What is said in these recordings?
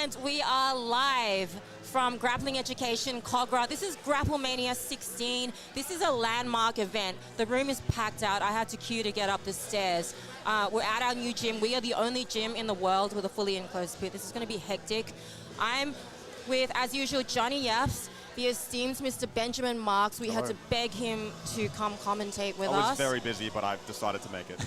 And we are live from Grappling Education, Cogra. This is Grapple Mania 16. This is a landmark event. The room is packed out. I had to queue to get up the stairs. We're at our new gym. We are the only gym in the world with a fully enclosed pit. This is going to be hectic. I'm with, as usual, Johnny Yaps, the esteemed Mr. Benjamin Marks. We had to beg him to come commentate with us. I was very busy, but I've decided to make it.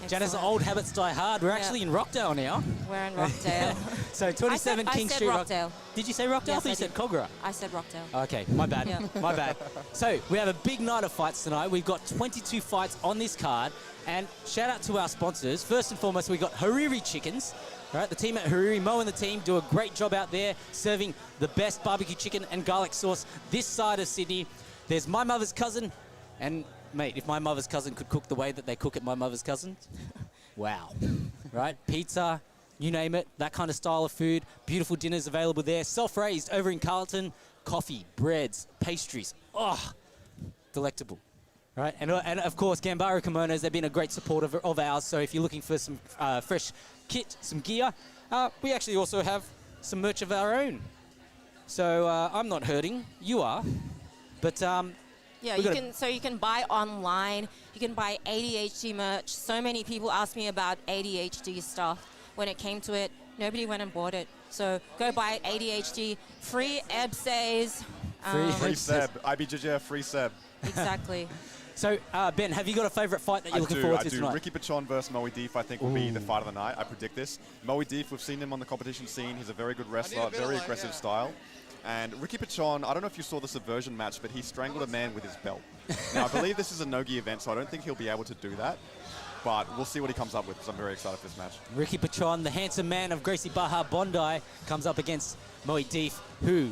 Janice's old habits die hard. We're actually in Rockdale now. We're in Rockdale. So 27 King Street. Rockdale. Did you say Rockdale? Yes, I thought you said Cogra. I said Rockdale. Okay, my bad. My bad. So we have a big night of fights tonight. We've got 22 fights on this card. And shout out to our sponsors. First and foremost, we've got Hariri Chickens. Right, the team at Hariri, Mo and the team do a great job out there serving the best barbecue chicken and garlic sauce this side of Sydney. There's My Mother's Cousin. And, mate, if My Mother's Cousin could cook the way that they cook at My Mother's Cousin, wow. Right, pizza, you name it, that kind of style of food. Beautiful dinners available there. Self-raised over in Carlton. Coffee, breads, pastries. Oh, delectable. Right, and of course, Gambaro Kimonos, they've been a great supporter of ours, so if you're looking for some fresh kit, some gear, we actually also have some merch of our own. So I'm not hurting, you are, but yeah, you can buy online, you can buy ADHD merch. So many people asked me about ADHD stuff. When it came to it, nobody went and bought it. So go buy it, ADHD, free EBSAs. Free Seb, IBJJ, free Seb. Exactly. So, Ben, have you got a favourite fight that you're looking forward to tonight? Ricky Pachon versus Moey Deef, I think, will be the fight of the night. I predict this. Moey Deef, we've seen him on the competition scene. He's a very good wrestler, very aggressive style. And Ricky Pachon, I don't know if you saw the Subversion match, but he strangled a man with his belt. Now, I believe this is a no-gi event, so I don't think he'll be able to do that. But we'll see what he comes up with, because I'm very excited for this match. Ricky Pachon, the handsome man of Gracie Baja Bondi, comes up against Moey Deef, who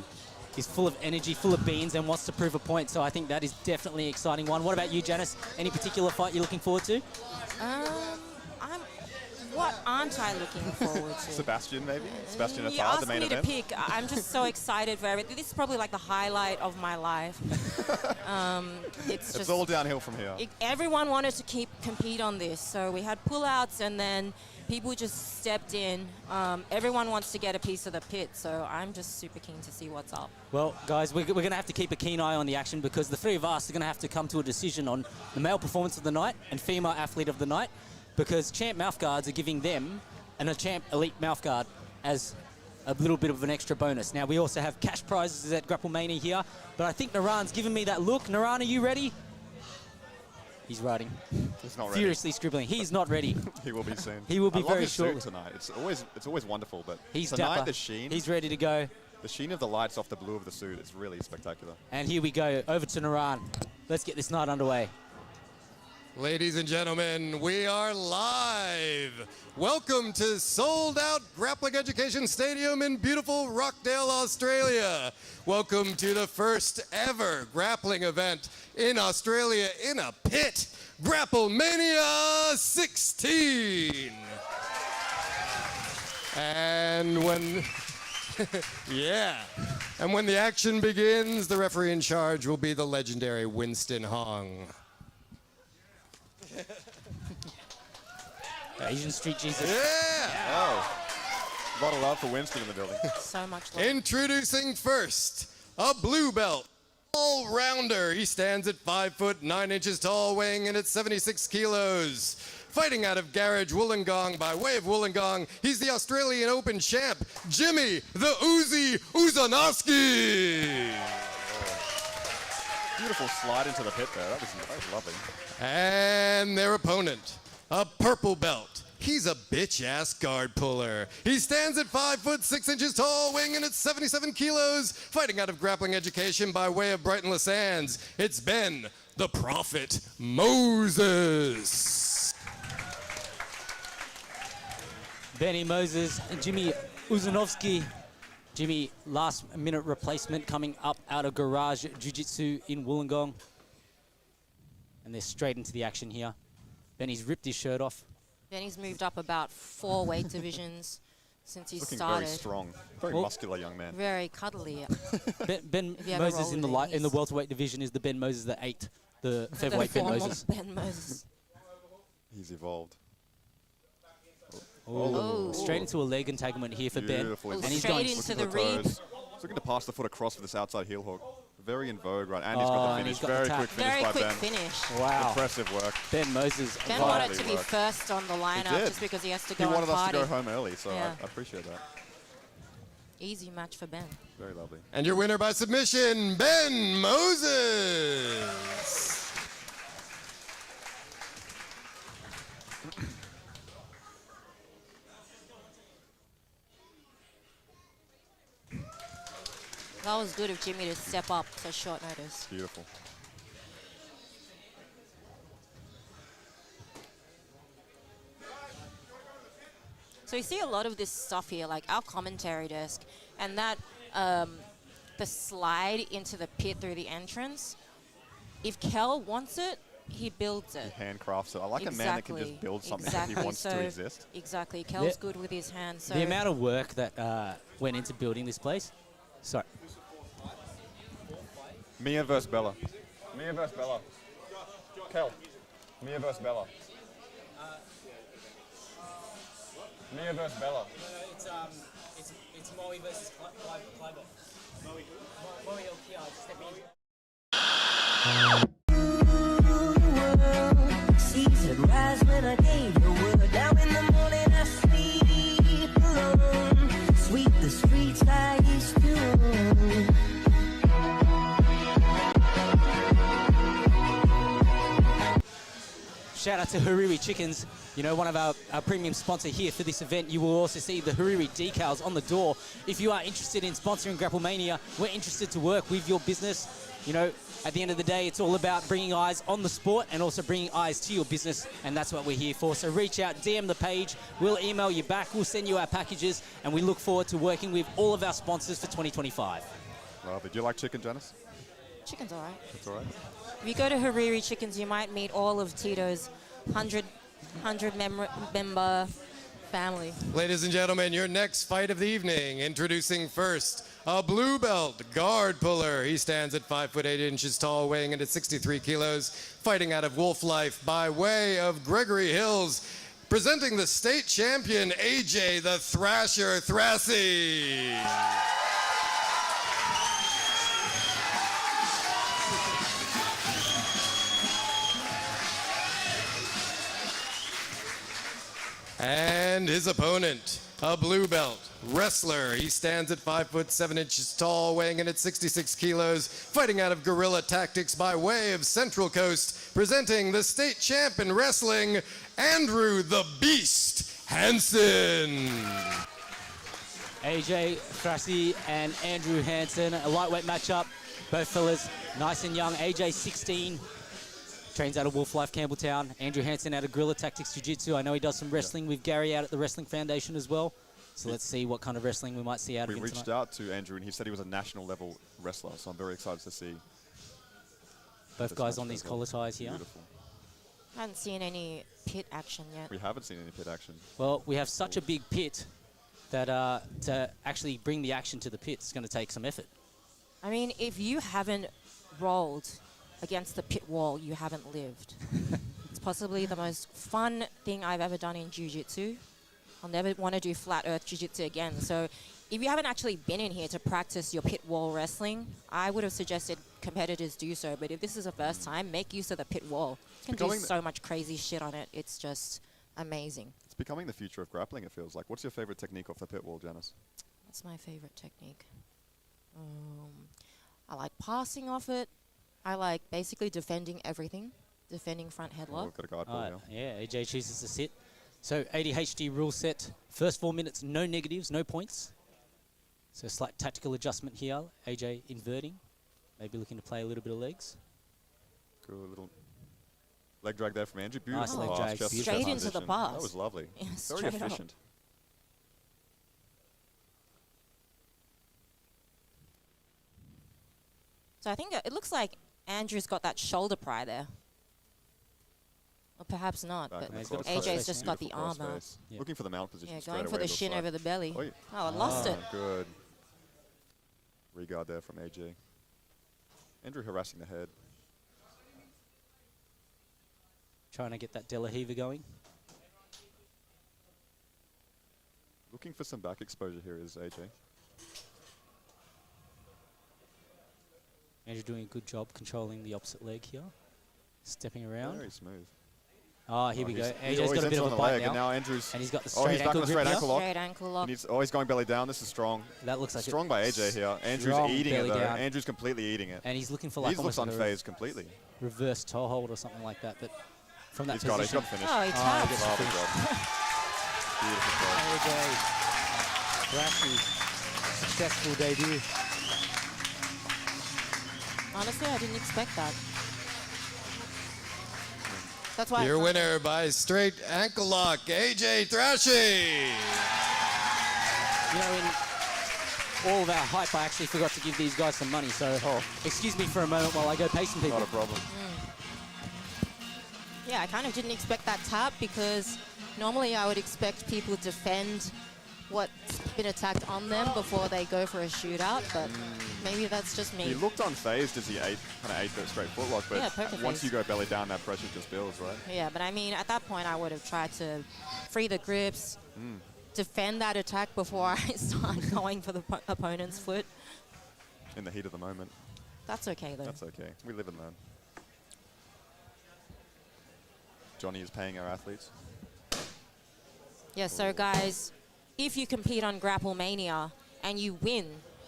is full of energy, full of beans, and wants to prove a point. So I think that is definitely an exciting one. What about you, Janice? Any particular fight you're looking forward to? What aren't I looking forward to? Sebastian, maybe? Sebastian Attard, you asked the main me event? to pick. I'm just so excited for everything. This is probably like the highlight of my life. It's all downhill from here. Everyone wanted to compete on this. So we had pullouts, and then people just stepped in. Everyone wants to get a piece of the pit, so I'm just super keen to see what's up. Well, guys, we're going to have to keep a keen eye on the action, because the three of us are going to have to come to a decision on the male performance of the night and female athlete of the night, because champ mouthguards are giving them a champ elite mouthguard as a little bit of an extra bonus. Now, we also have cash prizes at Grapple Mania here, but I think Naran's given me that look. Naran, are you ready? He's writing. He's not ready. Furiously scribbling. He's not ready. He will be soon. He will be very short shortly. tonight. It's always wonderful, but he's tonight dapper. the sheen. He's ready to go. The sheen of the lights off the blue of the suit is really spectacular. And here we go, over to Naran. Let's get this night underway. Ladies and gentlemen, we are live. Welcome to Sold Out Grappling Education Stadium in beautiful Rockdale, Australia. Welcome to the first ever grappling event in Australia in a pit, Grapple Mania 16. And when, and when the action begins, the referee in charge will be the legendary Winston Hong. Asian Street Jesus. Yeah! Oh. A lot of love for Winston in the building. So much love. Introducing first, a blue belt all-rounder. He stands at 5 foot 9 inches tall, weighing in at 76 kilos. Fighting out of Garage Wollongong by way of Wollongong, he's the Australian Open champ, Jimmy the Uzi Uzunovski. Beautiful slide into the pit there. That was lovely. And their opponent, a purple belt. He's a bitch-ass guard puller. He stands at 5 foot 6 inches tall, weighing in at 77 kilos, fighting out of Grappling Education by way of Brighton Les Sands. It's Ben, the Prophet Moses. Benny Moses, Jimmy Uzunovski. Jimmy, last-minute replacement coming up out of Garage Jiu-Jitsu in Wollongong. And they're straight into the action here. Benny's ripped his shirt off. Benny's moved up about 4 weight divisions since he Looking started. very strong. Very muscular young man. Very cuddly. Ben Moses in the welterweight division is the Ben Moses that ate the featherweight Ben Moses. Ben Moses. He's evolved. Oh. Straight into a leg entanglement here for Ben. Beautiful. Oh, And he's straight going into the toes. rib. He's looking to pass the foot across for this outside heel hook. Very in vogue, right? And he's got the and finish. he's got the Very tap. quick finish Very by quick Ben. finish. Wow. Impressive work. Ben Moses. Ben right. wanted to be work. first on the lineup did. just because he has to He go and wanted us to party. go home early, so Yeah. I appreciate that. Easy match for Ben. Very lovely. And your winner by submission, Ben Moses. That was good of Jimmy to step up so short notice. Beautiful. So you see a lot of this stuff here, like our commentary desk, and that the slide into the pit through the entrance. If Kel wants it, he builds it. He handcrafts it. I like a man that can just build something that he wants to exist. Exactly. Kel's good with his hands. So The amount of work that went into building this place. Sorry. Mia versus Bella. Mia versus Bella. Kel. Mia versus Bella. Mia versus Bella. It's Moey versus Kluivert. Moey Elkheir stepping Season rise when I gave the word. Now in the morning I sleep alone. Sweep the streets I used to own. Shout out to Hariri Chickens, you know, one of our premium sponsor here for this event. You will also see the Hariri decals on the door. If you are interested in sponsoring Grapple Mania, we're interested to work with your business. You know, at the end of the day, it's all about bringing eyes on the sport and also bringing eyes to your business, and that's what we're here for. So reach out, DM the page, we'll email you back, we'll send you our packages, and we look forward to working with all of our sponsors for 2025. Lovely. Do you like chicken, Janice? chicken's all right. That's all right. If you go to Hariri Chickens, you might meet all of Tito's 100 member family. Ladies and gentlemen, your next fight of the evening. Introducing first, a blue belt guard puller. He stands at 5'8" tall, weighing in at 63 kilos, fighting out of Wolf Life by way of Gregory Hills. Presenting the state champion, Ajay the Thrasher Thrasy. And his opponent, a blue belt wrestler. He stands at 5'7" tall, weighing in at 66 kilos, fighting out of Guerrilla Tactics by way of Central Coast, presenting the state champ in wrestling, Andrew the Beast Hansen. Ajay, Thrasy, and Andrew Hansen, a lightweight matchup. Both fellas nice and young. Ajay 16, trains out of Wolf Life, Campbelltown. Andrew Hansen out of Guerrilla Tactics Jiu-Jitsu. I know he does some wrestling with Gary out at the Wrestling Foundation as well. So let's see what kind of wrestling we might see out of him We reached tonight. out to Andrew and he said he was a national level wrestler, so I'm very excited to see. Both this guys match on these as well. collar ties here. Beautiful. I haven't seen any pit action yet. We haven't seen any pit action. Well, we have such a big pit that to actually bring the action to the pit is going to take some effort. I mean, if you haven't rolled against the pit wall, you haven't lived. It's possibly the most fun thing I've ever done in jiu-jitsu. I'll never want to do flat earth jiu-jitsu again. So if you haven't actually been in here to practice your pit wall wrestling, I would have suggested competitors do so. But if this is the first time, make use of the pit wall. You can do so much crazy shit on it. It's just amazing. It's becoming the future of grappling, it feels like. What's your favorite technique off the pit wall, Janice? What's my favorite technique? I like passing off it. I like basically defending everything. Defending front Oh, headlock. we've got a guard pull, Yeah, AJ chooses to sit. So ADHD rule set. First 4 minutes, no negatives, no points. So a slight tactical adjustment here. AJ inverting. Maybe looking to play a little bit of legs. Good little leg drag there from Andrew. Nice Beautiful leg pass, drag, just beautiful. Straight into the transition. bars. That was lovely. Yeah, Very straight up. efficient. So I think it looks like Andrew's got that shoulder pry there. Or perhaps not, Back but in the he's got cross AJ's face. just got the Beautiful cross armor. face. Yeah. Looking for the mount position Yeah, straight going for away, the looks shin like. over the belly. Oi. Oh, I lost it. Good. Regard there from AJ. Andrew harassing the head. Trying to get that De La Riva going. Looking for some back exposure here is AJ. Andrew doing a good job controlling the opposite leg here. Stepping around. Very smooth. Oh, here we go. He's AJ's got a bit of a bite now. And now Andrew's... And he's got the Oh, straight he's back on ankle the grip straight here. ankle lock. Straight ankle lock. He's going belly down. This is strong. That looks like strong by AJ here. Andrew's strong eating it, belly though. down. Andrew's completely eating it. And he's looking for like He looks almost unfazed completely. reverse toe hold or something like that. But from that He's got position... the finish. Oh, he tapped. Wow, good job. Beautiful job. AJ, Thrasy, successful debut. Honestly, I didn't expect that. That's why. Your winner by straight ankle lock, AJ Thrasy. You know, in all of our hype, I actually forgot to give these guys some money. So excuse me for a moment while I go pay some people. Not a problem. Yeah, I kind of didn't expect that tap because normally I would expect people to defend what's been attacked on them before they go for a shootout, but maybe that's just me. He looked unfazed as he kind of ate that straight footlock, but Yeah, poker once face. you go belly down, that pressure just builds, right? Yeah, but I mean, at that point, I would have tried to free the grips, defend that attack before I start going for the opponent's foot. In the heat of the moment. That's okay, though. That's okay. We live and learn. Johnny is paying our athletes. Yeah, so guys, if you compete on Grapple Mania and you win,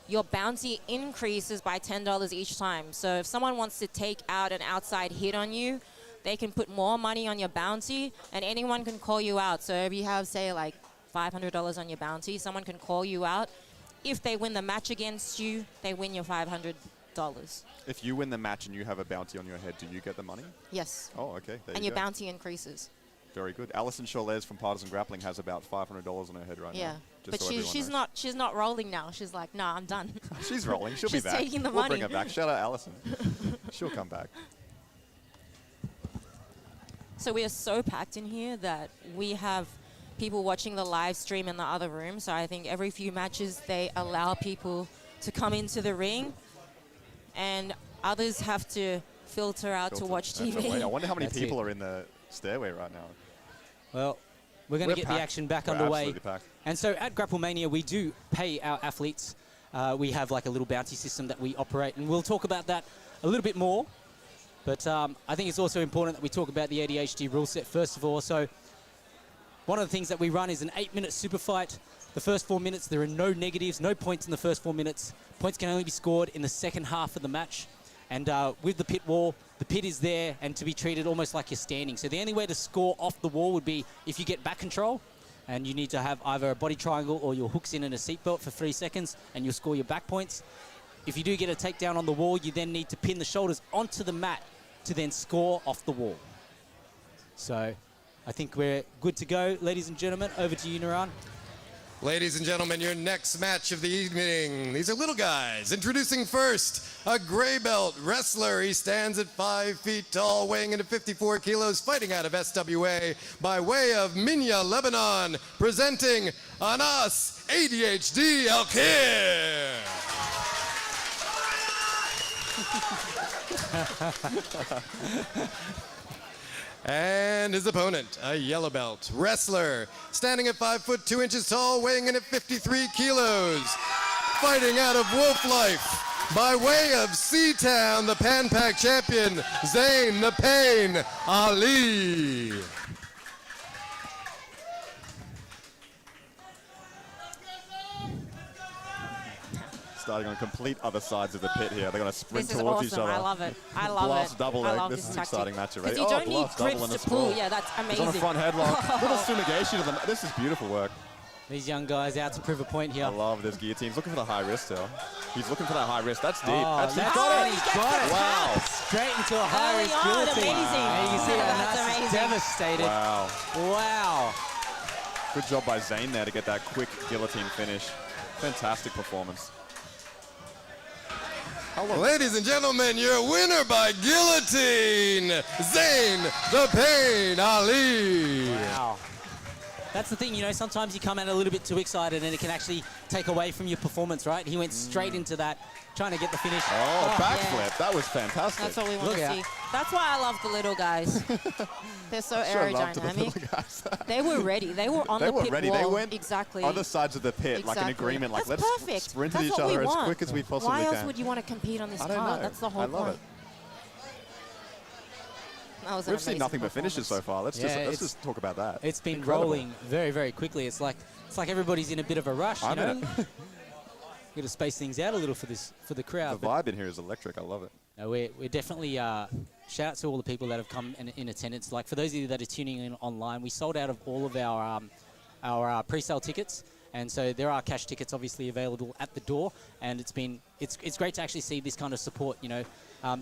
your bounty increases by $10 each time. So if someone wants to take out an outside hit on you, they can put more money on your bounty and anyone can call you out. So if you have, say, like $500 on your bounty, someone can call you out. If they win the match against you, they win your $500. If you win the match and you have a bounty on your head, do you get the money? Yes. Oh, okay. There And you your go. bounty increases. Very good. Alison Cholez from Partisan Grappling has about $500 on her head right Yeah. now. But so everyone knows. she's not rolling now. She's like, nah, I'm done. She's rolling. She'll She's be back. taking the We'll money. bring her back. Shout out Alison. She'll come back. So we are so packed in here that we have people watching the live stream in the other room. So I think every few matches they allow people to come into the ring and others have to filter out to watch That's TV. away. I wonder how many That's people it. are in the stairway right now. Well, we're going to get the packed. action back We're underway. absolutely packed. And so at Grapple Mania, we do pay our athletes. We have like a little bounty system that we operate, and we'll talk about that a little bit more. But I think it's also important that we talk about the ADHD rule set first of all. So one of the things that we run is an 8-minute super fight. The first 4 minutes, there are no negatives, no points in the first 4 minutes. Points can only be scored in the second half of the match. And with the pit wall, the pit is there and to be treated almost like you're standing. So the only way to score off the wall would be if you get back control and you need to have either a body triangle or your hooks in a seatbelt for 3 seconds and you'll score your back points. If you do get a takedown on the wall, you then need to pin the shoulders onto the mat to then score off the wall. So I think we're good to go. Ladies and gentlemen, over to you, Naran. Ladies and gentlemen, your next match of the evening. These are little guys. Introducing first, a gray belt wrestler. He stands at 5 feet tall, weighing in at 54 kilos, fighting out of SWA by way of Minya, Lebanon, presenting Anas ADHD Elkheir. And his opponent, a yellow belt wrestler, standing at 5 foot 2 inches tall, weighing in at 53 kilos, fighting out of Wolf Life by way of Seatown, the Pan Pac champion, Zain the Pain Ali. Starting on complete other sides of the pit here. They're going to sprint This is towards each awesome. other. I love it. I love Blast it. double I leg. love This is an tactic. exciting match already. Because you don't need blast double grips in to the pull. sprawl. Yeah, that's He's amazing. on a front headlock. Little sumigation of them. This is beautiful work. These young guys out to prove a point here. I love this guillotine. He's looking for the high wrist here. He's looking for that high wrist. That's deep. Oh, That's deep. that's Got it. it. He's got it. Wow. Straight into a high risk on, guillotine. amazing. And you can see That's Anas is amazing. devastated. Wow. Wow. Good job by Zain there to get that quick guillotine finish. Fantastic performance. Ladies and gentlemen, your winner by guillotine, Zain the Pain Ali. Wow. That's the thing, you know, sometimes you come out a little bit too excited and it can actually take away from your performance, right? He went straight into that, trying to get the finish. Oh, backflip. yeah. That was fantastic. That's what we want Look to out. see. That's why I love the little guys. They're so Sure loved the aerodynamic. little guys. They were ready. They were on They the were pit ready. wall. They went exactly. other sides of the pit, like an Exactly. agreement. Like, That's let's perfect. sprint That's at each what we other as want. quick as we possibly Why can. else would you want to compete on this I don't card? know. That's the whole I love point. it. That was an We've seen amazing nothing but finishes so performance. far. Yeah, Let's just talk about that. It's been Incredible. rolling very, very quickly. It's like everybody's in a bit of a rush, you I'm know? in it. Got to space things out a little for the crowd. The vibe in here is electric. I love it. No, we're definitely shout out to all the people that have come in attendance. Like for those of you that are tuning in online, we sold out of all of our pre-sale tickets, and so there are cash tickets obviously available at the door. And it's great to actually see this kind of support. You know,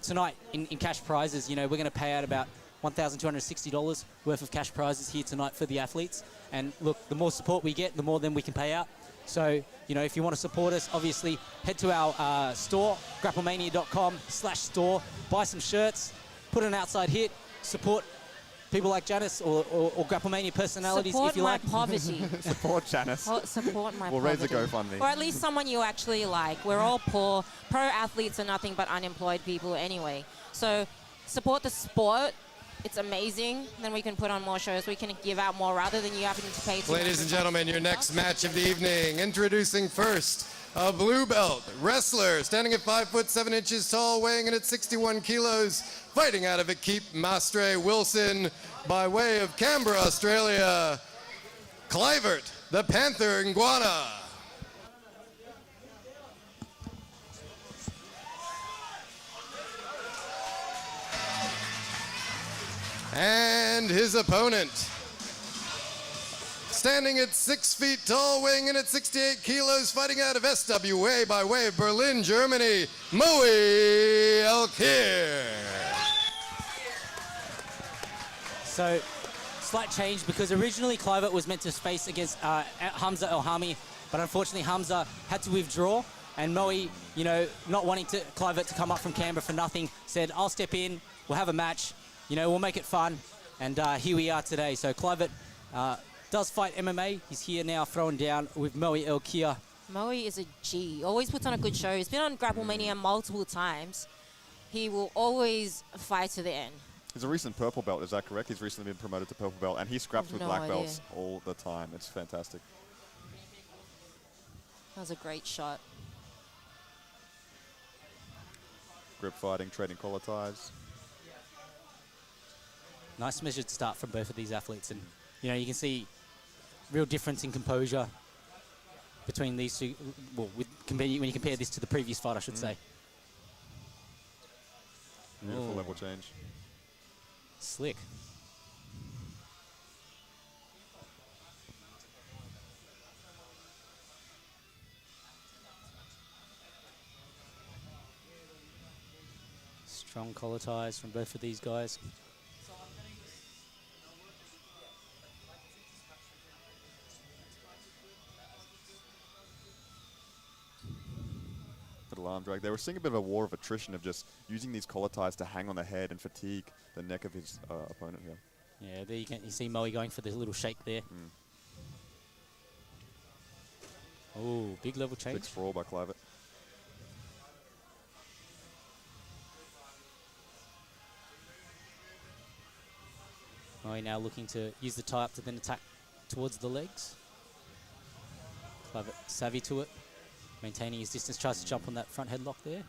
tonight in cash prizes, you know, we're going to pay out about $1,260 worth of cash prizes here tonight for the athletes. And look, the more support we get, the more then we can pay out. So, you know, if you want to support us, obviously head to our store, grapplemania.com/store, buy some shirts, put an outside hit, support people like Janice or Grapple Mania personalities Support if you my like. poverty. Support Janice. Support my We'll poverty. raise a GoFundMe. Or at least someone you actually like. We're all poor. Pro athletes are nothing but unemployed people anyway. So support the sport. It's amazing. Then we can put on more shows. We can give out more rather than you having to pay too Ladies much and for gentlemen, your next match of the evening. Introducing first, a blue belt wrestler standing at 5'7" tall, weighing in at 61 kilos, fighting out of Equipe Mastre Wilson by way of Canberra, Australia, Kluivert, the Panther Ngwena. And his opponent, standing at 6 feet tall, weighing in at 68 kilos, fighting out of SWA by way of Berlin, Germany, Moey Elkheir. So, slight change because originally Kluivert was meant to face against Hamza El-Hami, but unfortunately Hamza had to withdraw, and Moey, you know, not wanting Kluivert to come up from Canberra for nothing, said, I'll step in, we'll have a match, you know, we'll make it fun, and here we are today. So Kluivert does fight MMA. He's here now throwing down with Moey Elkheir. Moey is a G. Always puts on a good show. He's been on Grapple Mania multiple times. He will always fight to the end. He's a recent purple belt, is that correct? He's recently been promoted to purple belt, and he scraps with No black idea. belts all the time. It's fantastic. That was a great shot. Grip fighting, trading collar ties. Nice measured start from both of these athletes, and you know you can see real difference in composure between these two. Well, when you compare this to the previous fight, I should say. Beautiful Oh. level change. Slick. Strong collar ties from both of these guys. Little arm drag. They were seeing a bit of a war of attrition of just using these collar ties to hang on the head and fatigue the neck of his opponent here. Yeah, there you see Moey going for the little shake there. Oh, big level change. Big sprawl by Kluivert. Moey now looking to use the tie up to then attack towards the legs. Kluivert savvy to it, maintaining his distance, tries to jump on that front headlock there.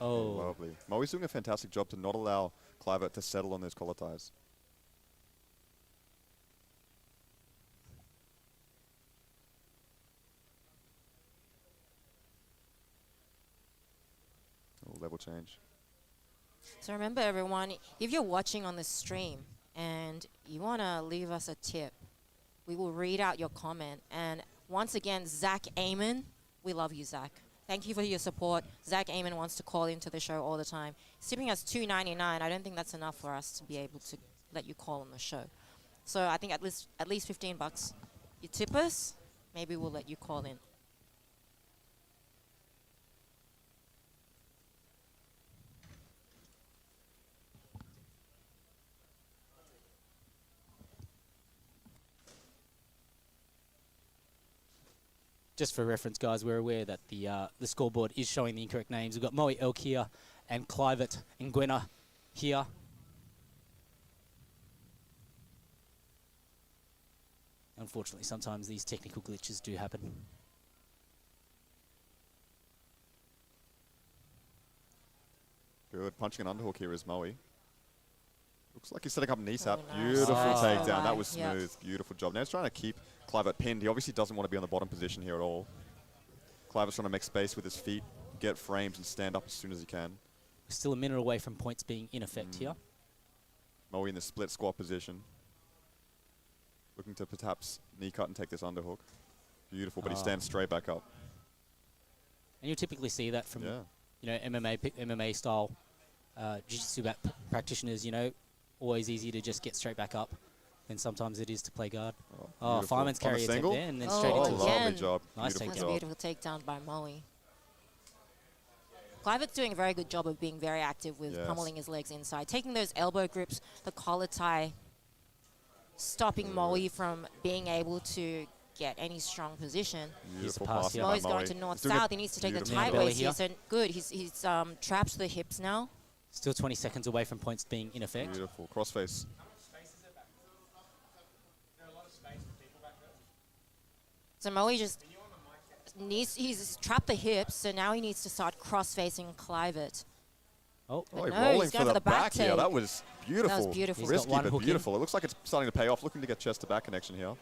Oh, Lovely. Moey's doing a fantastic job to not allow Kluivert to settle on those collar ties. Oh, level change. So remember, everyone, if you're watching on the stream and you want to leave us a tip, we will read out your comment. And once again, Zach Amon, we love you, Zach. Thank you for your support. Zach Amon wants to call into the show all the time. He's tipping us $2.99. I don't think that's enough for us to be able to let you call on the show. So I think at least 15 bucks. You tip us, maybe we'll let you call in. just for reference, guys, we're aware that the scoreboard is showing the incorrect names. We've got Moey, Elkheir, and Kluivert and Ngwena here. Unfortunately, sometimes these technical glitches do happen. Good. Punching an underhook here is Moey. Looks like he's setting up a knee tap. nice. Beautiful Oh, takedown. That was yeah. smooth. Beautiful job. Now he's trying to keep Kluivert pinned. He obviously doesn't want to be on the bottom position here at all. Kluivert's trying to make space with his feet, get frames, and stand up as soon as he can. We're still a minute away from points being in effect here. Moey in the split squat position. Looking to perhaps knee cut and take this underhook. Beautiful, but he stands straight back up. And you'll typically see that from, Yeah. you know, MMA style jiu-jitsu practitioners, you know, always easy to just get straight back up. And sometimes it is to play guard. Oh, fireman's On the carry attempt single? there, and then Oh, straight into Oh, the again. lovely job. Nice Beautiful takedown. That's a job. beautiful takedown by Moey. Kluivert's doing a very good job of being very active with Yes. pummeling his legs inside, taking those elbow grips, the collar tie, stopping Moey from being able to get any strong position. Beautiful pass pass here. by Moey's going Moey. to He's doing north-south. He needs to take the beautiful Yeah, tight belly waist here. here. So good. He's trapped the hips now. Still 20 seconds away from points being in effect. Beautiful. Crossface. So Moey just he's trapped the hips, so now he needs to start cross-facing Kluivert. Oh, Oh, he's no, rolling he's for going the for the back back here. take. That was beautiful. That was beautiful. He's got Risky, one but hook in. beautiful. It looks like it's starting to pay off. Looking to get chest to back connection here.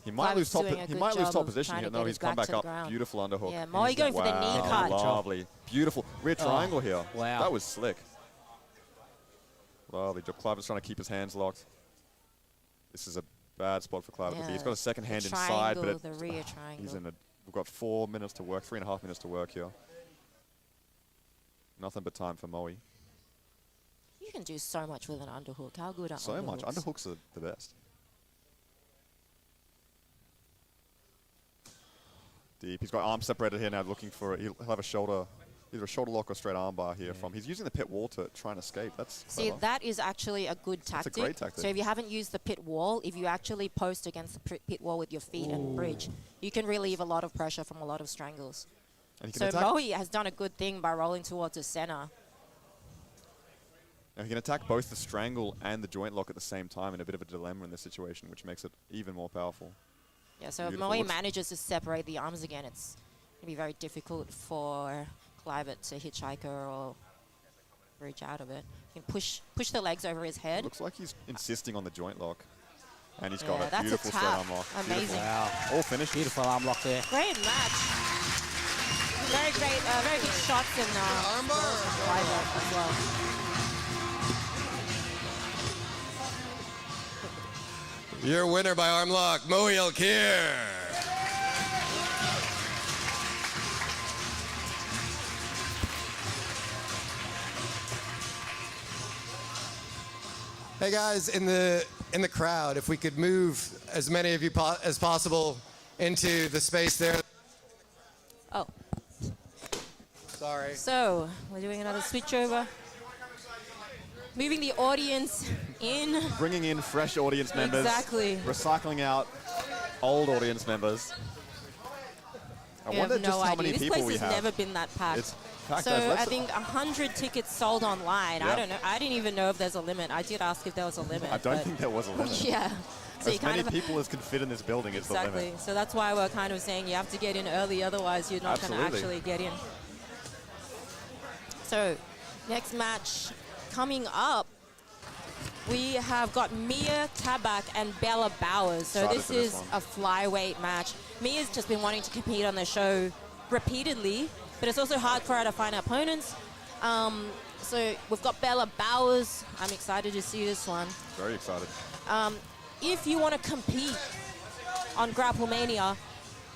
He might Kluivert's lose top. doing a He good might lose job top of position trying here. to No, get he's his come back back to the up. ground. Beautiful underhook. Yeah, Moey going for the knee cut. Lovely. Beautiful. Rear triangle here. Wow. That was slick. Lovely job. Kluivert's trying to keep his hands locked. This is a bad spot for Kluivert. Yeah, He's got a second hand the inside, but triangle, it, the rear triangle. he's in a. We've got 4 minutes to work. 3.5 minutes to work here. Nothing but time for Moey. You can do so much with an underhook. How good are So much. Underhooks are the best. Deep. He's got arms separated here now, looking for. He'll have a shoulder, either a shoulder lock or straight arm bar here from. He's using the pit wall to try and escape. That's See, clever. that is actually a good tactic. That's a great tactic. So if you haven't used the pit wall, if you actually post against the pit wall with your feet and bridge, you can relieve a lot of pressure from a lot of strangles. And he So can attack. Moey has done a good thing by rolling towards the center. Now he can attack both the strangle and the joint lock at the same time in a bit of a dilemma in this situation, which makes it even more powerful. Yeah, so if Beautiful. Moey Looks- manages to separate the arms again, it's going to be very difficult for Kluivert to hitchhiker or bridge out of it. He can push the legs over his head. Looks like he's insisting on the joint lock. And he's got Yeah, a that's a beautiful straight tap. arm lock. Amazing. Beautiful. Wow. All finished. Beautiful arm lock there. Great match. Very great, very good shots in Armbar. Kluivert as well. Your winner by arm lock, Moey Elkheir. Hey guys, in the crowd, if we could move as many of you as possible into the space there. Oh, Sorry. so we're doing another switch over. Moving the audience in. Bringing in fresh audience members. Exactly. Recycling out old audience members. I We wonder have just no how idea. many This people place we has have. never been that packed. It's packed So as let's- I think 100 tickets sold online. I Yeah. don't know. I didn't even know if there's a limit. I did ask if there was a limit. I don't but think there was a limit. yeah. So you As kind many of people as can fit in this building is the exactly. limit. So that's why we're kind of saying you have to get in early, otherwise you're not going to Absolutely. actually get in. So next match coming up, we have got Mia Tabak and Bella Bowers. So Excited this for this is one. a flyweight match. Mia's just been wanting to compete on the show repeatedly, but it's also hard for her to find opponents. So we've got Bella Bowers. I'm excited to see this one. Very excited. If you want to compete on Grapple Mania,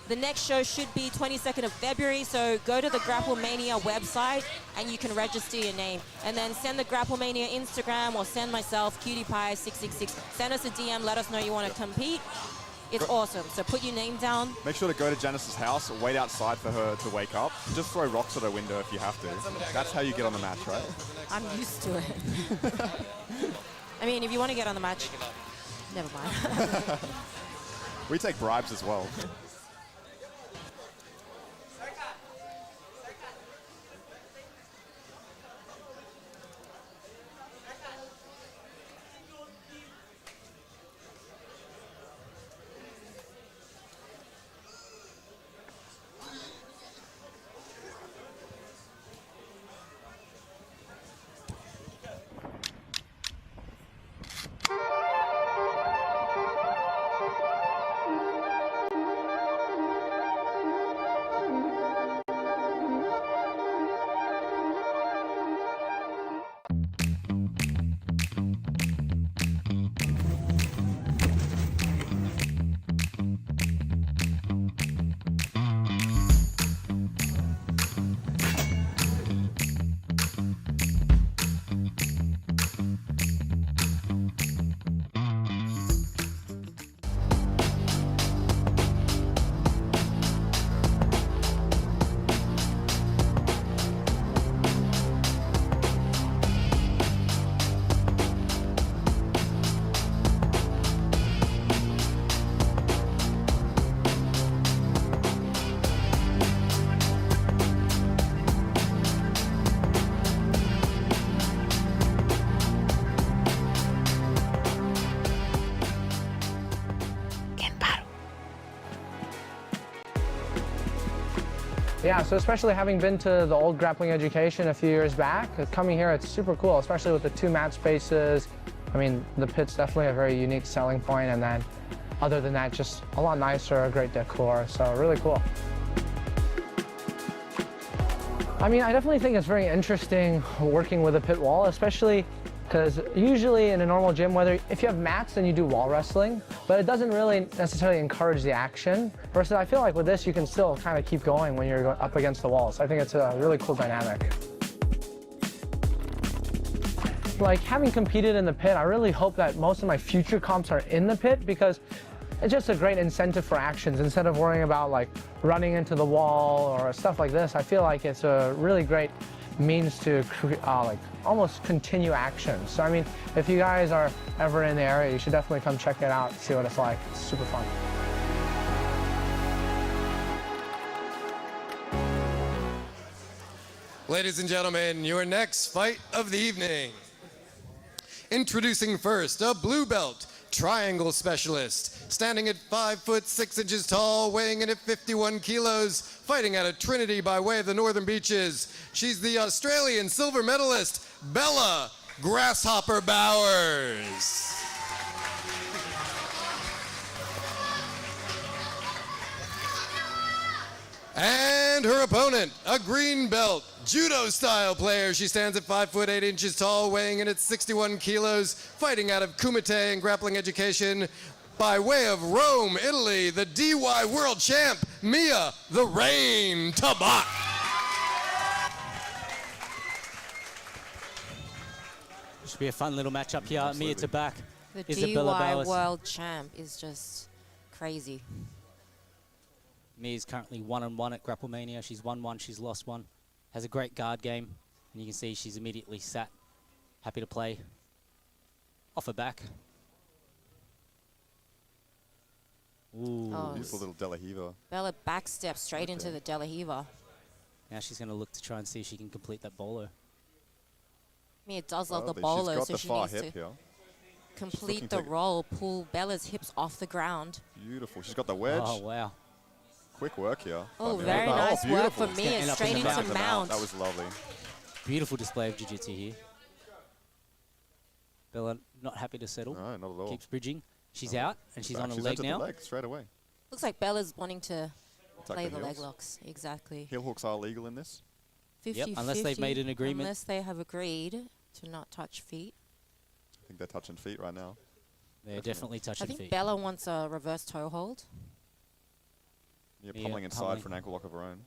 the next show should be 22nd of February, so go to the Grapple Mania website and you can register your name. And then send the Grapple Mania Instagram or send myself, CutiePie666. Send us a DM, let us know you want to compete. It's awesome. So put your name down. Make sure to go to Janice's house, wait outside for her to wake up. Just throw rocks at her window if you have to. That's how you get on the match, right? I'm used to it. I mean, if you want to get on the match, never mind. We take bribes as well. Yeah, so especially having been to the old Grappling Education a few years back, coming here, it's super cool, especially with the 2 mat spaces. I mean, the pit's definitely a very unique selling point, and then other than that, just a lot nicer, a great decor, so really cool. I mean, I definitely think it's very interesting working with a pit wall, especially because usually in a normal gym, if you have mats, then you do wall wrestling, but it doesn't really necessarily encourage the action. Versus I feel like with this, you can still kind of keep going when you're up against the wall. So I think it's a really cool dynamic. Like having competed in the pit, I really hope that most of my future comps are in the pit because it's just a great incentive for actions. Instead of worrying about like running into the wall or stuff like this, I feel like it's a really great means to like almost continue action. So I mean, if you guys are ever in the area, you should definitely come check it out, see what it's like. It's super fun. Ladies and gentlemen, your next fight of the evening. Introducing first, a blue belt triangle specialist, standing at 5'6" tall, weighing in at 51 kilos, fighting out of Trinity by way of the Northern Beaches. She's the Australian silver medalist, Bella Grasshopper Bowers. And her opponent, a green belt judo-style player. She stands at 5'8" tall, weighing in at 61 kilos, fighting out of Kumite and Grappling Education. By way of Rome, Italy, the DY World Champ, Mia the Rain Tabak. Should be a fun little matchup here. Absolutely. Mia Tabak, The Isabella DY Bowers. World Champ is just crazy. Mia's currently 1-1 at Grapple Mania. She's won 1, she's lost 1. Has a great guard game, and you can see she's immediately sat, happy to play. Off her back. Ooh. Oh, Beautiful little De La Hiva. Bella backsteps straight into the De La Hiva. Now she's going to look to try and see if she can complete that bolo. Mia does love the She's bolo, got so the she far needs hip to here. complete looking the to- roll, pull Bella's hips off the ground. Beautiful. She's got the wedge. Oh, wow. Quick work here. Oh, by Mia. very nice work beautiful. for Mia, End up straight in the into mount. That was lovely. Beautiful display of jiu-jitsu here. Bella not happy to settle. No, not at all. Keeps bridging. She's out, and she's on a She's leg entered now. the leg straight away. Looks like Bella's wanting to Attack play the the leg heels. locks. Exactly. Heel hooks are legal in this. 50, unless they've made an agreement. Unless they have agreed to not touch feet. I think they're touching feet right now. They're definitely I touching think feet. Bella wants a reverse toe hold. Yeah, Mia pummeling inside pummeling. for an ankle lock of her own.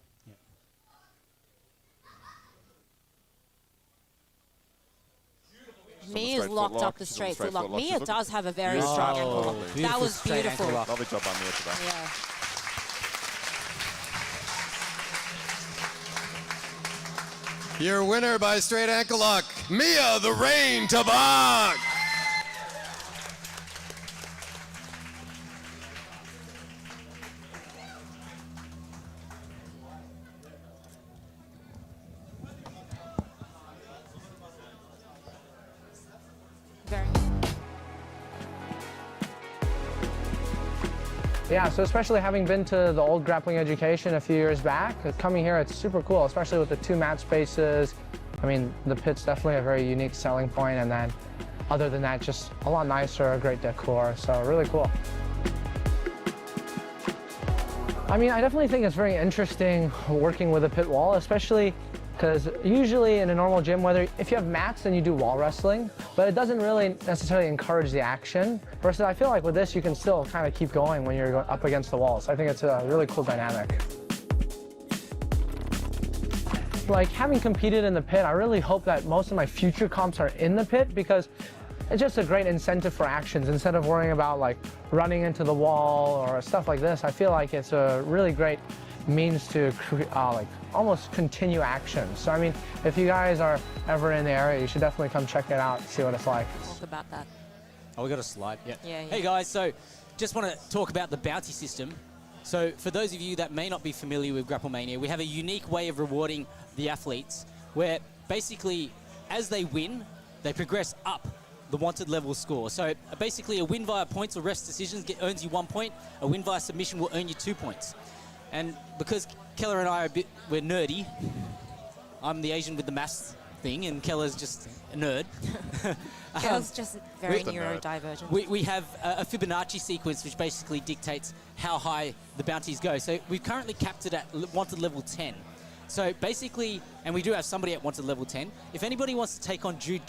Mia's straight locked foot up the lock. She's on straight the straight foot lock. foot lock. Mia She's looking- does have a very Beautiful. strong ankle Oh, lock. That beautiful was straight ankle beautiful. lock. Lovely job by Mia today. Yeah. Your winner by straight ankle lock, Mia the Rain Tabak. Very. Yeah, so especially having been to the old Grappling Education a few years back, coming here, it's super cool, especially with the 2 mat spaces. I mean, the pit's definitely a very unique selling point, and then other than that, just a lot nicer, a great decor, so really cool. I mean, I definitely think it's very interesting working with a pit wall, especially because usually in a normal gym, if you have mats, then you do wall wrestling, but it doesn't really necessarily encourage the action. Versus I feel like with this, you can still kind of keep going when you're up against the wall. So I think it's a really cool dynamic. Like having competed in the pit, I really hope that most of my future comps are in the pit because it's just a great incentive for actions. Instead of worrying about like running into the wall or stuff like this, I feel like it's a really great means to like almost continue action. So I mean, if you guys are ever in the area, you should definitely come check it out, see what it's like. Talk about that. Oh, we got a slide. Yeah. Yeah. Hey guys, so just want to talk about the bounty system. So for those of you that may not be familiar with Grapple Mania, we have a unique way of rewarding the athletes where basically as they win, they progress up the wanted level score. So basically a win via points or rest decisions earns you 1 point. A win via submission will earn you 2 points. And because Keller and I we're nerdy, I'm the Asian with the maths thing, and Keller's just a nerd. Keller's just very Just a nerd. neurodivergent. We have a Fibonacci sequence which basically dictates how high the bounties go. So we've currently capped it at wanted level 10. So basically, and we do have somebody at wanted level 10. If anybody wants to take on Jun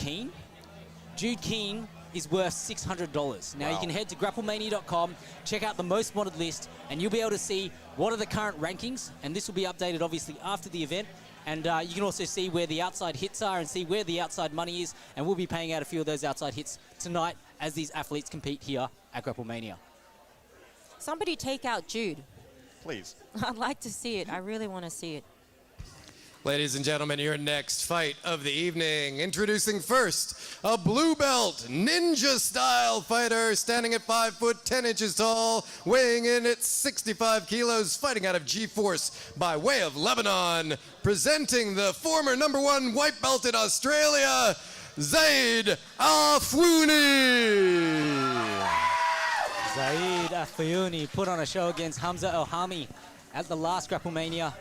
Kim is worth $600. Now you can head to grapplemania.com, check out the most wanted list, and you'll be able to see what are the current rankings, and this will be updated obviously after the event. And you can also see where the outside hits are and see where the outside money is, and we'll be paying out a few of those outside hits tonight as these athletes compete here at Grapple Mania. Somebody take out Jude. Please. I'd like to see it. I really want to see it. Ladies and gentlemen, your next fight of the evening. Introducing first, a blue belt ninja-style fighter standing at 5 foot 10 inches tall, weighing in at 65 kilos, fighting out of G-Force by way of Lebanon. Presenting the former #1 white belt in Australia, Zaid Afiouni. Zaid Afiouni put on a show against Hamza El-Hami at the last Grapple Mania.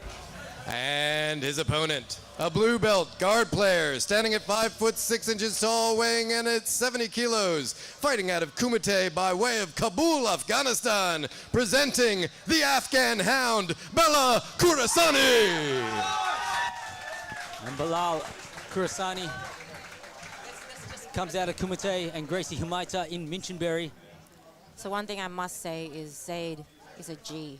And his opponent, a blue belt guard player, standing at 5 foot 6 inches tall, weighing in at 70 kilos, fighting out of Kumite by way of Kabul, Afghanistan, presenting the Afghan hound, Belal Khurassani. And Belal Khurassani comes out of Kumite, and Gracie Humaita in Minchinbury. So one thing I must say is Zaid is a G.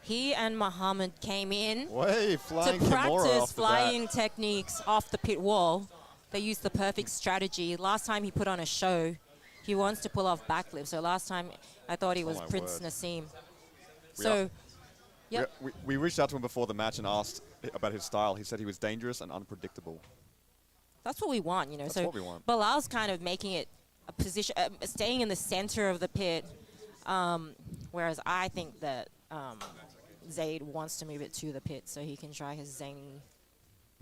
He and Mohammad came in Way, flying to Kimura practice off the flying bat. techniques off the pit wall. They used the perfect strategy. Last time he put on a show, he wants to pull off backflips. So last time I thought he was my Prince word. Nassim. We So, are- yep. We reached out to him before the match and asked about his style. He said he was dangerous and unpredictable. That's what we want, you know. That's So what we want. Bilal's kind of making it a position, staying in the center of the pit, whereas I think that Zaid wants to move it to the pit so he can try his zany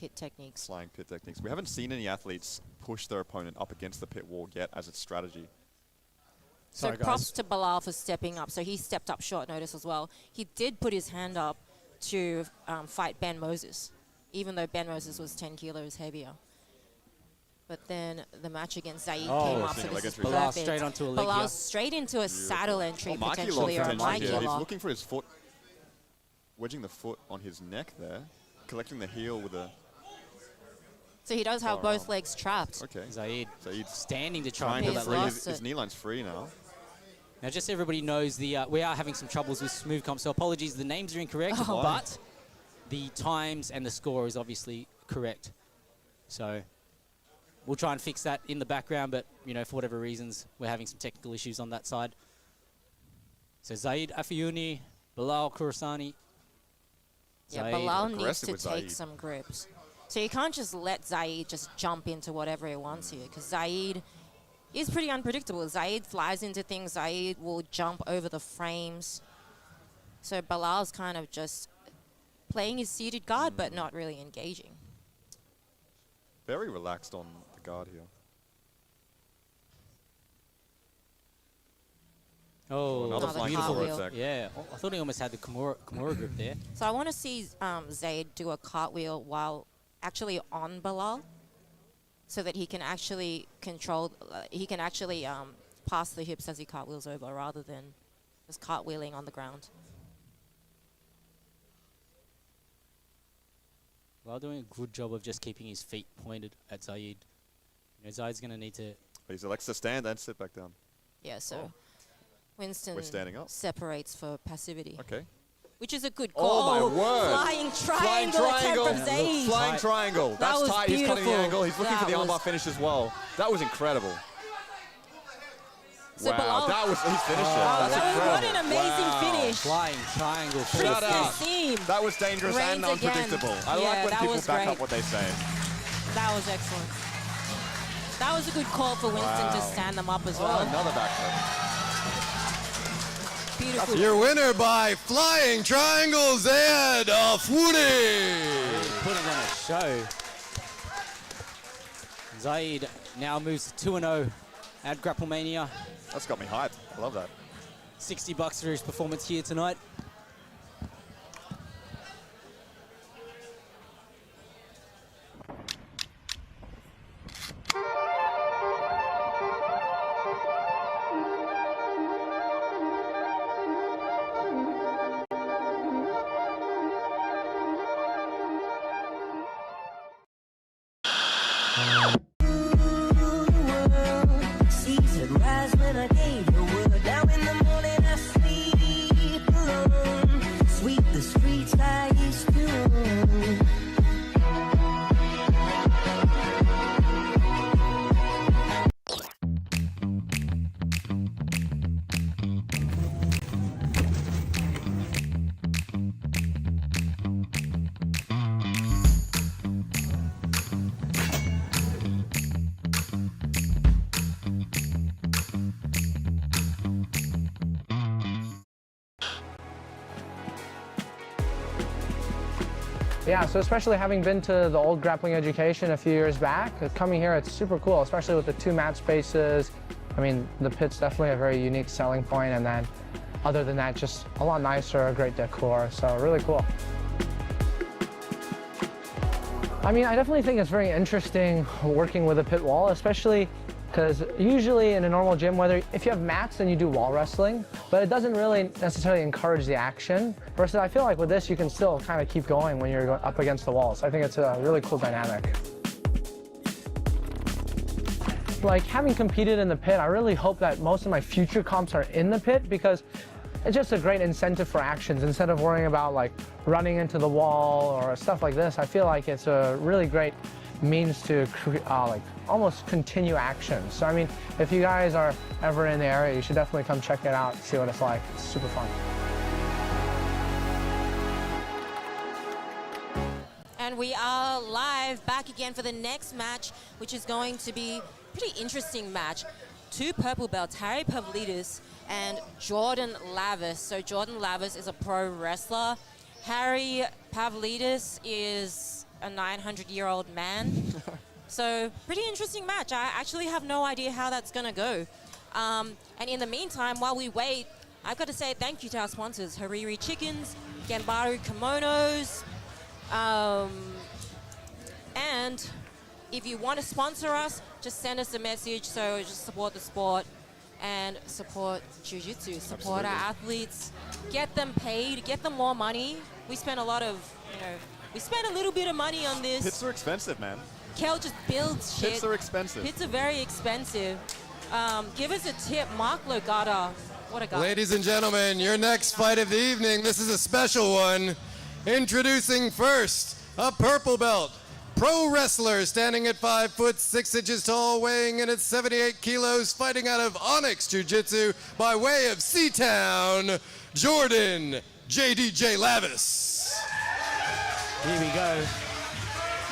pit techniques. Flying pit techniques. We haven't seen any athletes push their opponent up against the pit wall yet as its strategy. So Sorry, props guys. to Belal for stepping up. So he stepped up short notice as well. He did put his hand up to fight Ben Moses, even though Ben Moses was 10 kilos heavier. But then the match against Zaid came up, so Seeing a this leg is entry. Belal perfect. straight onto a leg Belal here. straight into a saddle entry, Oh, Mikey potentially, or a potentially Mikey here. He's lock. looking for his foot, wedging the foot on his neck there, collecting the heel with a... So he does have Far both arm. legs trapped. Okay. Zaid Zaid's standing to try trying and to pull that He's free. leg. lost His it. knee line's free now. Now, just so everybody knows, we are having some troubles with Smooth Comp, so apologies. The names are incorrect, Oh. but the times and the score is obviously correct. So we'll try and fix that in the background, but, you know, for whatever reasons, we're having some technical issues on that side. So Zaid Afiouni, Belal Khurassani. Yeah, Zaid. Belal needs Aggressive to with take Zaid. some grips. So you can't just let Zaid just jump into whatever he wants here, because Zaid is pretty unpredictable. Zaid flies into things. Zaid will jump over the frames. So Belal's kind of just playing his seated guard, but not really engaging. Very relaxed on the guard here. Oh, Another Another flying cartwheel. Kimura attack. Yeah, I thought he almost had the Kimura grip there. So I want to see Zaid do a cartwheel while actually on Belal, so that he can actually control, pass the hips as he cartwheels over rather than just cartwheeling on the ground. Well, doing a good job of just keeping his feet pointed at Zaid. You know, Zaid's going to need to... But he elects to stand and sit back down. Yeah, so Winston We're standing up. separates for passivity, Okay. which is a good Oh, call. my word. Flying triangle attempt from Zaid. Flying Tight. triangle. That That's was tight. He's cutting the beautiful. angle. He's looking for the That armbar was- finish as well. That was incredible. So wow. Belal- That was, he's finished it. Oh, That's that was what incredible. an amazing Wow. finish. Flying triangle. Prince Shut up. Nassim. That was dangerous and Reigns again. unpredictable. I Yeah, like when that people was back great. up what they say. That was excellent. That was a good call for Winston to Wow. stand them up as Oh, well. another backflip. Beautiful. Your winner by flying triangle, Zaid Afiouni. Putting on a show. Zaid now moves to 2-0 at Grapple Mania. That's got me hyped. I love that. $60 for his performance here tonight. Season rise when I gave your word. Now in the morning I sleep alone. Sweep the streets I used to own. Yeah, so especially having been to the old Grappling Education a few years back, coming here, it's super cool, especially with the 2 mat spaces. I mean, the pit's definitely a very unique selling point, and then other than that, just a lot nicer, a great decor, so really cool. I mean, I definitely think it's very interesting working with a pit wall, especially because usually in a normal gym, if you have mats, then you do wall wrestling, but it doesn't really necessarily encourage the action. Versus I feel like with this, you can still kind of keep going when you're up against the walls. I think it's a really cool dynamic. Like having competed in the pit, I really hope that most of my future comps are in the pit because it's just a great incentive for actions. Instead of worrying about like running into the wall or stuff like this, I feel like it's a really great means to like almost continue action. So I mean, if you guys are ever in the area, you should definitely come check it out, see what it's like. It's super fun. And we are live back again for the next match, which is going to be a pretty interesting match. 2 purple belts, Harry Pavlidis and Jordan Lavis. So Jordan Lavis is a pro wrestler. Harry Pavlidis is a 900-year-old man. So pretty interesting match. I actually have no idea how that's going to go. And in the meantime, while we wait, I've got to say thank you to our sponsors, Hariri Chickens, Gambaru Kimonos, and if you want to sponsor us, just send us a message. So just support the sport and support jiu-jitsu, support our athletes, get them paid, get them more money. We spend a lot of, we spend a little bit of money on this. Pits are expensive, man. Kel just builds shit. Pits are expensive. Pits are very expensive. Give us a tip, Mark Logata. What a guy. Ladies and gentlemen, your next fight of the evening, this is a special one. Introducing first, a purple belt. Pro wrestler standing at 5 foot 6 inches tall, weighing in at 78 kilos, fighting out of Onyx Jiu-Jitsu by way of Seatown, Jordan JDJ Lavis. Here we go.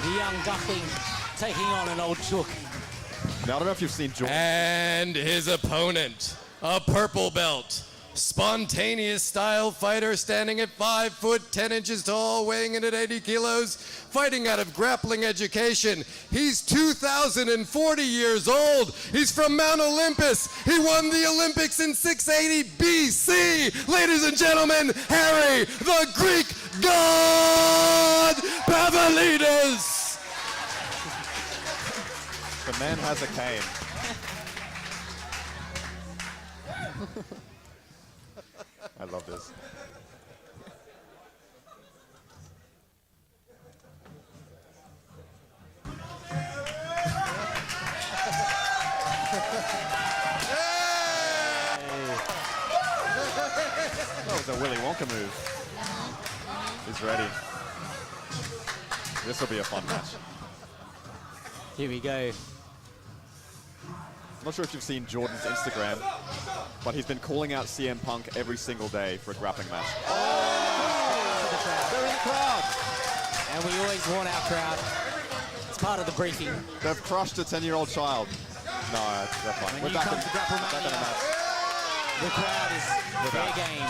The young duckling taking on an old chook. Now, I don't know if you've seen Jordan. And his opponent, a purple belt. Spontaneous style fighter standing at 5 foot 10 inches tall, weighing in at 80 kilos, fighting out of Grappling Education. He's 2,040 years old. He's from Mount Olympus. He won the Olympics in 680 BC. Ladies and gentlemen, Harry, the Greek god, Pavlidis. The man has a cane. I love this. That was a Willy Wonka move. He's ready. This will be a fun match. Here we go. I'm not sure if you've seen Jordan's Instagram, but he's been calling out CM Punk every single day for a grappling match. They're in the crowd. And we always warn our crowd. It's part of the briefing. They've crushed a 10-year-old child. No, they're fine. When We're you back come in to Grapple back in the Mania, match. the crowd is fair game.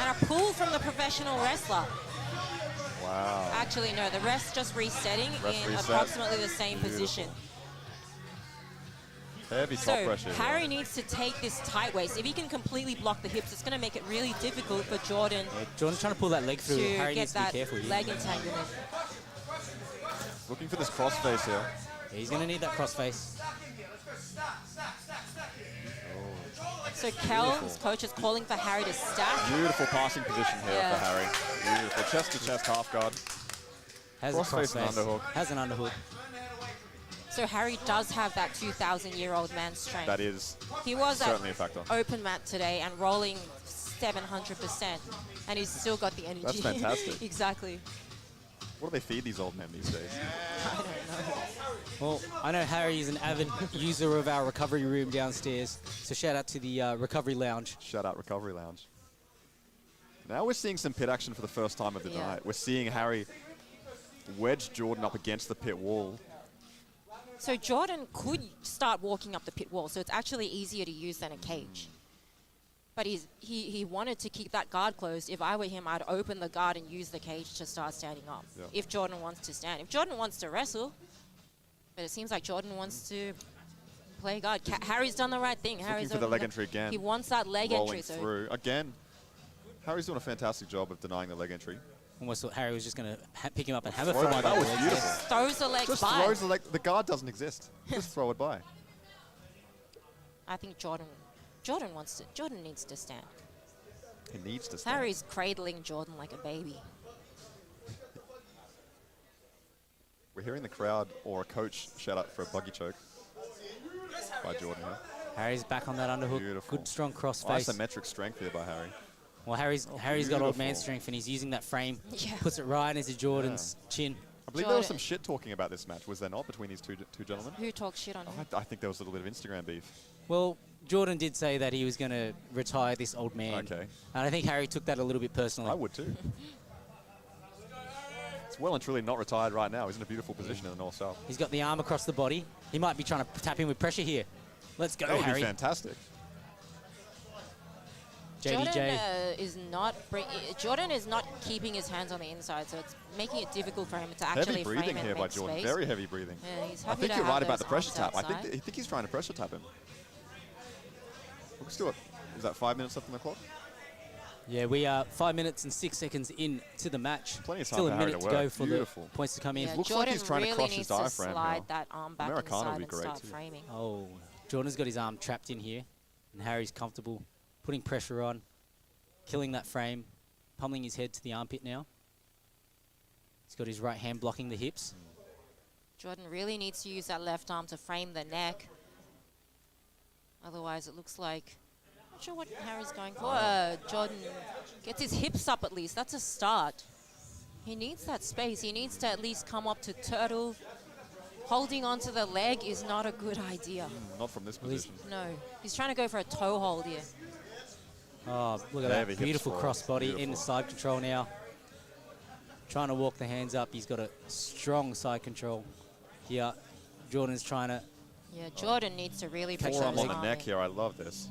And a pull from the professional wrestler. Wow. Actually, no, the rest just resetting Rest in reset. approximately the same Beautiful. position. Heavy top So pressure. Harry needs to take this tight waist. If he can completely block the hips, it's going to make it really difficult for Jordan Jordan's trying to pull that leg through. to Harry get needs to be that careful here. leg entanglement. Looking for this crossface here. He's going to need that crossface. So Kel's coach is calling for Harry to stack. Beautiful passing position here Yeah. for Harry. Beautiful. Chest to chest half guard. Has a Crossface and crossface. underhook. Has an underhook. So Harry does have that 2,000-year-old man strength. That is He was certainly at a factor. open mat today and rolling 700%, and he's still got the energy. That's fantastic. Exactly. What do they feed these old men these days? I don't know. Well, I know Harry is an avid user of our recovery room downstairs, so shout out to the recovery lounge. Shout out Recovery Lounge. Now we're seeing some pit action for the first time of the night. We're seeing Harry wedge Jordan up against the pit wall. So Jordan could start walking up the pit wall, so it's actually easier to use than a cage. But he wanted to keep that guard closed. If I were him, I'd open the guard and use the cage to start standing up. Yeah. If Jordan wants to stand. If Jordan wants to wrestle, but it seems like Jordan wants to play guard. Harry's done the right thing. Harry's Looking for the leg entry again. He wants that leg Rolling entry. So through. Again, Harry's doing a fantastic job of denying the leg entry. Almost thought Harry was just going to pick him up and hammer Throw from it. That was beautiful. throws the leg Just by. throws the leg. The guard doesn't exist. Just throw it by. I think Jordan needs to stand. He needs to stand. Harry's cradling Jordan like a baby. We're hearing the crowd or a coach shout out for a buggy choke by Jordan here. Harry's back on that underhook. Beautiful. Good strong crossface. Isometric strength here by Harry. Well, Harry's got old man beautiful. strength, and he's using that frame. Yeah. Puts it right into Jordan's chin. I believe there was some shit talking about this match, was there not, between these two gentlemen? Who talks shit on him? I think there was a little bit of Instagram beef. Well, Jordan did say that he was going to retire this old man. Okay. And I think Harry took that a little bit personally. I would too. It's well and truly not retired right now. He's in a beautiful position in the north-south. He's got the arm across the body. He might be trying to tap in with pressure here. Let's go, That would Harry. be fantastic. Jordan is not keeping his hands on the inside, so it's making it difficult for him to actually Heavy breathing frame here and by make Jordan. space. Very heavy breathing. Yeah, he's I happy think to you're have right about those the pressure arms tap. I outside. think he's trying to pressure tap him. Let's do it. Is that 5 minutes left on the clock? Yeah, we are 5 minutes and 6 seconds in to the match. Plenty of time Still for a Harry minute to to go work. for Beautiful. the points to come in. Yeah, Looks like Jordan he's trying to really crush needs his to diaphragm slide now. that arm back Americano inside would be and great start too. framing. Oh, Jordan's got his arm trapped in here, and Harry's comfortable, putting pressure on, killing that frame, pummeling his head to the armpit now. He's got his right hand blocking the hips. Jordan really needs to use that left arm to frame the neck. Otherwise, it looks like... Not sure what Harry's going for. Jordan gets his hips up at least. That's a start. He needs that space. He needs to at least come up to turtle. Holding onto the leg is not a good idea. Not from this position. No. He's trying to go for a toe hold here. Oh, look at Heavy that. hip Beautiful swirl. crossbody in the Beautiful. side control now. Trying to walk the hands up. He's got a strong side control here. Jordan's trying to... Yeah, Jordan needs to really pressure Forearm his on the arm neck in. here. I love this.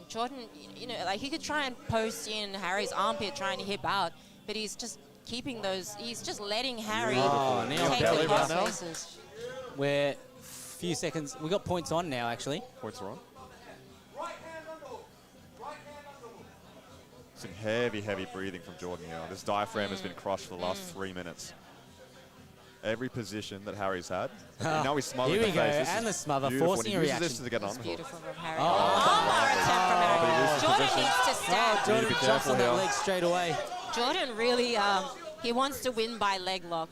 Jordan, you know, like he could try and post in Harry's armpit trying to hip out, but he's just keeping those, he's just letting Harry Oh, now take belly the right cross now? faces. We're few seconds. We got points on now, actually. Points are on. Some heavy, heavy breathing from Jordan here. This diaphragm has been crushed for the last 3 minutes. Every position that Harry's had. And now he's smothering Here the we go, face. This and is the smother, beautiful. forcing And a he uses reaction. this to get an It's underhook. beautiful from Harry. Oh. Armbar attempt from But he Harry. loses Jordan position. needs to stand. Need Jordan to be jumps careful on that here. leg straight away. Jordan really, he wants to win by leg lock.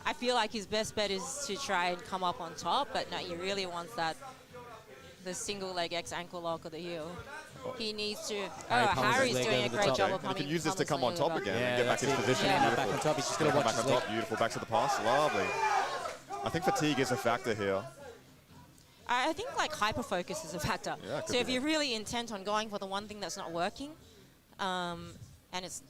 I feel like his best bet is to try and come up on top, but no, he really wants that, the single leg X ankle lock of the heel. He needs to, pummels his Harry's leg doing a over the great top. job And of he coming. can use this to come pummels on top leg again over. and get back that's his it. position. Yeah, Beautiful. back on top. He's just got to Come watch back his on leg. top. Beautiful. Back to the pass. Lovely. I think fatigue is a factor here. I think like hyper focus is a factor. Yeah, could So be if that. you're really intent on going for the one thing that's not working, and it's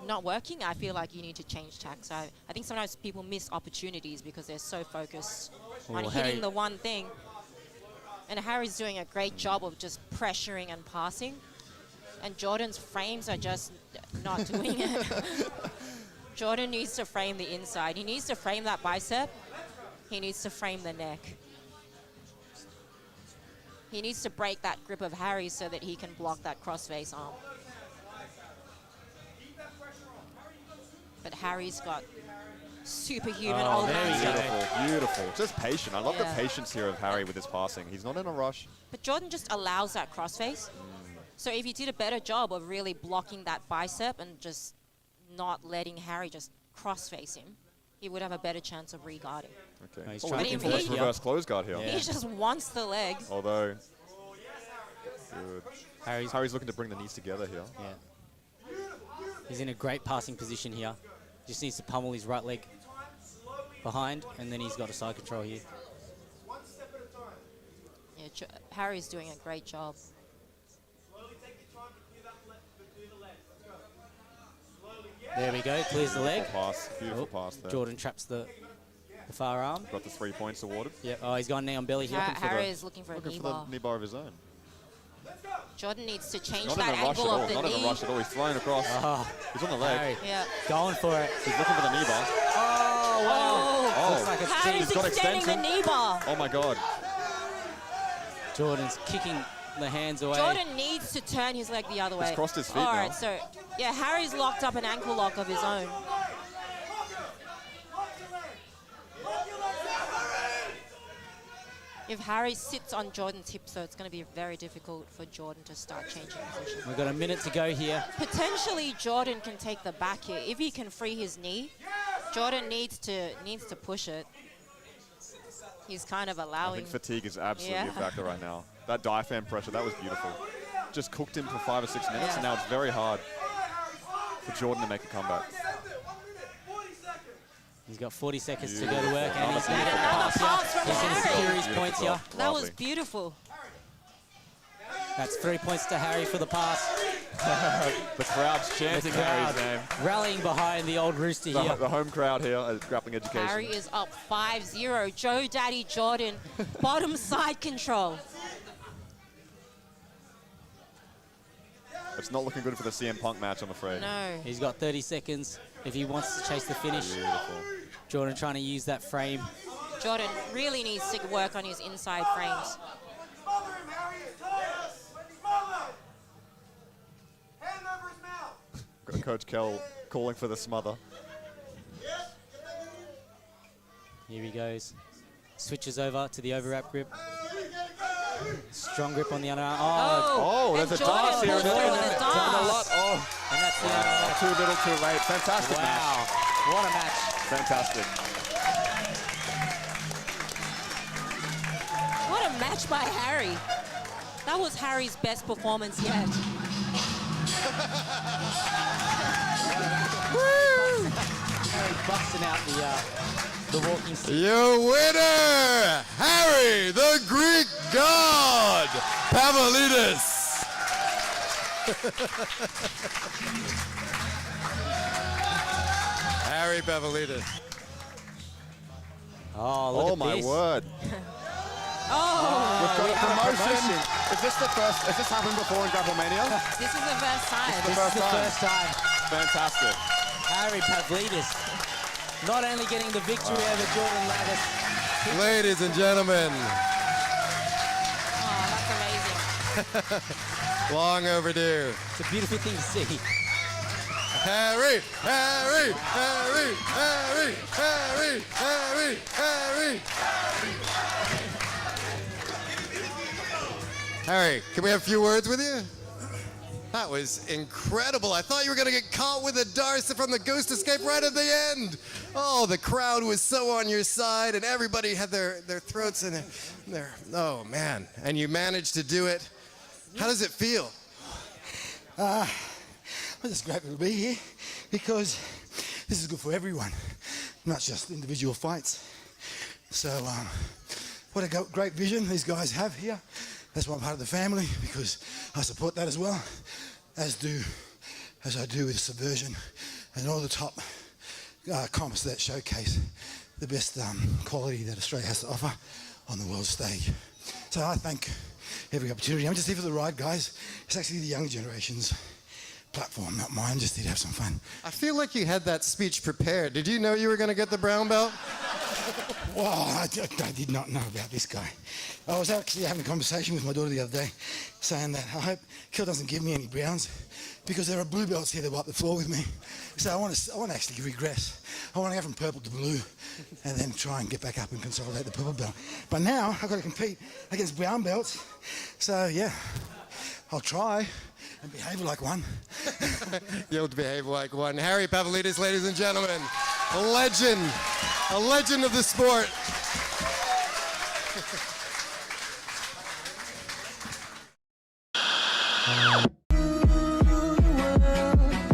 not working, I feel like you need to change tack. So I think sometimes people miss opportunities because they're so focused on Well, hitting Harry- the one thing. And Harry's doing a great job of just pressuring and passing. And Jordan's frames are just not doing it. Jordan needs to frame the inside. He needs to frame that bicep. He needs to frame the neck. He needs to break that grip of Harry so that he can block that crossface arm. But Harry's got superhuman Oh, old there man we go. strength. Beautiful. Beautiful. Just patient. I love Yeah. the patience here of Harry with his passing. He's not in a rush. But Jordan just allows that crossface. So if he did a better job of really blocking that bicep and just not letting Harry just cross-face him, he would have a better chance of re-guarding. Okay. He's Oh, trying looking to for this compete. reverse close guard here. Yeah. He just wants the leg. Although, good. Harry's looking to bring the knees together here. Yeah. He's in a great passing position here. Just needs to pummel his right leg behind, and then he's got a side control here. Yeah, Harry's doing a great job. There we go, clears the leg. Beautiful pass there. Jordan traps the far arm. Got the 3 points awarded. Yep. Oh, he's gone knee on belly here. Harry is looking for a Looking knee for bar. the knee bar of his own. Jordan needs to change Not in that a rush at angle all. of the Not in a knee. rush at all. He's thrown across. He's on the leg. Harry Yeah. going for it. He's looking for the knee bar. Oh, wow. Oh, Looks like it's Harry's deep. got extending the extension. knee bar. Oh my God. Jordan's kicking the hands away. Jordan needs to turn his leg the other way. He's crossed his feet All now. right, so yeah, Harry's locked up an ankle lock of his own. If Harry sits on Jordan's hips, though, it's going to be very difficult for Jordan to start changing position. We've got a minute to go here. Potentially, Jordan can take the back here. If he can free his knee, Jordan needs to push it. He's kind of I allowing. think fatigue is absolutely Yeah. a factor right now. That diaphragm pressure, that was beautiful. Just cooked him for 5 or 6 minutes, and now it's very hard for Jordan to make a comeback. He's got 40 seconds to go to work, and he's going to get the Another pass pass here. from He's going to Harry. secure his points here. That was Lovely. beautiful. That's 3 points to Harry for the pass. The crowd's chanting Harry's name. Rallying behind the old rooster here. The home crowd here at Grappling Education. Harry is up 5-0. Joe Daddy Jordan, bottom side control. It's not looking good for the CM Punk match, I'm afraid. No. He's got 30 seconds if he wants to chase the finish. Beautiful. Jordan trying to use that frame. Jordan really needs to work on his inside frames. Got Coach Kell calling for the smother. Here he goes. Switches over to the overwrap grip. Strong grip on the underarm. Oh, and there's a Jordan dance here. pulls through with a Done a dance. lot. Oh, And that's the underarm. too little, too late. Fantastic match. Wow. What a match. Fantastic. What a match by Harry. That was Harry's best performance yet. Harry busting out the walking stick. Your winner, Harry, the Greek god, Pavlidis. Harry Pavlidis. Oh, look Oh at my this. word. Oh, We've got we a have a promotion. promotion. Is this the first? Has this happened before in Grapple Mania? this is the first time. This is the first time. Fantastic. Harry Pavlidis not only getting the victory over Jordan Lavis. Ladies and gentlemen, Oh, that's amazing. long overdue. It's a beautiful thing to see. Harry, Harry, Harry, Harry, Harry, Harry, Harry. Harry, can we have a few words with you? That was incredible. I thought you were going to get caught with a Darcy from the Ghost Escape right at the end. Oh, the crowd was so on your side, and everybody had their throats in their, oh, man. And you managed to do it. How does it feel? Well, it's great to be here because this is good for everyone, not just individual fights. So, what a great vision these guys have here. That's why I'm part of the family, because I support that as well, as I do with Subversion and all the top comps that showcase the best quality that Australia has to offer on the world stage. So I thank every opportunity. I'm just here for the ride, guys. It's actually the young generation's platform, not mine. Just here to have some fun. I feel like you had that speech prepared. Did you know you were going to get the brown belt? Well, I did not know about this guy. I was actually having a conversation with my daughter the other day, saying that I hope Kill doesn't give me any browns, because there are blue belts here that wipe the floor with me. So I want to actually regress. I want to go from purple to blue, and then try and get back up and consolidate the purple belt. But now I've got to compete against brown belts. So yeah, I'll try. and behave like one. You'll behave like one. Harry Pavlidis, ladies and gentlemen, a legend of the sport.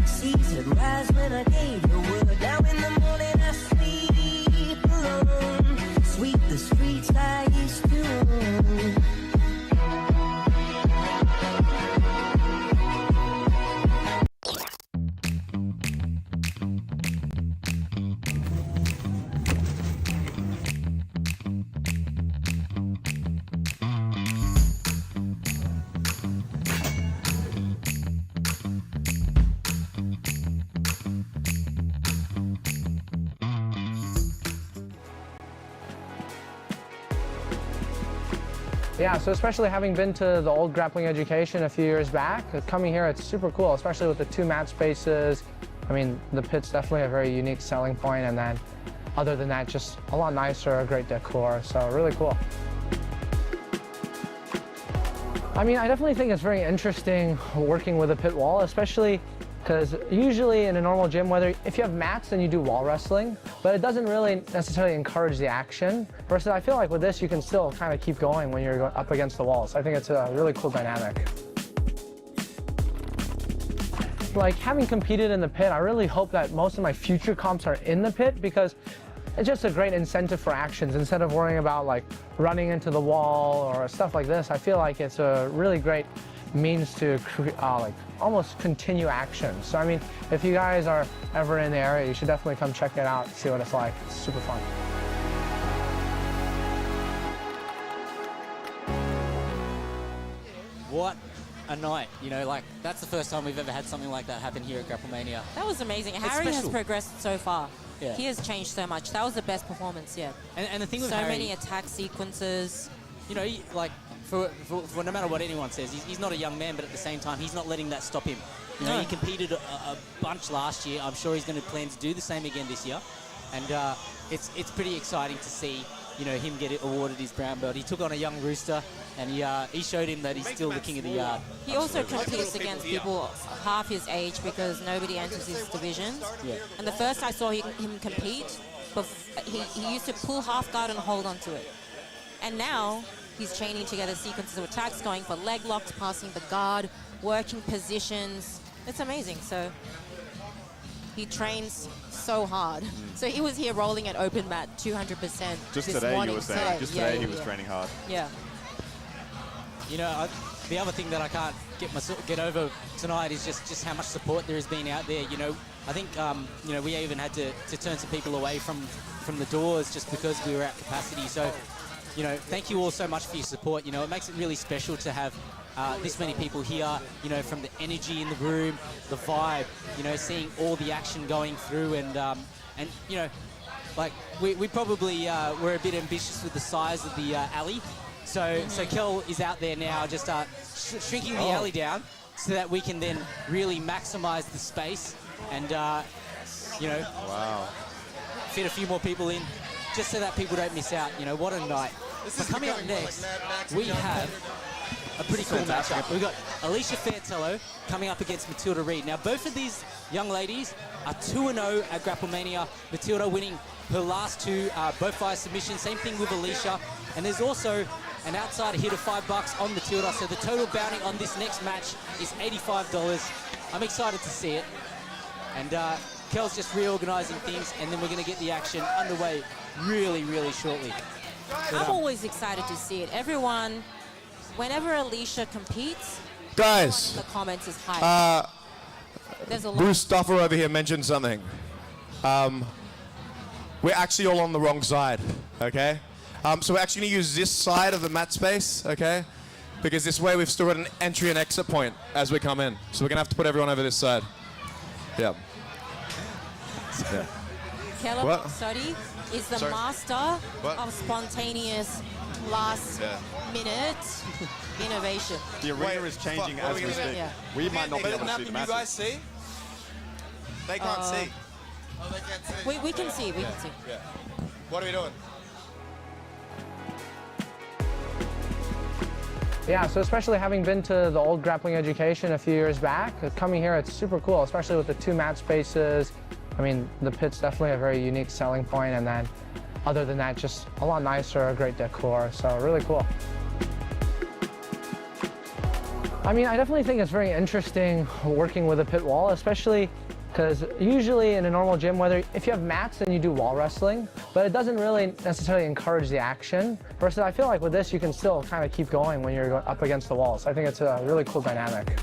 Season rise when I gave the word. Now in the morning I sleep alone. Sweep the streets I used to own. Yeah, so especially having been to the old Grappling Education a few years back, coming here, it's super cool, especially with the 2 mat spaces. I mean, the pit's definitely a very unique selling point, and then other than that, just a lot nicer, a great decor, so really cool. I mean, I definitely think it's very interesting working with a pit wall, especially because usually in a normal gym, if you have mats, then you do wall wrestling, but it doesn't really necessarily encourage the action. Versus I feel like with this, you can still kind of keep going when you're up against the walls. I think it's a really cool dynamic. Like having competed in the pit, I really hope that most of my future comps are in the pit because it's just a great incentive for actions. Instead of worrying about like running into the wall or stuff like this, I feel like it's a really great means to like almost continue action. So I mean, if you guys are ever in the area, you should definitely come check it out, see what it's like. It's super fun. What a night, you know, like that's the first time we've ever had something like that happen here at Grapple Mania. That was amazing. Harry has special. progressed so far. Yeah. He has changed so much. That was the best performance yet. And the thing with so Harry, many attack sequences. you know, like for no matter what anyone says, he's not a young man, but at the same time, he's not letting that stop him. You know, No. he competed a bunch last year. I'm sure he's going to plan to do the same again this year. And it's pretty exciting to see, you know, him get awarded his brown belt. He took on a young rooster, and he showed him that he's still the king of the yard. He also competes against people half his age because nobody enters his division. Yeah. And the first I saw him compete, he used to pull half guard and hold onto it. And now he's chaining together sequences of attacks, going for leg locks, passing the guard, working positions. It's amazing. So he trains so hard. So he was here rolling at open mat 200%. Just this today, morning. you were saying. Just today, he was training hard. Yeah. You know, the other thing that I can't get over tonight is just how much support there has been out there. You know, I think you know, we even had to turn some people away from the doors just because we were at capacity. So, you know, thank you all so much for your support. You know, it makes it really special to have this many people here, you know, from the energy in the room, the vibe, you know, seeing all the action going through, and you know, like we probably were a bit ambitious with the size of the alley. So Kel is out there now just shrinking the alley down so that we can then really maximize the space and, you know, fit a few more people in just so that people don't miss out. You know, what a night. But coming up next, we have a pretty cool matchup. We've got Alicia Phair-Tello coming up against Matilda Reid. Now, both of these young ladies are 2-0 at Grapple Mania. Matilda winning her last 2, both via submission. Same thing with Alicia. And there's also an outside hit of $5 on Matilda. So the total bounty on this next match is $85. I'm excited to see it. And Kel's just reorganizing things, and then we're going to get the action underway really, really shortly. I'm always excited to see it. Everyone, whenever Alicia competes, guys, the comments is hype. There's a lot. Bruce Stuffer over here mentioned something. We're actually all on the wrong side, okay? So we're actually going to use this side of the mat space, okay? Because this way we've still got an entry and exit point as we come in. So we're going to have to put everyone over this side. Yeah. Yeah. Keller Sodi is the master What? of spontaneous last-minute innovation. The arena is changing as we speak. Yeah. We might not be able to see the You matches. guys see? They can't see. Oh, they can't see. We can see, we can see. Yeah. What are we doing? Yeah, so especially having been to the old Grappling Education a few years back, coming here, it's super cool, especially with the 2 mat spaces. I mean, the pit's definitely a very unique selling point, and then other than that, just a lot nicer, a great decor, so really cool. I mean, I definitely think it's very interesting working with a pit wall, especially because usually in a normal gym, if you have mats, then you do wall wrestling, but it doesn't really necessarily encourage the action. Versus I feel like with this, you can still kind of keep going when you're up against the walls. I think it's a really cool dynamic.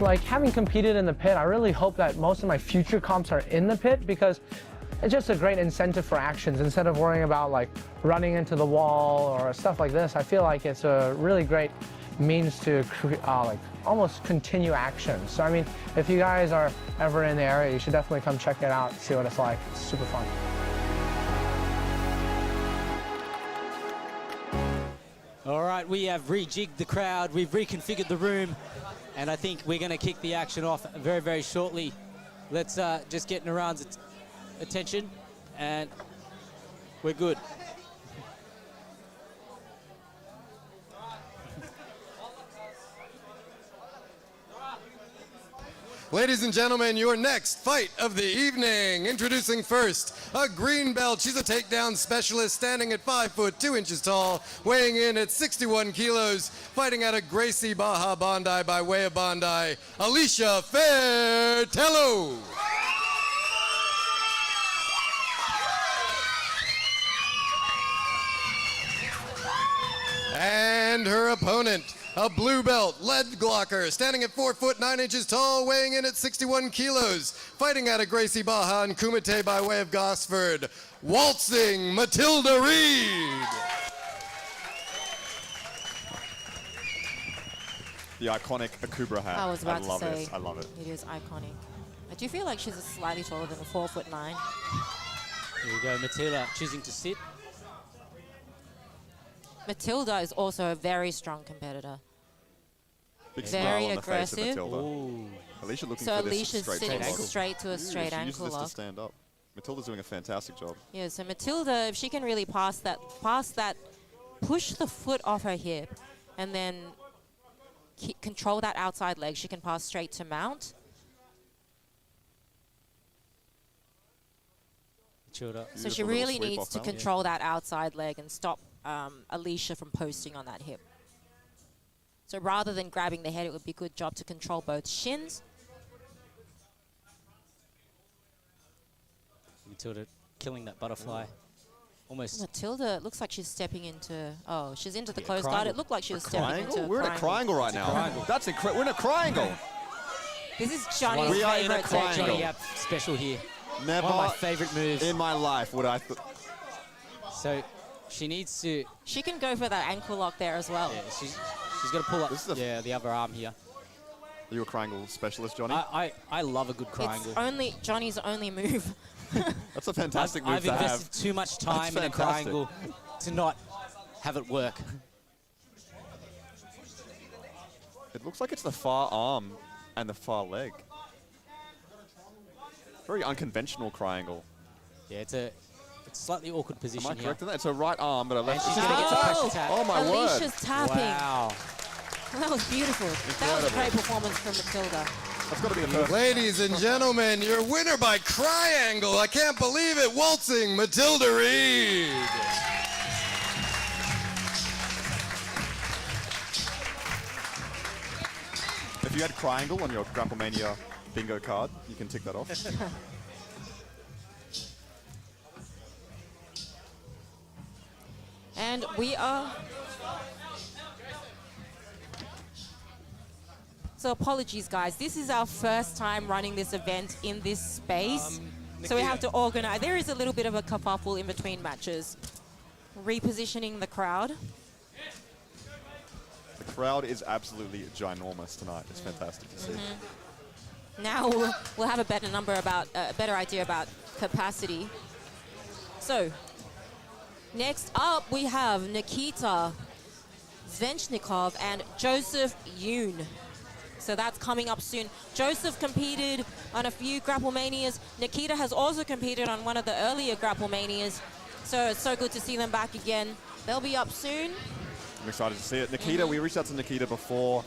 Like having competed in the pit, I really hope that most of my future comps are in the pit because it's just a great incentive for actions. Instead of worrying about like running into the wall or stuff like this, I feel like it's a really great means to like almost continue action. So I mean, if you guys are ever in the area, you should definitely come check it out, see what it's like. It's super fun. All right, we have rejigged the crowd, we've reconfigured the room, and I think we're going to kick the action off very, very shortly. Let's just get Naran's attention, and we're good. Ladies and gentlemen, your next fight of the evening. Introducing first, a green belt. She's a takedown specialist, standing at 5 foot 2 inches tall, weighing in at 61 kilos, fighting out of Gracie, Baja Bondi by way of Bondi, Alicia Phair-Tello. And her opponent, a blue belt, lead blocker, standing at 4 foot 9 inches tall, weighing in at 61 kilos, fighting out of Gracie, Baja and Kumite by way of Gosford, waltzing Matilda Reid. The iconic Akubra hat. I was about to love say, this. I love it. It is iconic. I do feel like she's slightly taller than a 4 foot 9. Here we go, Matilda choosing to sit. Matilda is also a very strong competitor. Big Very smile on the aggressive. face of Matilda. Ooh. Alicia looking So for this Alicia's straight sitting ankle. straight to a straight She ankle uses this lock. to stand up. Matilda's doing a fantastic job. Yeah, so Matilda, if she can really pass that, push the foot off her hip, and then control that outside leg, she can pass straight to mount. Matilda. So she Beautiful really little sweep needs off to mount. control that outside leg and stop Alicia from posting on that hip. So rather than grabbing the head, it would be a good job to control both shins. Matilda killing that butterfly. Almost. Matilda looks like she's stepping into, she's into the Yeah, closed guard. triangle. It looked like she was stepping Triangle? into We're in a triangle right now. triangle. That's incredible. We're in a triangle. This is Johnny's We are in a favorite triangle. section. Johnny Yap special here. Never One of my favorite moves. in my life would I... So she needs to. She can go for that ankle lock there as well. Yeah, she's got to pull up. This is a the other arm here. Are you a triangle specialist, Johnny? I love a good triangle. It's Johnny's only move. That's a fantastic move I've to invested have. too much time in a fantastic. triangle to not have it work. It looks like it's the far arm and the far leg. Very unconventional triangle. Yeah, it's a slightly awkward position Am I here. correct in that? It's a right arm, but a left. she's gonna get the pressure tap. Oh my word! Alicia's tapping. Wow. That was beautiful. That was a great performance from Matilda. That's got to be the first. Ladies and gentlemen, your winner by triangle. I can't believe it, waltzing Matilda Reid. If you had triangle on your Grapple Mania bingo card, you can tick that off. And we are... So apologies, guys. This is our first time running this event in this space. So we have to organize. There is a little bit of a kerfuffle in between matches. Repositioning the crowd. The crowd is absolutely ginormous tonight. It's fantastic to see. Now we'll have a better better idea about capacity. So next up we have Nikita, Svechnikov, and Joseph Yoon. So that's coming up soon. Joseph competed on a few Grapple Manias. Nikita has also competed on one of the earlier Grapple Manias. So it's so good to see them back again. They'll be up soon. I'm excited to see it. Nikita, we reached out to Nikita before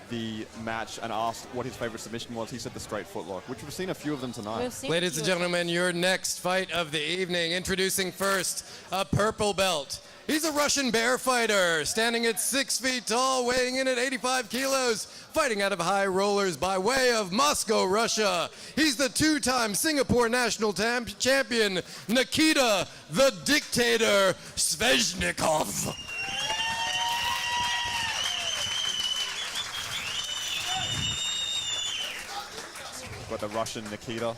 the match and asked what his favorite submission was. He said the straight footlock, which we've seen a few of them tonight. Ladies and gentlemen, your next fight of the evening. Introducing first a purple belt. He's a Russian bear fighter, standing at 6 feet tall, weighing in at 85 kilos, fighting out of high rollers by way of Moscow, Russia. He's the 2-time Singapore national champion, Nikita, the Dictator, Svechnikov. Got the Russian Nikita.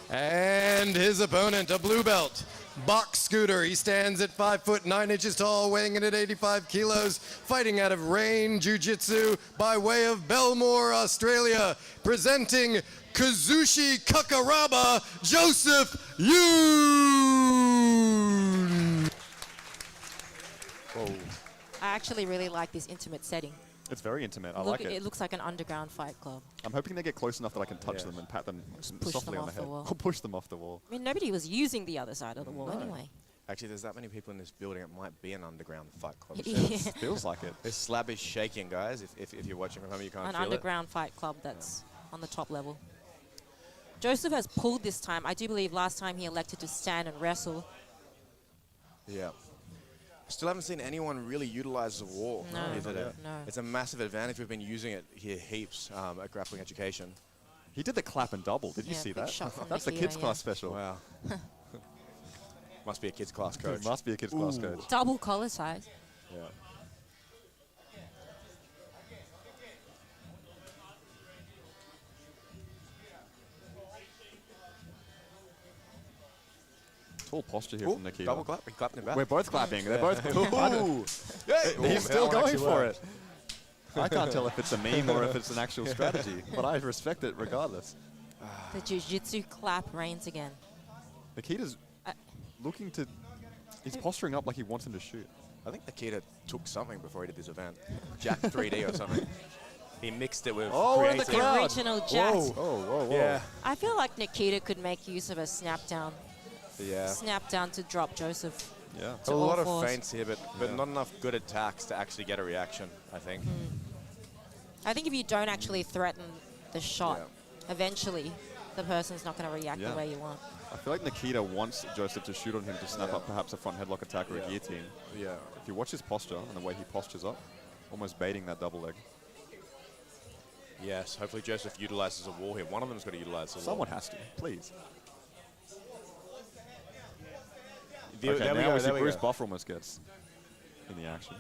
And his opponent, a blue belt, box scooter. He stands at 5 foot 9 inches tall, weighing in at 85 kilos, fighting out of Rain Jiu-Jitsu by way of Belmore, Australia, presenting Kazushi Kakaraba, Joseph Yoon. Whoa. I actually really like this intimate setting. It's very intimate. I like it. It looks like an underground fight club. I'm hoping they get close enough that I can touch them and pat them push softly them on the off the head. wall. Or push them off the wall. I mean, nobody was using the other side of the wall anyway. Actually, there's that many people in this building. It might be an underground fight club. Yeah. Feels like it. This slab is shaking, guys. If you're watching from home, you can't An feel underground fight club that's on the top level. Joseph has pulled this time. I do believe last time he elected to stand and wrestle. it. Yeah. Still haven't seen anyone really utilize the wall. No, here today. no. It's a massive advantage. We've been using it here heaps at Grappling Education. He did the clap and double. Did you see big that? shot from That's the Nikita, kids class special. Wow. Must be a kids class coach. Must be a kids class coach. Double collar size. Yeah. Full posture here from Nikita. Double clap. He clapped him back. We're both clapping. They're both. Ooh. He's still that one going actually for worked. it. I can't tell if it's a meme or if it's an actual strategy, but I respect it regardless. The jiu-jitsu clap reigns again. Nikita's looking to. He's posturing up like he wants him to shoot. I think Nikita took something before he did this event. Jack 3D or something. He mixed it with we're in the creative. crowd. Original Jack. Whoa. Yeah. I feel like Nikita could make use of a snap down. Yeah. Snap down to drop Joseph. Yeah. To A all lot of fours. feints here, but not enough good attacks to actually get a reaction, I think. I think if you don't actually threaten the shot, Yeah. eventually the person's not going to react Yeah. the way you want. I feel like Nikita wants Joseph to shoot on him to snap up perhaps a front headlock attack or a guillotine. Yeah. If you watch his posture and the way he postures up, almost baiting that double leg. Yes, hopefully Joseph utilizes a wall here. One of them's got to utilize the wall. Someone has to, please. There Okay, we now go, we see there we Bruce go. Buffer almost gets in the action.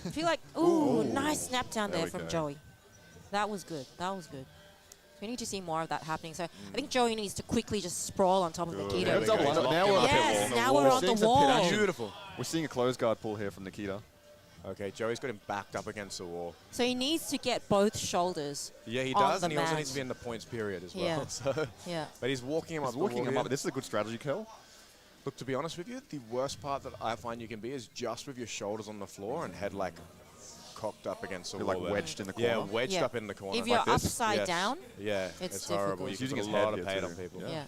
I feel like, ooh, nice snap down There there we from go. Joey. That was good. That was good. We need to see more of that happening. So I think Joey needs to quickly just sprawl on top of Nikita. There we go. He's Now locked we're him on up. the Yes, wall. now we're on Seeing the some pit wall. action. Beautiful. We're seeing a close guard pull here from Nikita. Okay, Joey's got him backed up against the wall. So he needs to get both shoulders. Yeah, he on does, the and he also mat. needs to be in the points period as well. Yeah. So, Yeah. but he's walking him He's up. walking the wall him up. here. This is a good strategy, Kel. Look, to be honest with you, the worst part that I find you can be is just with your shoulders on the floor and head like cocked up against the You're wall. like there. wedged in the Yeah, corner. wedged Yeah. up in the corner. If you're Like this? upside Yes. down, Yeah, it's horrible. difficult. You He's put using a his lot head of here pain too. on people. yeah.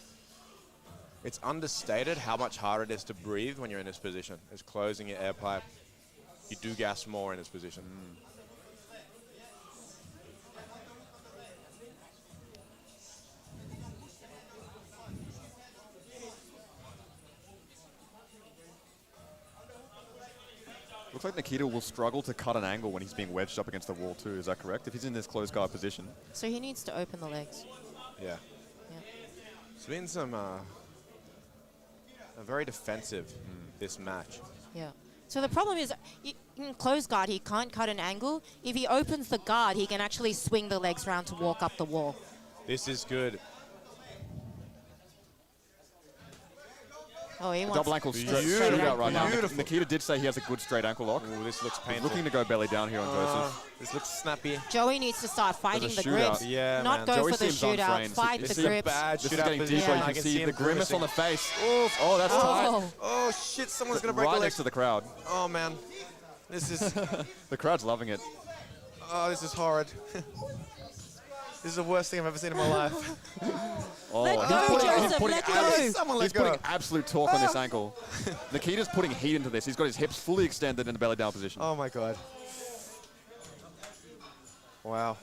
It's understated how much harder it is to breathe when you're in this position. It's closing your air pipe. You do gas more in this position. Looks like Nikita will struggle to cut an angle when he's being wedged up against the wall too. Is that correct? If he's in this close guard position. So he needs to open the legs. Yeah. Yeah. It's been some very defensive this match. Yeah. So the problem is, in close guard, he can't cut an angle. If he opens the guard, he can actually swing the legs round to walk up the wall. This is good. Oh, he wants Double ankle straight straight out right now. Beautiful. Nikita did say he has a good straight ankle lock. Ooh, this looks He's painful. looking to go belly down here on Joseph. This looks snappy. Joey needs to start fighting the shootout. grips. Yeah, Not man. go Joey for the seems shootout. untrained. Fight This the is a grips. Bad This is shootout getting position. deeper. Yeah. You I can see him the grimace on the grimacing. face. Oh, that's tight. Oh, Oh shit! Someone's gonna break Right a leg. next to the crowd. Oh man, this is The crowd's loving it. this is horrid. This is the worst thing I've ever seen in my life. Oh, Let he's go, putting- he's Joseph, putting let abs- go. Someone let He's go. putting absolute torque on this ankle. Nikita's putting heat into this. He's got his hips fully extended in the belly down position. Oh my god. Wow.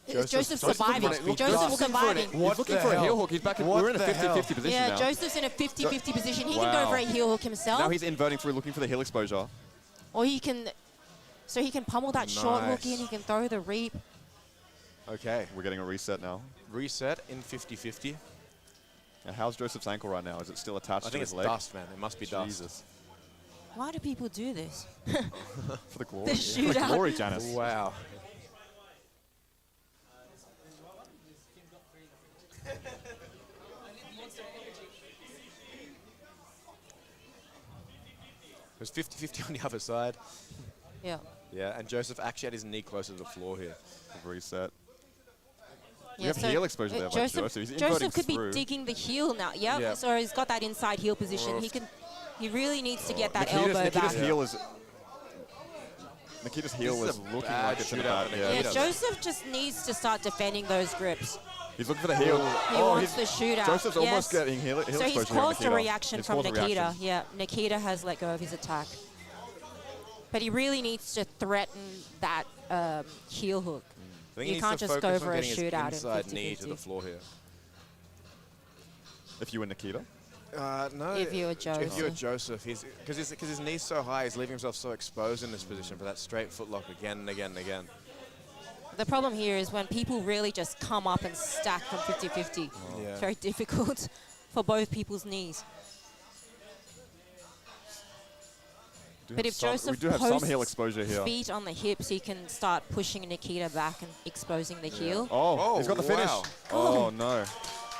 Joseph's surviving. looking for it. Joseph's surviving. He's looking for a heel hook. He's back in, What we're in a the hell? 50-50 position Yeah, now. Joseph's in a 50-50 position. He can Wow. go for a heel hook himself. Now he's inverting through looking for the heel exposure. Or he can... So he can pummel that short hook Nice. in. He can throw the reap. Okay. We're getting a reset now. Reset in 50-50. Now, how's Joseph's ankle right now? Is it still attached I to think his it's leg? dust, man. It must be dust. Jesus. Why do people do this? For the glory. The For the shootout. glory, Janice. Wow. There's 50-50 on the other side. Yeah. Yeah, and Joseph actually had his knee closer to the floor here. Reset. Yeah, have heel exposure there by Joseph. He's inverting Joseph could through. be digging the heel now. Yep. Yeah. So he's got that inside heel position. He really needs to get that elbow Nikita's back. heel is... Nikita's heel This is is a looking bad like it's in a shootout bad... for Yeah. Yeah, Nikita. Joseph just needs to start defending those grips. He's looking for the heel. He wants the shootout. Joseph's almost yes. getting heel So exposure he's here on caused a Nikita. reaction He's from caused a Nikita. reaction. Yeah, Nikita has let go of his attack. But he really needs to threaten that heel hook. I think he You needs can't to just go focus for on a getting his shootout in inside knee to 50-50. the floor here. If you were Nikita? No. If you were If you're Joseph. Joseph, because his knee's so high, he's leaving himself so exposed in this position for that straight footlock again and again and again. The problem here is when people really just come up and stack from 50-50. Yeah. It's very difficult for both people's knees. But if we Joseph do have some heel posts exposure here. feet on the hips, he can start pushing Nikita back and exposing the heel. Oh, he's got the finish. wow. Oh, no. That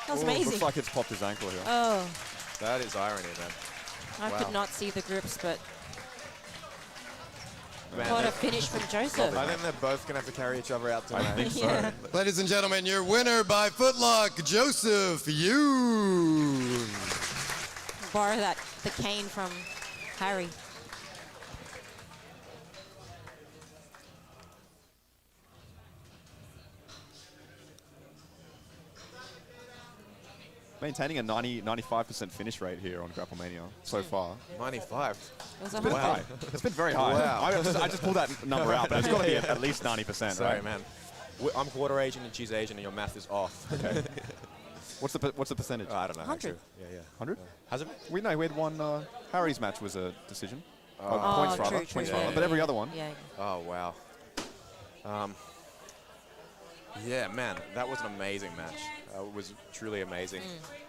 was Ooh, amazing. Looks like it's popped his ankle here. Oh, That is irony, man. I Wow. could not see the grips, but Man, what a they- finish from Joseph. I think they're both going to have to carry each other out tonight. I think Yeah. so. Ladies and gentlemen, your winner by footlock, Joseph Yoon. Borrow the cane from Harry. Maintaining a 95% finish rate here on Grapple Mania so far. 95. It was a It's been high. high. It's been very high. Wow. I just pulled that number out, but it's got to be at least 90%, Sorry, right? man. I'm quarter Asian and she's Asian and your math is off. Okay. What's the percentage? I don't know. 100. Actually. Yeah. 100? Has it? We had one. Harry's match was a decision. Oh, Points true, rather. true, Points yeah, rather. yeah, But every yeah. other one. Yeah. Oh, wow. Yeah, man, that was an amazing match. It was truly amazing.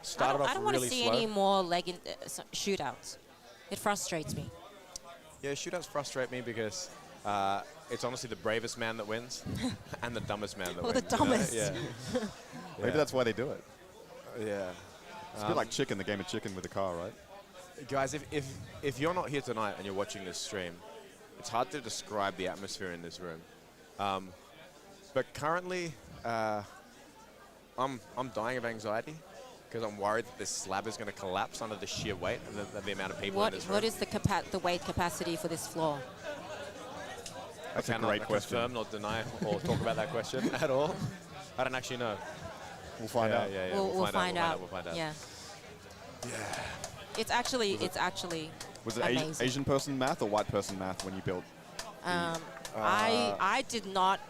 Started I off don't want to really see slow. any more shootouts. It frustrates me. Yeah, shootouts frustrate me because it's honestly the bravest man that wins and the dumbest man that Or wins. the dumbest. Yeah. Maybe that's why they do it. Yeah. It's a bit like chicken, the game of chicken with the car, right? Guys, if you're not here tonight and you're watching this stream, it's hard to describe the atmosphere in this room. But currently, I'm dying of anxiety because I'm worried that this slab is going to collapse under the sheer weight of the amount of people in this room. What is the weight capacity for this floor? That's a cannot great question. confirm, nor deny, or talk about that question at all. I don't actually know. We'll find out. Yeah, We'll find out. We'll find out. Yeah. It's actually Was it amazing. Asian person math or white person math when you built? I did not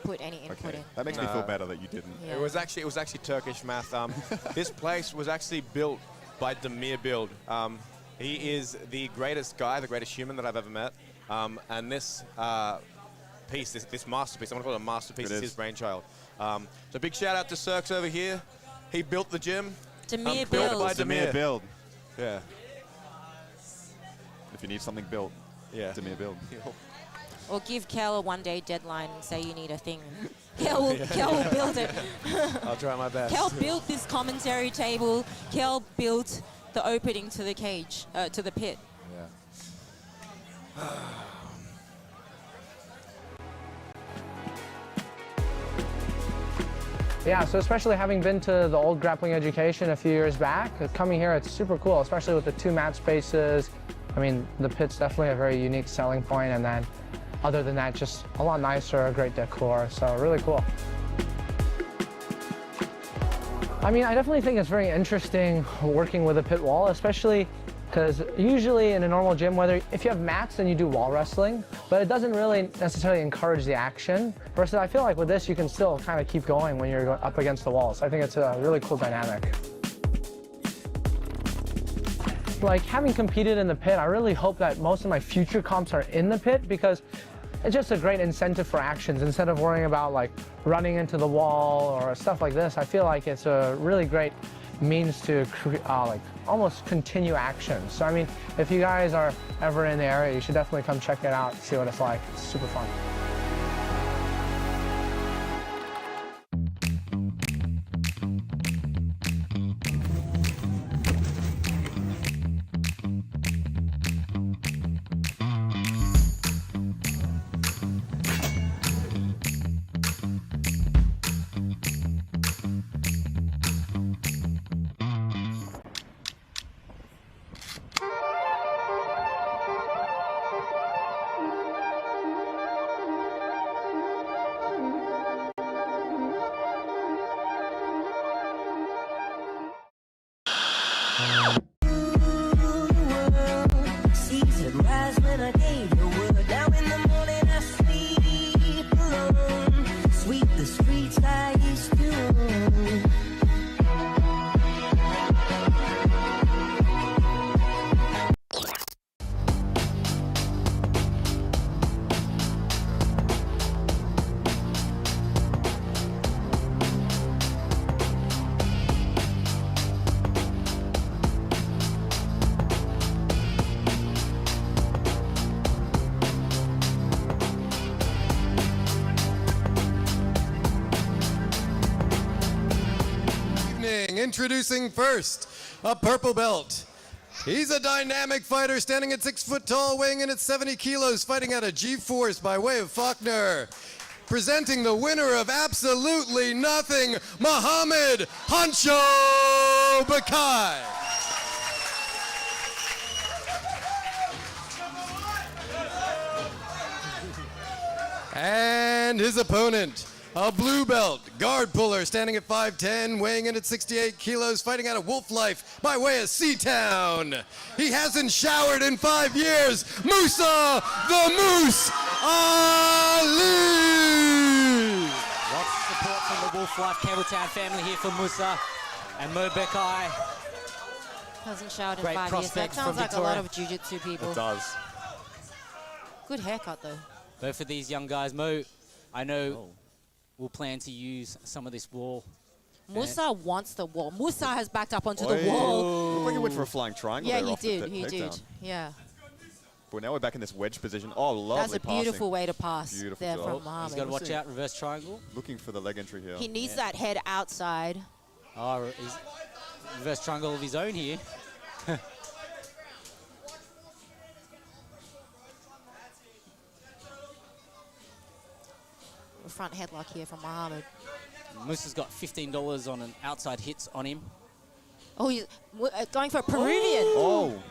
put any input Okay, in. that makes me feel better that you didn't. Yeah. It was actually Turkish math. This place was actually built by Demir Build. He is the greatest guy, the greatest human that I've ever met. And this piece, this masterpiece, I'm going to call it a masterpiece, It is is. his brainchild. So big shout out to Cirques over here. He built the gym. Demir built Build. by Demir build. Yeah. If you need something built, Yeah. Demir build. Or give Kel a one-day deadline and say you need a thing. Kel will build it. I'll try my best. Kel built this commentary table. Kel built the opening to the cage, to the pit. Yeah. Yeah, so especially having been to the old Grappling Education a few years back, coming here, it's super cool, especially with the 2 mat spaces. I mean, the pit's definitely a very unique selling point, and then other than that, just a lot nicer, a great decor, so really cool. I mean, I definitely think it's very interesting working with a pit wall, especially because usually in a normal gym, if you have mats, then you do wall wrestling, but it doesn't really necessarily encourage the action. Versus I feel like with this, you can still kind of keep going when you're up against the walls. I think it's a really cool dynamic. Like having competed in the pit, I really hope that most of my future comps are in the pit because it's just a great incentive for actions. Instead of worrying about like running into the wall or stuff like this, I feel like it's a really great means to like almost continue action. So I mean, if you guys are ever in the area, you should definitely come check it out, see what it's like. It's super fun. Introducing first, a purple belt. He's a dynamic fighter standing at 6 foot tall, weighing in at 70 kilos, fighting out of G-Force by way of Faulkner. Presenting the winner of absolutely nothing, Mohammad Bekai. And his opponent, a blue belt, guard puller, standing at 5'10", weighing in at 68 kilos, fighting out of Wolf Life by way of Seatown. He hasn't showered in 5 years, Musa the Moose Ali! Lots of support from the Wolf Life Campbelltown family here for Musa and Bekai. Hasn't showered in Great 5 years. That prospect sounds from like Victoria. a lot of jiu-jitsu people. It does. Good haircut though. Both of these young guys, Mo, I know will plan to use some of this wall. Musa wants the wall. Musa has backed up onto the wall. Looks like he went for a flying triangle. Yeah, there he off the did. He did. takedown. Yeah. But now we're back in this wedge position. Oh, lovely That's a beautiful way to pass Beautiful there job. from He's Mohammad. got to watch out, reverse triangle. Looking for the leg entry here. He needs that head outside. Oh, he's reverse triangle of his own here. Front headlock here from Mohammad. Musa's got $15 on an outside hits on him. Oh, he's going for a Peruvian. Oh.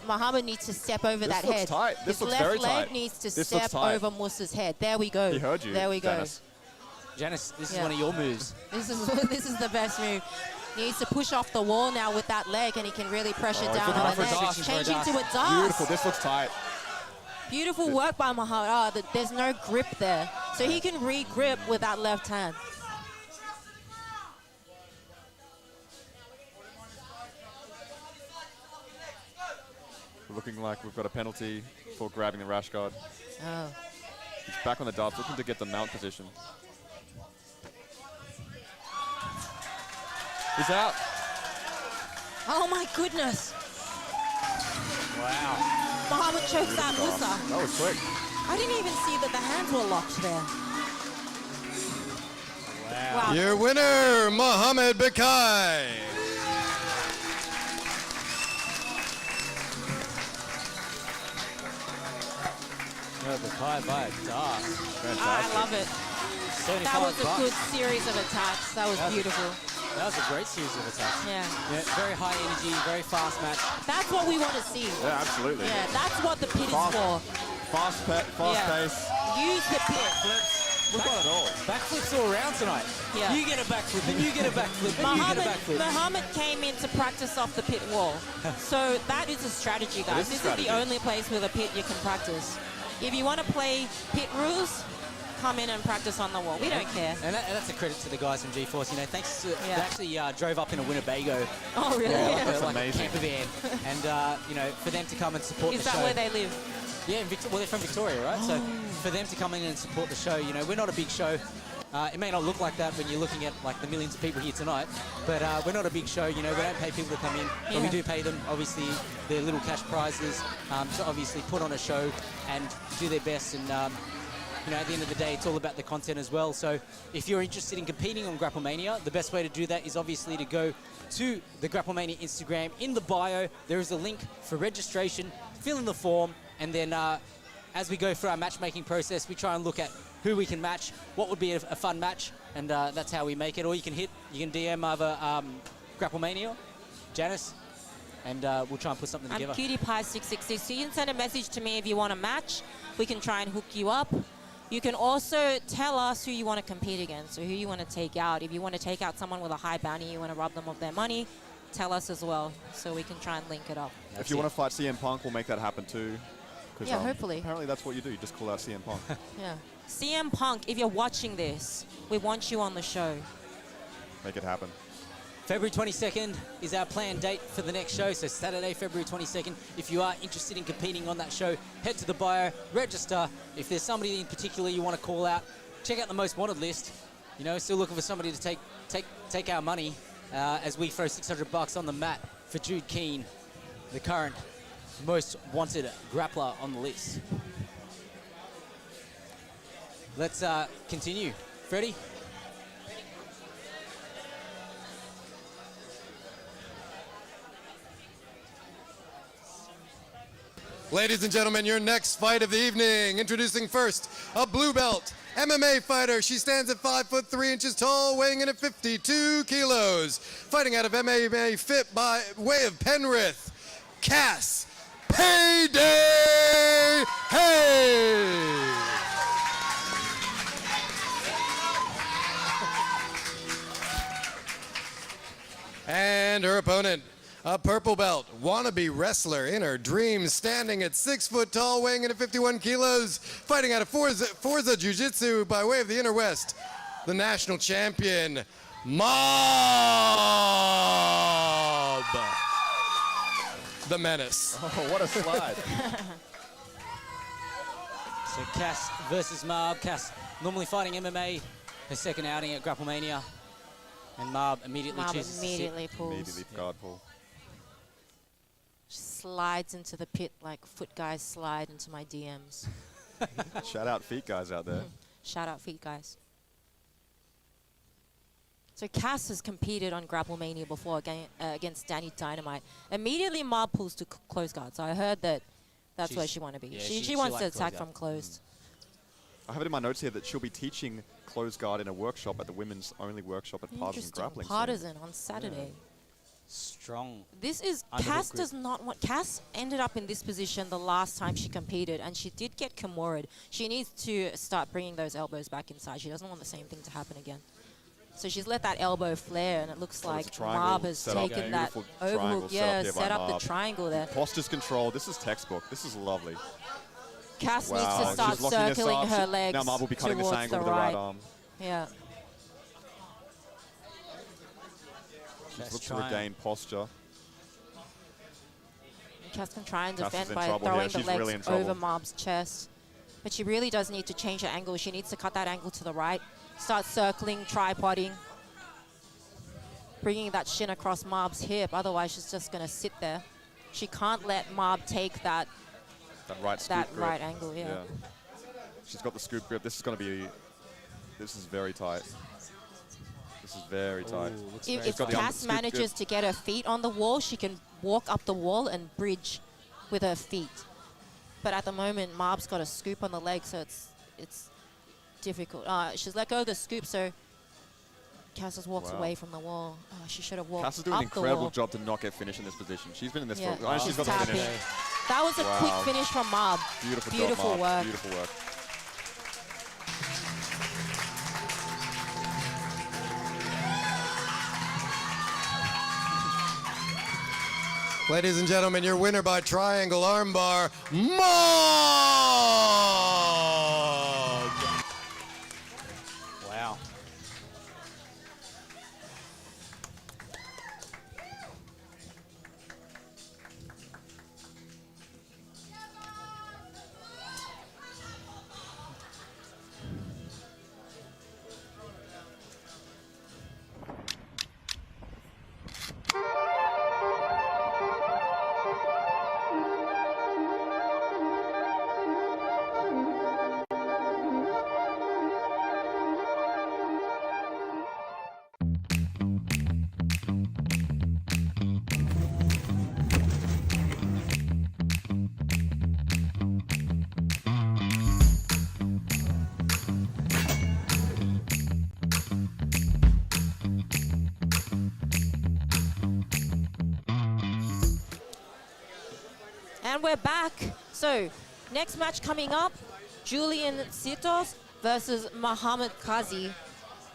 Mohammad needs to step over that looks head. tight. This His looks left very leg tight. needs to This step looks tight. over Musa's head. There we go. He heard you. There we go. Dennis. Janice, this is Yeah. one of your moves. This is the best move. Needs to push off the wall now with that leg, and he can really pressure Oh, down he's looking on for the a neck. dart. Changing to a dart. Beautiful. This looks tight. Beautiful work by Mohammad. There's no grip there. So he can re-grip with that left hand. Looking like we've got a penalty for grabbing the rash guard. Oh. He's back on the darts, looking to get the mount position. He's out. Oh my goodness. Wow. Mohammad chokes out Musa. That was quick. I didn't even see that the hands were locked there. Wow. Your winner, Mohammad Bekai. over Bekai by a dart. I love it. 75 That was a bucks. good series of attacks. That was beautiful. That was a great series of attacks. Yeah. Very high energy, very fast match. That's what we want to see. Yeah, absolutely. Yeah, that's what the pit is Fast. for. Fast pace. Use the pit. We've got it all. Backflips all around tonight. Yeah. You get a backflip, and you get a backflip, and you get a backflip. Mohammad came in to practice off the pit wall. So that is a strategy, guys. is a This strategy. is the only place with a pit you can practice. If you want to play pit rules, come in and practice on the wall. We don't care. And that's a credit to the guys from GeForce. You know, thanks to they Yeah. actually drove up in a Winnebago. Oh, really? Yeah, That's like amazing. a camper van, and you know, for them to come and support Is the that show. where they live? Yeah, well, they're from Victoria, right? So for them to come in and support the show, you know, we're not a big show. It may not look like that when you're looking at like the millions of people here tonight, but we're not a big show. You know, we don't pay people to come in, but we Yeah. do pay them. Obviously, their little cash prizes to obviously put on a show and do their best. And you know, at the end of the day, it's all about the content as well. So if you're interested in competing on Grapple Mania, the best way to do that is obviously to go to the Grapple Mania Instagram. In the bio, there is a link for registration. Fill in the form, and then as we go through our matchmaking process, we try and look at who we can match, what would be a fun match, and that's how we make it. Or you can DM either Grapple Mania, Janice, and we'll try and put something I'm together. CutiePie666. So you can send a message to me if you want a match. We can try and hook you up. You can also tell us who you want to compete against, or who you want to take out. If you want to take out someone with a high bounty, you want to rob them of their money, tell us as well, so we can try and link it up. If you want to fight CM Punk, we'll make that happen too. 'Cause, Yeah, hopefully. Apparently that's what you do. You just call out CM Punk. Yeah. CM Punk, if you're watching this, we want you on the show. Make it happen. February 22nd is our planned date for the next show, so Saturday, February 22nd. If you are interested in competing on that show, head to the bio, register. If there's somebody in particular you want to call out, check out the most wanted list. You know, still looking for somebody to take our money as we throw $600 on the mat for Jude Keane, the current most wanted grappler on the list. Let's continue. Freddie? Ladies and gentlemen, your next fight of the evening. Introducing first, a blue belt MMA fighter. She stands at 5'3" tall, weighing in at 52 kilos. Fighting out of MMA Fit by way of Penrith, Cass Payday Hayes. And her opponent, a purple belt, wannabe wrestler in her dreams, standing at 6 foot tall, weighing in at 51 kilos, fighting out of Forza Jiu-Jitsu by way of the Inner West, the national champion, Maab. The Menace. Oh, what a slide. So Cass versus Maab. Cass normally fighting MMA, her second outing at Grapple Mania. And Maab immediately chooses to sit. immediately pulls. Immediately guard pull. Slides into the pit like foot guys slide into my DMs. Shout out feet guys out there. Shout out feet guys. So Cass has competed on Grapple Mania before against Danny Dynamite. Immediately Maab pulls to close guard. So I heard that that's where she wants to be. yeah, she wants to likes attack close from guard. closed. I have it in my notes here that she'll be teaching close guard in a workshop at the women's only workshop at Partisan Interesting. Grappling. soon. Partisan on Saturday. Strong. This is Underhook Cass grip. does not want. Cass ended up in this position the last time she competed, and she did get Kimura'd. She needs to start bringing those elbows back inside. She doesn't want the same thing to happen again. So she's let that elbow flare, and it looks Oh, like it's a triangle Maab has set up. taken that Beautiful triangle overhook. set up Yeah, here by set up the Maab. triangle there. Posture's control. This is textbook. This is lovely. Cass needs Wow, to start she's locking this circling up. her legs Now Maab will be cutting this towards angle the with the right right. arm. Yeah. She Cass looks to trying. regain posture. Cass can try and Cass is defend in by trouble here. throwing the She's legs really in trouble. over Maab's chest. But she really does need to change her angle. She needs to cut that angle to the right. Start circling, tripoding. Bringing that shin across Maab's hip. Otherwise, she's just going to sit there. She can't let Maab take that That right scoop that grip. right angle, yeah. She's got the scoop grip. This is going to be... This is very tight. This is very tight. If She's got the Cass scoop grip. manages to get her feet on the wall, she can walk up the wall and bridge with her feet. but at the moment, Maab's got a scoop on the leg, so it's difficult. She's let go of the scoop, so Cass has walked away from the wall. She should have walked Cass is doing an incredible job to not get finished in this position. She's been in this for... Wow. She's got the tapping. finish. That was a quick finish from Maab. Beautiful job, Maab. work. Beautiful work. Ladies and gentlemen, your winner by triangle armbar, Maab! Wow. And we're back. So, next match coming up, Julian Sitos versus Mohammad Kazi.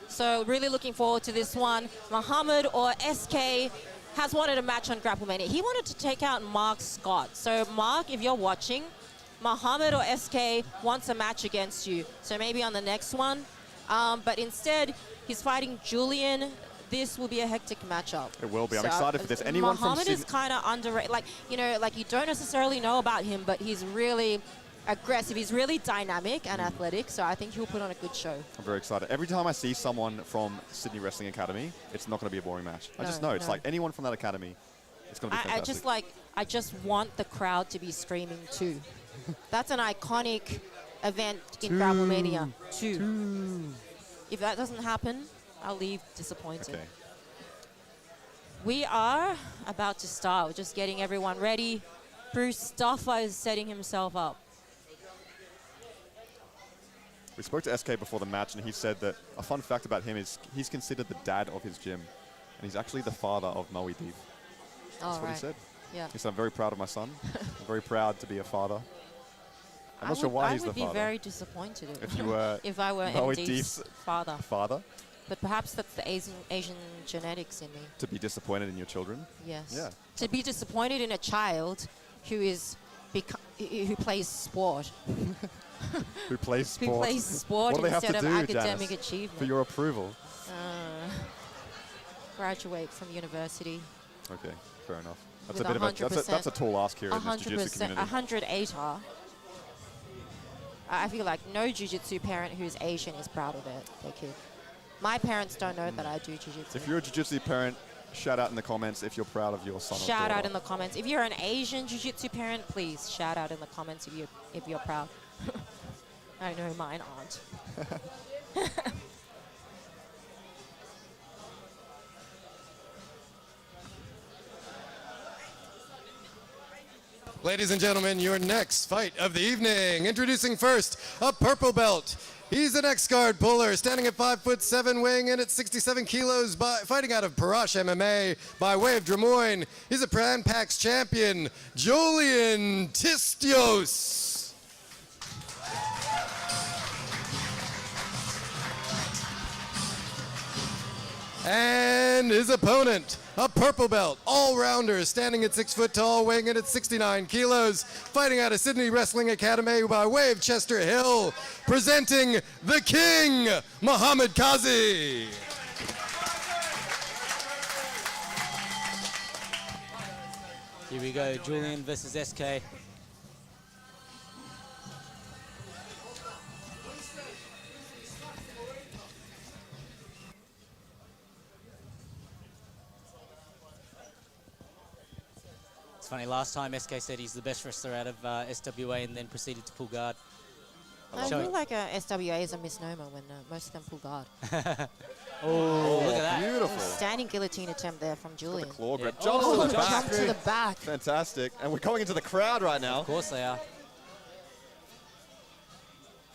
So, really looking forward to this one. Mohammad, or SK, has wanted a match on Grapple Mania. He wanted to take out Mark Scott. So, Mark, if you're watching, Mohammad or SK wants a match against you. So, maybe on the next one. But instead, he's fighting Julian. This will be a hectic matchup. It will be. I'm excited for this. Anyone Mohammad from is kind of underrated. Like, you know, like you don't necessarily know about him, but he's really aggressive. He's really dynamic and athletic, so I think he'll put on a good show. I'm very excited. Every time I see someone from Sydney Wrestling Academy, it's not going to be a boring match. I just know. It's like anyone from that academy, it's going to be fantastic. I just want the crowd to be screaming too. That's an iconic event in Grapple Mania. Two. If that doesn't happen, I'll leave disappointed. Okay. We are about to start. We're just getting everyone ready. Bruce Stuffer is setting himself up. We spoke to SK before the match, and he said that a fun fact about him is he's considered the dad of his gym, and he's actually the father of Moey. That's what he said. Yeah. He said, I'm very proud of my son. I'm very proud to be a father. I'm not sure why he's the father. I would be very disappointed if you were if I were MD's father. Father? But perhaps that's the Asian genetics in me. To be disappointed in your children? Yes. Yeah. To be disappointed in a child who plays sport. Who plays sport? Who plays sport what do they instead have to of do, academic Janice, achievement. for your approval? Graduate from university. Okay, fair enough. That's With a bit of a that's a tall ask here in this jiu-jitsu community. 108er. I feel like no jiu-jitsu parent who's Asian is proud of their kid. My parents don't know that I do jiu-jitsu. If you're a jiu-jitsu parent, shout out in the comments if you're proud of your son or daughter. Shout out in the comments. If you're an Asian jiu-jitsu parent, please shout out in the comments if you're proud. I know mine aren't. Ladies and gentlemen, your next fight of the evening. Introducing first, a purple belt. He's an X-guard puller, standing at 5'7", weighing in at 67 kilos, fighting out of Parash MMA by way of Des Moines. He's a Pan Pax champion, Julian Tistios. And his opponent, a purple belt, all-rounder, standing at 6 foot tall, weighing in at 69 kilos, fighting out of Sydney Wrestling Academy by way of Chester Hill, presenting the King, Mohammad Kazi. Here we go, Julian versus SK. It's funny, last time SK said he's the best wrestler out of SWA and then proceeded to pull guard. I feel like SWA is a misnomer when most of them pull guard. Oh, look at that. Beautiful. Standing guillotine attempt there from Julian. The claw grip. Yeah. Jumps to the back. Jump to the back. Fantastic. And we're going into the crowd right now. Of course they are.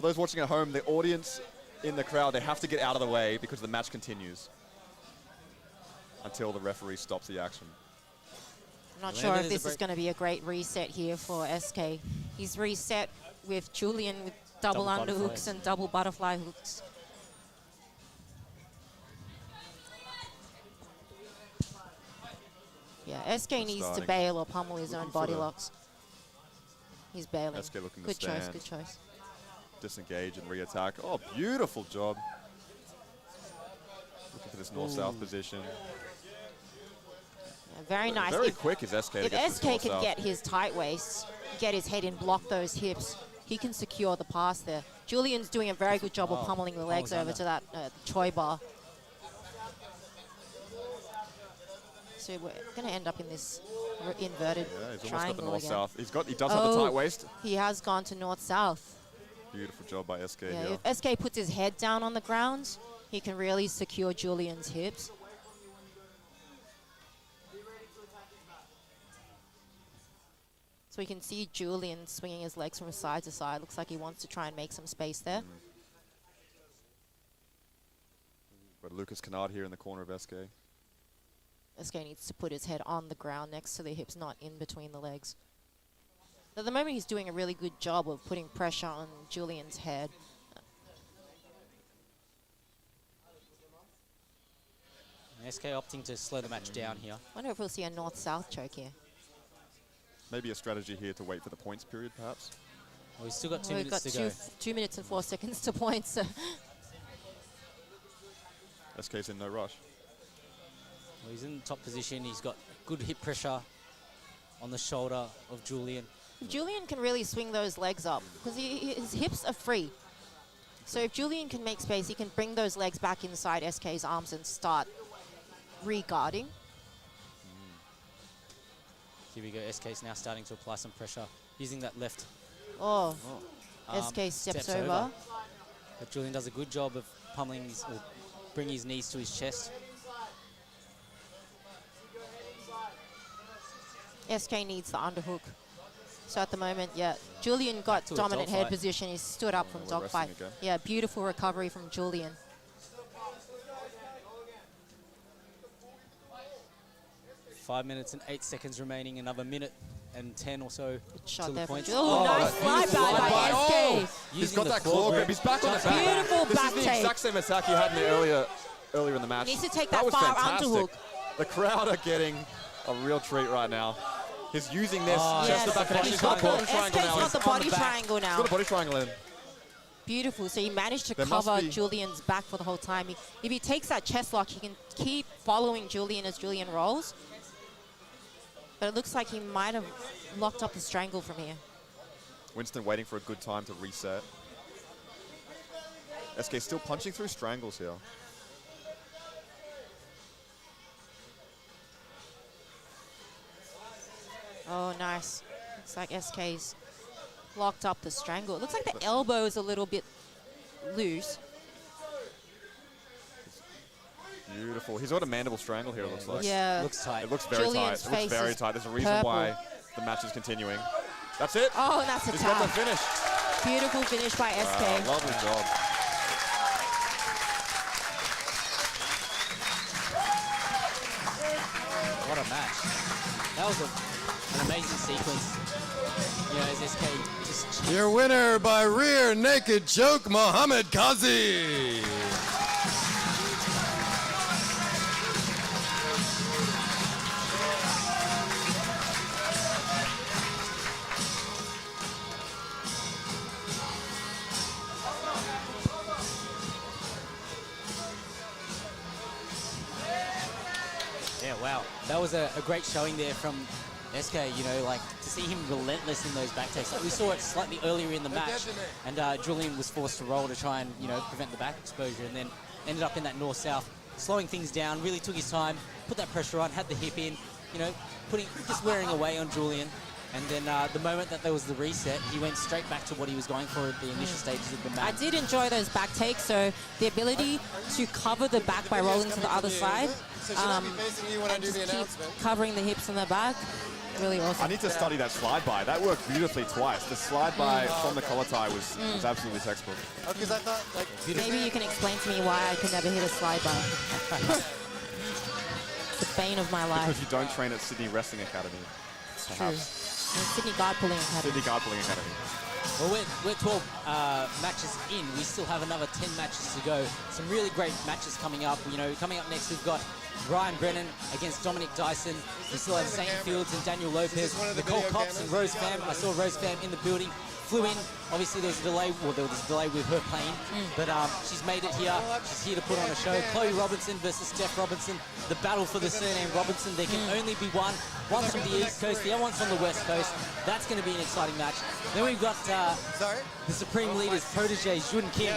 For those watching at home, the audience in the crowd, they have to get out of the way because the match continues until the referee stops the action. I'm not sure if this is going to be a great reset here for SK. He's reset with Julian with double underhooks and double butterfly hooks. Yeah, SK needs to bail or pummel his own body locks. He's bailing. SK looking good to stand. choice, good choice. Disengage and re-attack. Oh, beautiful job. Looking for this north-south position. Yeah, very nice. Very quick is SK. If SK can get his tight waist, get his head in, block those hips, he can secure the pass there. Julian's doing a very good job of pummeling the legs over to that Choi bar. So we're going to end up in this inverted triangle again. He does have the tight waist. He has gone to north-south. Beautiful job by SK yeah, here. if SK puts his head down on the ground, he can really secure Julian's hips. So we can see Julian swinging his legs from side to side. Looks like he wants to try and make some space there. But Lucas Kennard here in the corner of SK. SK needs to put his head on the ground next to the hips, not in between the legs. At the moment, he's doing a really good job of putting pressure on Julian's head. SK opting to slow the match down here. I wonder if we'll see a north-south choke here. Maybe a strategy here to wait for the points period, perhaps. Well, we've still got 2 minutes to go. 2 minutes and 4 seconds to points. SK's in no rush. Well, he's in the top position. He's got good hip pressure on the shoulder of Julian. Julian can really swing those legs up because his hips are free. So if Julian can make space, he can bring those legs back inside SK's arms and start re-guarding. Here we go. SK's now starting to apply some pressure using that left. SK steps over. But Julian does a good job of pummeling or bringing his knees to his chest. SK needs the underhook. So at the moment, yeah, Julian got dominant head position. He stood up from dogfight. Yeah, beautiful recovery from Julian. Five minutes and 8 seconds remaining. Another minute and 10 or so. Shot there points. nice fly by SK. He's got that claw grip. He's back on the back. Beautiful this back is the take. exact same attack he had in the earlier in the match. He needs to take that was far fantastic. underhook. The crowd are getting a real treat right now. He's using this yes. chest to back connection. He's got got the body triangle now. SK's got the body triangle now. He's got the body triangle in. Beautiful. So he managed to cover Julian's back for the whole time. If he takes that chest lock, he can keep following Julian as Julian rolls. But it looks like he might have locked up the strangle from here. Winston waiting for a good time to reset. SK still punching through strangles here. Oh, nice. Looks like SK's locked up the strangle. It looks like the elbow is a little bit loose. Beautiful. He's got a mandible strangle here, it looks like. Yeah. Looks tight. It looks very Julian's tight. It looks very tight. There's a reason why the match is continuing. That's it. Oh, and that's a He's tap. got the finish. Beautiful finish by SK. Lovely job. What a match. That was an amazing sequence. You know, as SK just... Your winner by rear naked choke, Mohammad Kazi. Yeah, wow. That was a great showing there from SK, you know, like to see him relentless in those back takes. Like we saw it slightly earlier in the match, and Julian was forced to roll to try and, you know, prevent the back exposure, and then ended up in that north-south, slowing things down, really took his time, put that pressure on, had the hip in, you know, just wearing away on Julian. And then the moment that there was the reset, he went straight back to what he was going for at the initial stages of the I match. did enjoy those back takes, so the ability to cover the back by rolling to the other side, So should I be facing you when I and do the just keep announcement? covering the hips in the back, really awesome. I need to study that slide by. That worked beautifully twice. The slide by from the collar tie was absolutely textbook. Oh, because I thought, like, Maybe you can explain to me why I can never hit a slide by. The bane of my life. Because you don't train at Sydney Wrestling Academy. It's true. Perhaps. And Sydney Guard Pulling Academy. Sydney Guard Pulling Academy. Well, we're 12 matches in. We still have another 10 matches to go. Some really great matches coming up. You know, coming up next, we've got Ryan Brennan against Dominic Dyson. We still have Zain Fields and Daniel Lopez. Nicole Cox and Rose Pham. I saw Rose Pham in the building. Flew in. Obviously, there was a delay. Well, there was a delay with her plane, but she's made it here. She's here to put on a show. Chloe Robinson versus Steph Robinson. The battle for the surname Robinson. There can only be one. One's from the East Coast, the other one's from the West Coast. That's going to be an exciting match. Then we've got the Supreme Leader's protege, Jun Kim,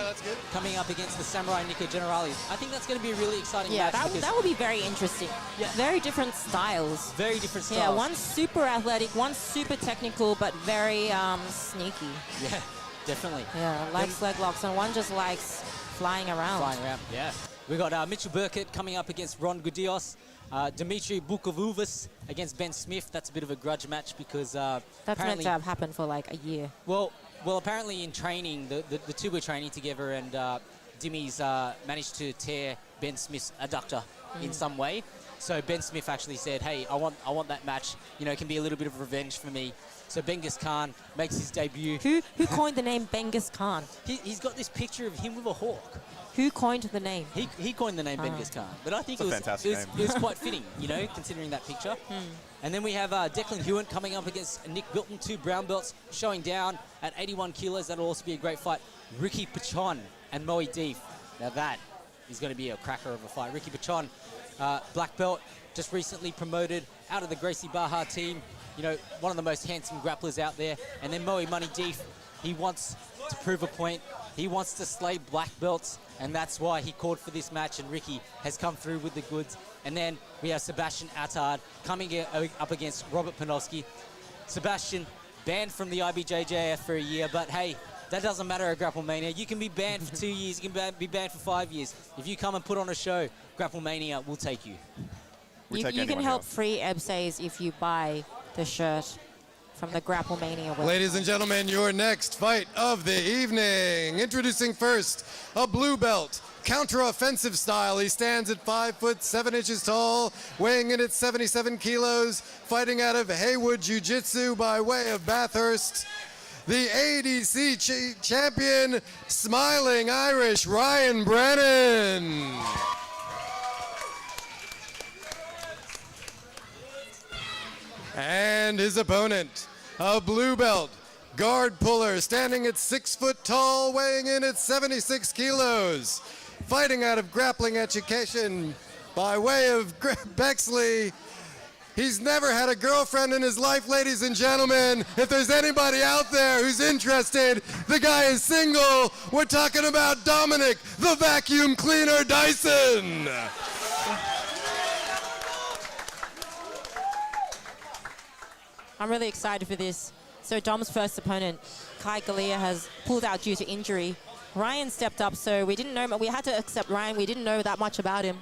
coming up against the Samurai Nico Generali. I think that's going to be a really exciting match. That would be very interesting. Yeah. Very different styles. Very different styles. Yeah, one's super athletic, one's super technical, but very sneaky. Yeah, definitely. Yeah, likes leg locks, and one just likes flying around. Flying around, yeah. We've got Mitchell Burkett coming up against Ron Gudios. Dimitri Bukovuvis against Ben Smith. That's a bit of a grudge match because That's meant to have happened for like a year. Well, apparently in training, the two were training together, and Dimmy's managed to tear Ben Smith's adductor in some way. So Ben Smith actually said, "Hey, I want that match. You know, it can be a little bit of revenge for me." So Benghis Khan makes his debut. Who coined the name Benghis Khan? He's got this picture of him with a hawk. Who coined the name? He coined the name Benghis Khan, but I think it was quite fitting, you know, considering that picture. And then we have Declan Hewitt coming up against Nick Bilton, two brown belts, showing down at 81 kilos. That'll also be a great fight. Ricky Pachon and Moey Deef. Now that is going to be a cracker of a fight. Ricky Pachon, black belt, just recently promoted out of the Gracie Baja team. You know, one of the most handsome grapplers out there. And then Moey Money Deef, he wants to prove a point. He wants to slay black belts, and that's why he called for this match, and Ricky has come through with the goods. And then we have Sebastian Attard coming up against Robert Panofsky. Sebastian, banned from the IBJJF for a year, but hey, that doesn't matter at Grapple Mania. You can be banned for 2 years, you can be banned for 5 years. If you come and put on a show, Grapple Mania will take you. You can help free Ebsays if you buy the shirt from the Grapple Mania website. Ladies and gentlemen, your next fight of the evening. Introducing first, a blue belt, counter-offensive style. He stands at 5'7" tall, weighing in at 77 kilos, fighting out of Haywood Jiu-Jitsu by way of Bathurst. The ADC champion, smiling Irish Ryan Brennan. And his opponent, a blue belt, guard puller, standing at 6 foot tall, weighing in at 76 kilos, fighting out of Grappling Education by way of Bexley. He's never had a girlfriend in his life, ladies and gentlemen. If there's anybody out there who's interested, the guy is single. We're talking about Dominic, the vacuum cleaner Dyson. I'm really excited for this. So Dom's first opponent, Kai Galea, has pulled out due to injury. Ryan stepped up, so we didn't know, we had to accept Ryan. We didn't know that much about him,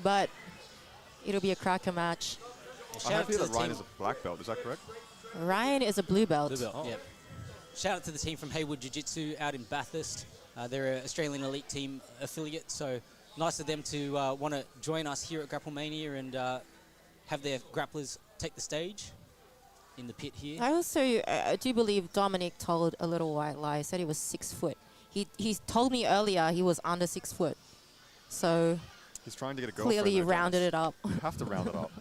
but it'll be a cracker match. I have here that Ryan is a black belt, is that correct? Ryan is a blue belt. Blue belt, yep. Shout out to the team from Haywood Jiu-Jitsu out in Bathurst. They're an Australian Elite Team affiliate, so nice of them to want to join us here at Grapple Mania and have their grapplers take the stage in the pit here. I also do believe Dominic told a little white lie. He said he was 6 foot. He told me earlier he was under 6 foot. So he's trying to get a girlfriend. Clearly he rounded it up. You have to round it up.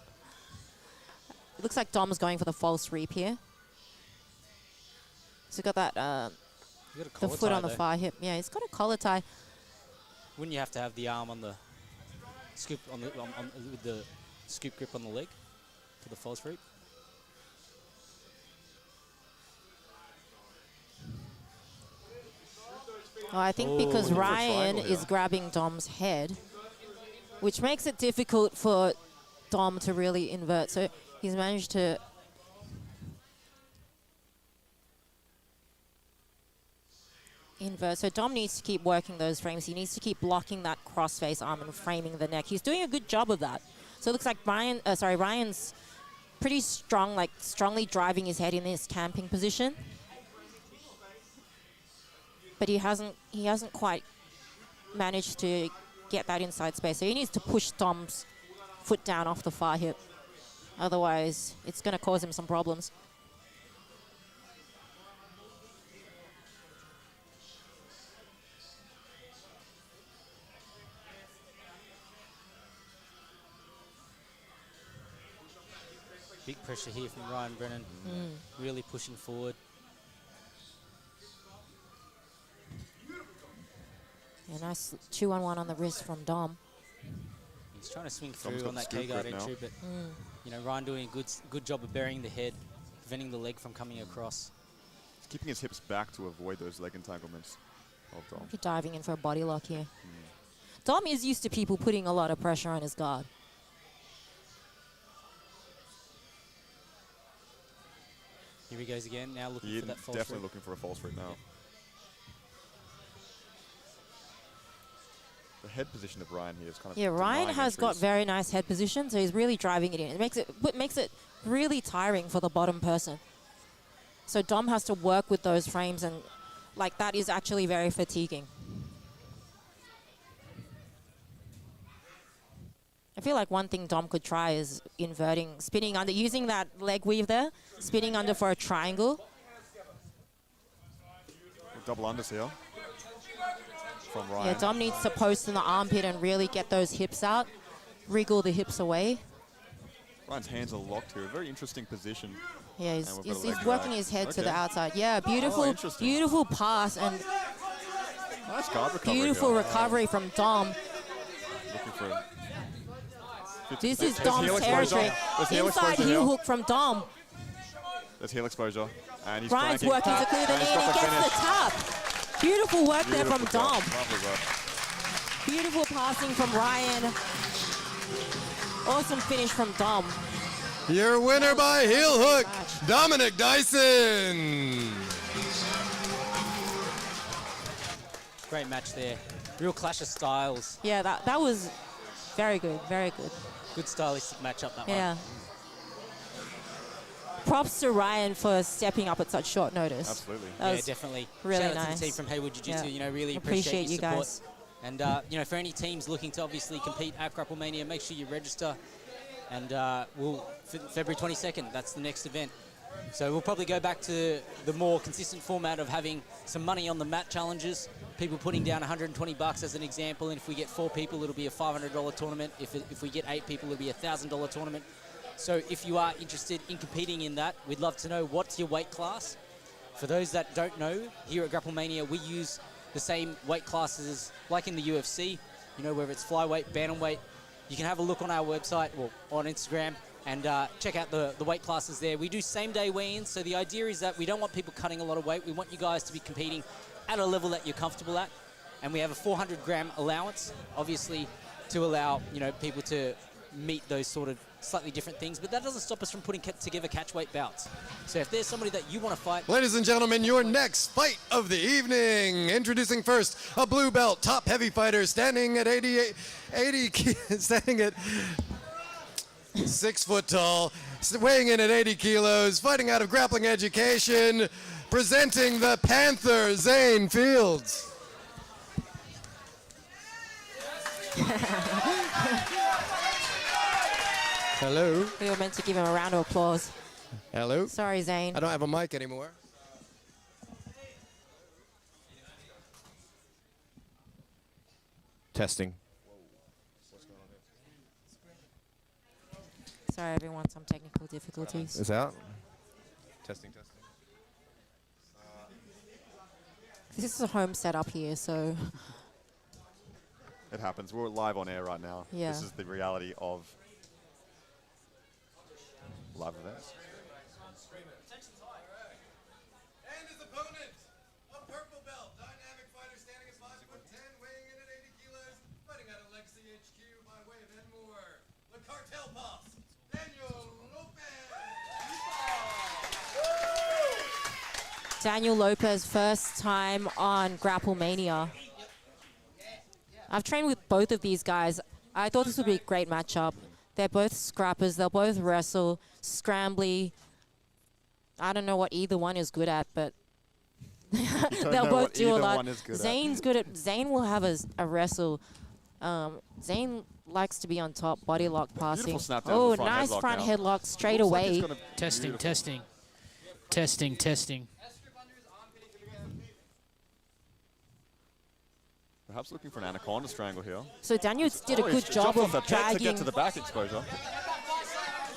It looks like Dom's going for the false reap here. So got that the foot on the far hip. Yeah, he's got a collar tie. Wouldn't you have to have the arm on the scoop with the scoop grip on the leg for the false reap? Oh, I think because Ryan is grabbing Dom's head, which makes it difficult for Dom to really invert. So he's managed to invert. So Dom needs to keep working those frames. He needs to keep blocking that crossface arm and framing the neck. He's doing a good job of that. So it looks like Ryan's pretty strong, like strongly driving his head in this camping position. But he hasn't quite managed to get that inside space. So he needs to push Dom's foot down off the far hip. Otherwise, it's going to cause him some problems. Big pressure here from Ryan Brennan. Really pushing forward. A nice 2-on-1 on the wrist from Dom. He's trying to swing through on that K-guard entry, but you know, Ryan doing a good job of burying the head, preventing the leg from coming across. He's keeping his hips back to avoid those leg entanglements of Dom. You're diving in for a body lock here. Dom is used to people putting a lot of pressure on his guard. Here he goes again, now looking for that false Definitely root. looking for a false root now. The head position of Ryan here is kind of... Yeah, Ryan has got entries. very nice head position, so he's really driving it in. It makes it really tiring for the bottom person. So Dom has to work with those frames, and like that is actually very fatiguing. I feel like one thing Dom could try is inverting, spinning under, using that leg weave there, spinning under for a triangle. Double unders here from Ryan. Yeah, Dom needs to post in the armpit and really get those hips out, wriggle the hips away. Ryan's hands are locked here. A very interesting position. Yeah, And we've got a leg he's working drag. his head to Okay. the outside. Yeah, beautiful, interesting. beautiful pass and Nice guard recovery. beautiful here. recovery from Dom. Looking for it. This is There's Dom's heel exposure. territory. There's heel Inside exposure heel here. hook from Dom. There's heel exposure. And he's Ryan's cranking. working to clear the And knee he's and got he the gets the finish. tap. Beautiful work there from Beautiful Dom. job. Lovely work. Beautiful passing from Ryan. Awesome finish from Dom. Your winner by heel hook, Match. Dominic Dyson. Great match there. Real clash of styles. Yeah, that was very good, very good. Good stylistic matchup, that Yeah. one. Props to Ryan for stepping up at such short notice. Absolutely. That Yeah, was definitely. really Shout out nice. to the team from Hayward Jiu-Jitsu. Yeah. You know, really Appreciate appreciate you your support. guys. And you know, for any teams looking to obviously compete at Grapple Mania, make sure you register. And February 22nd, that's the next event. So we'll probably go back to the more consistent format of having some money on the mat challenges. People putting down $120 as an example, and if we get 4 people, it'll be a $500 tournament. If we get 8 people, it'll be a $1,000 tournament. So if you are interested in competing in that, we'd love to know what's your weight class. For those that don't know, here at Grapple Mania, we use the same weight classes like in the UFC. You know, whether it's flyweight, bantamweight. You can have a look on our website or on Instagram and check out the weight classes there. We do same-day weigh-ins, so the idea is that we don't want people cutting a lot of weight. We want you guys to be competing at a level that you're comfortable at. And we have a 400-gram allowance, obviously, to allow, you know, people to meet those sort of slightly different things, but that doesn't stop us from putting together catch weight bouts. So if there's somebody that you want to fight, Ladies and gentlemen, your next fight of the evening. Introducing first, a blue belt top heavy fighter standing at 80 standing at 6 foot tall, weighing in at 80 kilos, fighting out of Grappling Education, presenting the Panther, Zain Fields. Hello. We were meant to give him a round of applause. Hello. Sorry, Zain. I don't have a mic anymore. Testing. Sorry, everyone, some technical difficulties. It's out. Testing. This is a home setup here, so It happens. We're live on air right now. Yeah. This is the reality of live events. And his opponent, a purple belt, dynamic fighter standing at 5'10", weighing in at 80 kilos, fighting out of Legacy HQ by way of Enmore, the cartel boss, Daniel Lopez. Daniel Lopez, first time on Grapple Mania. I've trained with both of these guys. I thought this would be a great matchup. They're both scrappers. They'll both wrestle, scrambly. I don't know what either one is good at, but they'll both do a lot. Zain's good at. Zain will have a wrestle. Zain likes to be on top, body lock passing. Oh, nice front headlock straight away. Testing, testing, testing, testing. Perhaps looking for an anaconda strangle here. So Daniel did a good job of dragging. To get to the back exposure.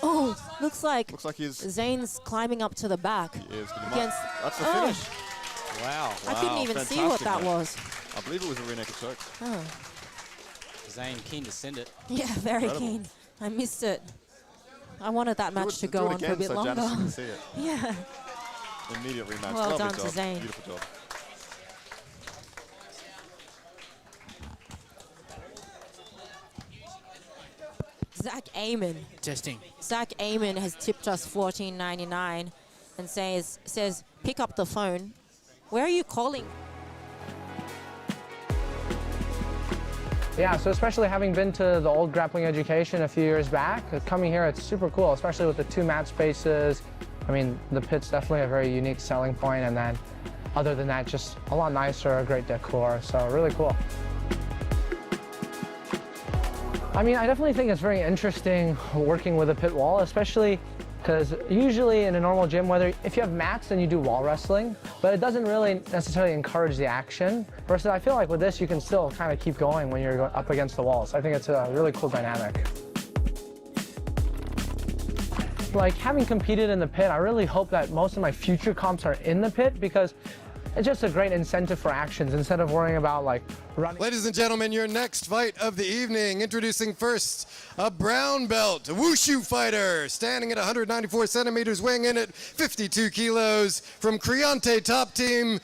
Oh, looks like he's Zain's climbing up to the back. He is. Against, that's the finish. Wow. I couldn't even see what that was. I believe it was a rear naked choke. Oh. Zain keen to send it. Yeah, very keen. I missed it. I wanted that match to go on for a bit longer. Janice can see it. Yeah. Immediate rematch. Well done to Zain. Beautiful job. Zach Amon. Testing. Zach Amon has tipped us $14.99 and says, pick up the phone. Where are you calling? Yeah, so especially having been to the old Grappling Education a few years back, coming here, it's super cool, especially with the 2 mat spaces. I mean, the pit's definitely a very unique selling point, and then other than that, just a lot nicer, a great decor, so really cool. I mean, I definitely think it's very interesting working with a pit wall, especially because usually in a normal gym, if you have mats, then you do wall wrestling, but it doesn't really necessarily encourage the action. Versus I feel like with this, you can still kind of keep going when you're up against the walls. I think it's a really cool dynamic. Like having competed in the pit, I really hope that most of my future comps are in the pit because it's just a great incentive for actions instead of worrying about like running. Ladies and gentlemen, your next fight of the evening. Introducing first a brown belt, a wushu fighter, standing at 194 centimeters, weighing in at 52 kilos, from Creonte Top Team,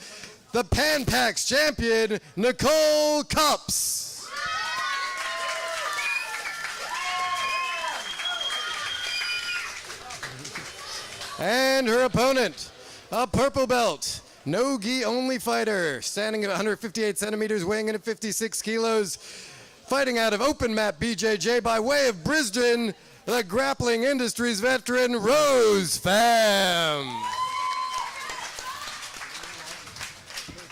the Pan Pacs champion, Nicole Cups. And her opponent, a purple belt, no gi only fighter, standing at 158 centimeters, weighing in at 56 kilos, fighting out of open mat BJJ by way of Brisbane, the grappling industry's veteran, Rose Pham.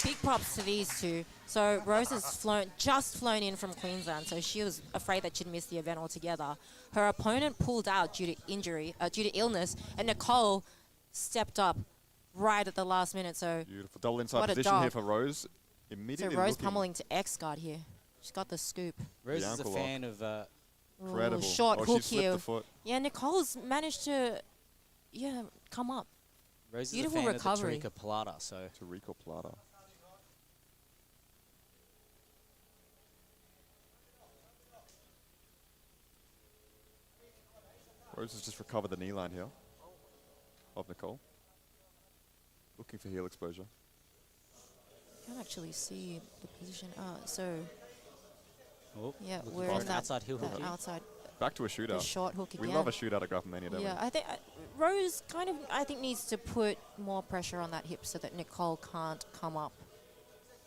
Big props to these two. So Rose has just flown in from Queensland, so she was afraid that she'd miss the event altogether. Her opponent pulled out due to illness, and Nicole stepped up right at the last minute. So beautiful double inside position here for Rose. Immediately so Rose pummeling to X guard here. She's got the scoop. Rose is a fan of incredible short hook here. Foot. Yeah, Nicole's managed to come up. Rose beautiful is a fan recovery. Of the Tariqa Plata, so Tariqa Plata. Rose has just recovered the knee line here of Nicole. Looking for heel exposure. Can't actually see the position. Yeah, looking we're for in an that outside heel hook. Outside. Back to a shootout. The short hook again. We love a shootout at Grapple Mania, don't we? Yeah, I think Rose needs to put more pressure on that hip so that Nicole can't come up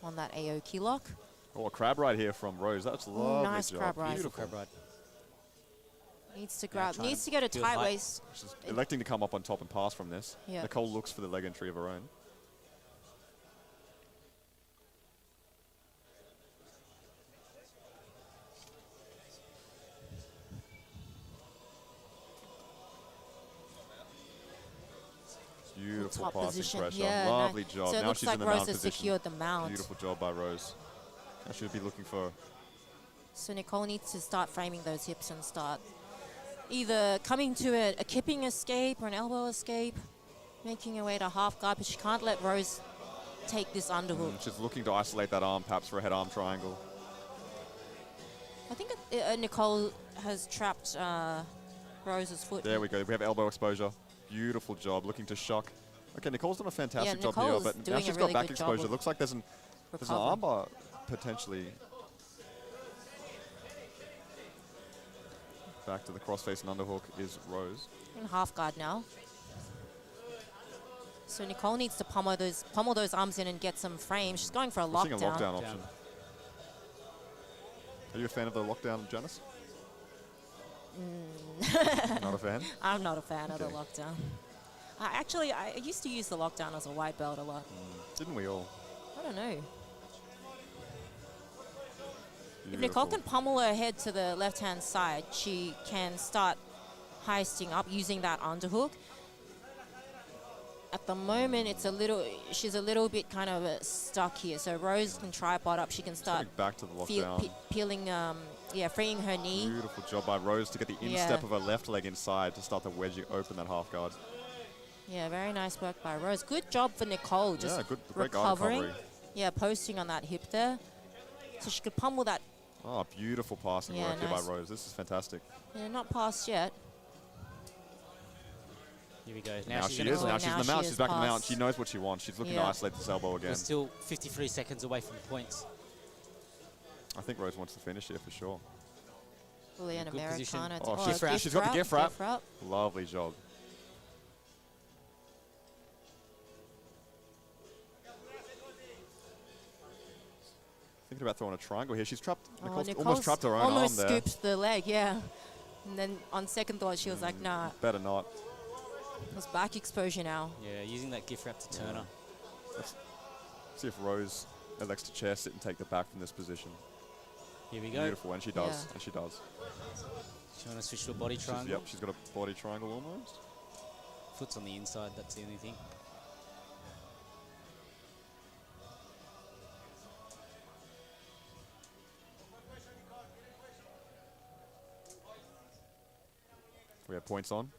on that Aoki lock. Oh, a crab ride here from Rose. That's lovely. Nice job. crab ride. Beautiful crab ride. Needs to grab. Needs to get a tight waist. She's electing to come up on top and pass from this. Yeah. Nicole looks for the leg entry of her own. Beautiful top passing position. pressure. Yeah, Lovely nice. job. So it now looks she's like in the Rose mount has position. secured the mount. Beautiful job by Rose. Now she'll be looking for. So Nicole needs to start framing those hips and start either coming to a kipping escape or an elbow escape, making her way to half guard, but she can't let Rose take this underhook. She's looking to isolate that arm, perhaps for a head arm triangle. I think Nicole has trapped Rose's foot. There we go. We have elbow exposure. Beautiful job. Looking to shock. Okay, Nicole's done a fantastic job here, Nicole's but now doing she's a got really back good exposure. job Looks like there's an armbar potentially. Back to the crossface and underhook is Rose. In half guard now. So Nicole needs to pummel those arms in and get some frames. She's going for a We're seeing a lockdown. lockdown option. Are you a fan of the lockdown, Janice? Not a fan? I'm not a fan of the Okay. lockdown. Actually, I used to use the lockdown as a white belt a lot. Didn't we all? I don't know. If Beautiful. Nicole can pummel her head to the left-hand side, she can start heisting up using that underhook. At the moment, she's a little bit kind of stuck here. So Rose can tripod up. She can start Coming back to the lockdown. peeling, freeing her knee. Beautiful job by Rose to get the instep of her left leg inside to start the wedgie open that half guard. Yeah, very nice work by Rose. Good job for Nicole, just great guard recovering. recovery. Yeah, posting on that hip there. So she could pummel that. Oh, beautiful passing Yeah, work here by nice. Rose. This is fantastic. Yeah, not past yet. Here we go. Now she's she gonna is. click. Now she's in Now the she mount. is She's back in the mount. past. She knows what she wants. She's looking to Yeah. isolate this elbow again. We're still 53 seconds away from points. I think Rose wants to finish here for sure. Boolean Good position. Americana. Oh, she's got the gift wrap. Lovely job. Thinking about throwing a triangle here. She's trapped. Nicole's almost trapped her own arm almost there. scoops the leg, yeah. And then on second thought, she was like, nah, Better not. it's back exposure now. Yeah, using that gift wrap to turn her. Let's see if Rose elects to chair sit and take the back from this position. Here we go. Beautiful, and she does. Yeah. And she does. She want to switch to a body triangle. Yep, she's got a body triangle almost. Foot's on the inside, that's the only thing. We have points on.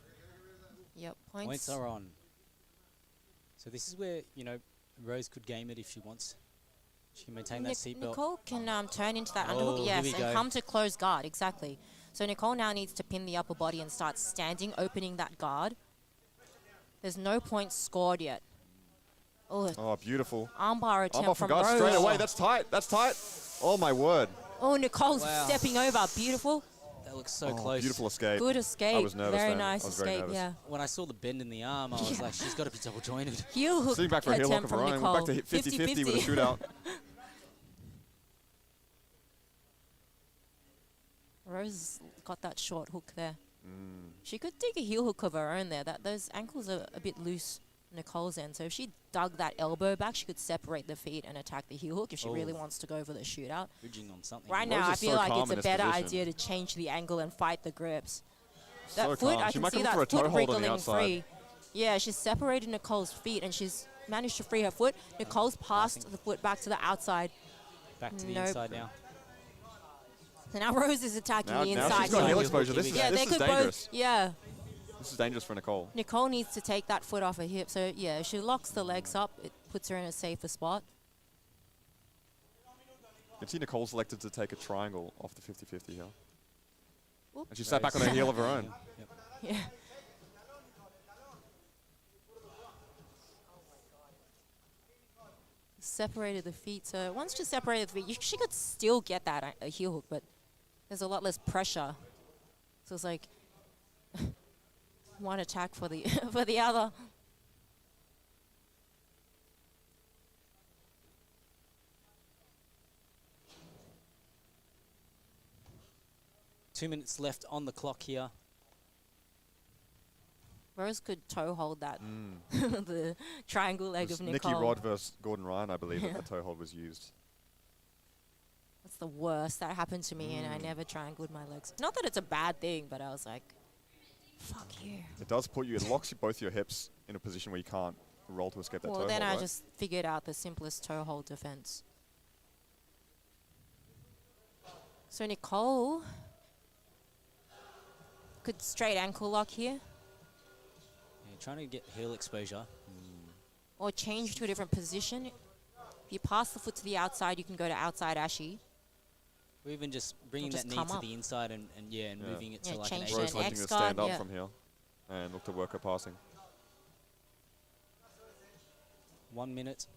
Yep, Points are on. So this is where, Rose could game it if she wants. She can maintain that seatbelt. Nicole can turn into that Oh, underhook, here yes, we and go. come to close guard, exactly. So Nicole now needs to pin the upper body and start standing, opening that guard. There's no points scored yet. Oh, Oh, beautiful. armbar attempt Armbar from from guard Rose. straight away. That's tight. That's tight. Oh, my word. Oh, Nicole's Wow. stepping over. Beautiful. That looks so Oh, close. beautiful escape. Good escape. I was nervous Very then. nice I was very escape, nervous. yeah. When I saw the bend in the arm, I was like, she's got to be double jointed. Heel hook Sitting back for a heel hook attempt of her from own. Nicole. We're back to hit 50-50 with a shootout. Rose got that short hook there. Mm. She could dig a heel hook of her own there. Those ankles are a bit loose, Nicole's end. So if she dug that elbow back, she could separate the feet and attack the heel hook if she really wants to go for the shootout. Bridging on something. Right Rose now, I is feel so like calm it's in a this better position. idea to change the angle and fight the grips. So That foot, calm. I She can might see come that for a toe foot hold on the wriggling outside. free. Yeah, she's separated Nicole's feet and she's managed to free her foot. Nicole's passed the foot back to the outside. Back to the Nope. inside now. So now Rose is attacking Now, the now inside. she's got heel heel hook. exposure. Here This we is, go. Yeah, this they is could dangerous. both. Yeah. This is dangerous for Nicole. Nicole needs to take that foot off her hip. So, yeah, if she locks the legs up, it puts her in a safer spot. You can see Nicole selected to take a triangle off the 50-50 here. Whoop. And she sat back on her heel of her own. Yep. Yeah. Separated the feet. So once she separated the feet, she could still get that a heel hook, but there's a lot less pressure. So it's like one attack for the for the other. Two minutes left on the clock here. Rose could toe hold that the triangle leg It was of Nicky Nicole. Rod versus Gordon Ryan, I believe, that the toe hold was used. That's the worst. That happened to me, and I never triangled my legs. Not that it's a bad thing, but I was like, fuck you. It does put you, it locks you both your hips in a position where you can't roll to escape that toe Well, then hold, I right? just figured out the simplest toe hold defense. So Nicole could straight ankle lock here, Yeah, trying to get heel exposure. or change to a different position. If you pass the foot to the outside, you can go to outside ashy. Or even just bringing just that knee come to up. the inside and moving it Yeah, to like an change A to Rose an letting X her guard, stand up yeah. from here and look to work her passing. 1 minute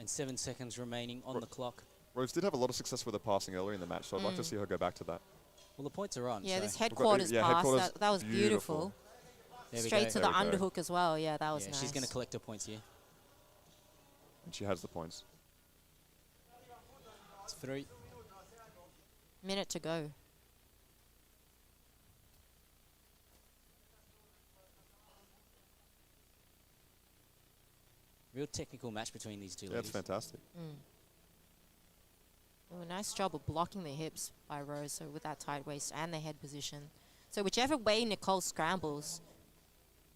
and 7 seconds remaining on the clock. Rose did have a lot of success with her passing earlier in the match, so I'd like to see her go back to that. Well, the points are on. Yeah, so this headquarters yeah, pass, headquarters, that was beautiful. there we Straight go. to the There we go. underhook as well. Yeah, that was Yeah, nice. she's going to collect her points here. And she has the points. It's 3. Minute to go. Real technical match between these two Yeah, it's ladies. fantastic. Oh, nice job of blocking the hips by Rose, so with that tight waist and the head position. So whichever way Nicole scrambles,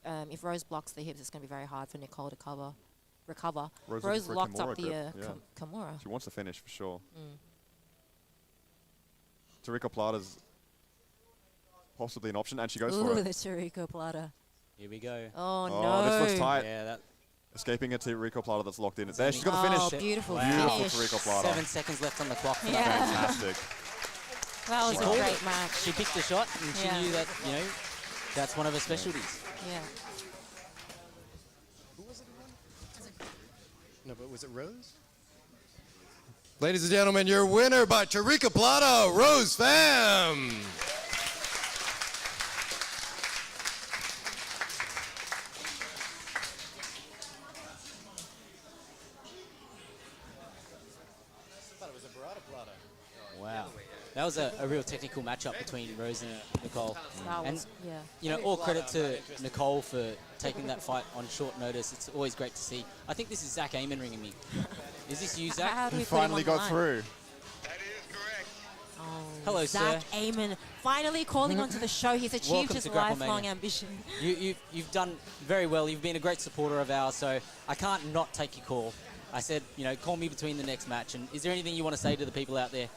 if Rose blocks the hips, it's going to be very hard for Nicole to recover. Rose Rose looking for a locked up the Kimura grip, Kimura. She wants to finish for sure. Tariko Plata's possibly an option, and she goes Ooh, for the it. Tariko Plata. Here we go. Oh, Oh, no. this looks tight. Yeah, that Escaping a Tariko Plata that's locked in. There, she's got the Oh, finish. beautiful Beautiful finish. Tariko Plata. 7 seconds left on the clock for Yeah. that. Fantastic. That was She a called great it. match. She picked the shot and she Yeah. knew that, you know, that's one of her specialties. Yeah. No, but was it Rose? Ladies and gentlemen, your winner by Tariko Plata, Rose Pham. Wow. That was a real technical matchup between Rose and Nicole. That And, was, yeah. you know, all credit to Nicole for taking that fight on short notice. It's always great to see. I think this is Zach Amon ringing me. Is this you, Zach? How do we put him Finally on the got line? through. Oh, Hello, Zach sir. Amon finally calling onto the show. He's achieved Welcome his to Grapple lifelong Mania. ambition. You've done very well. You've been a great supporter of ours, so I can't not take your call. I said, you know, call me between the next match. And is there anything you want to say to the people out there?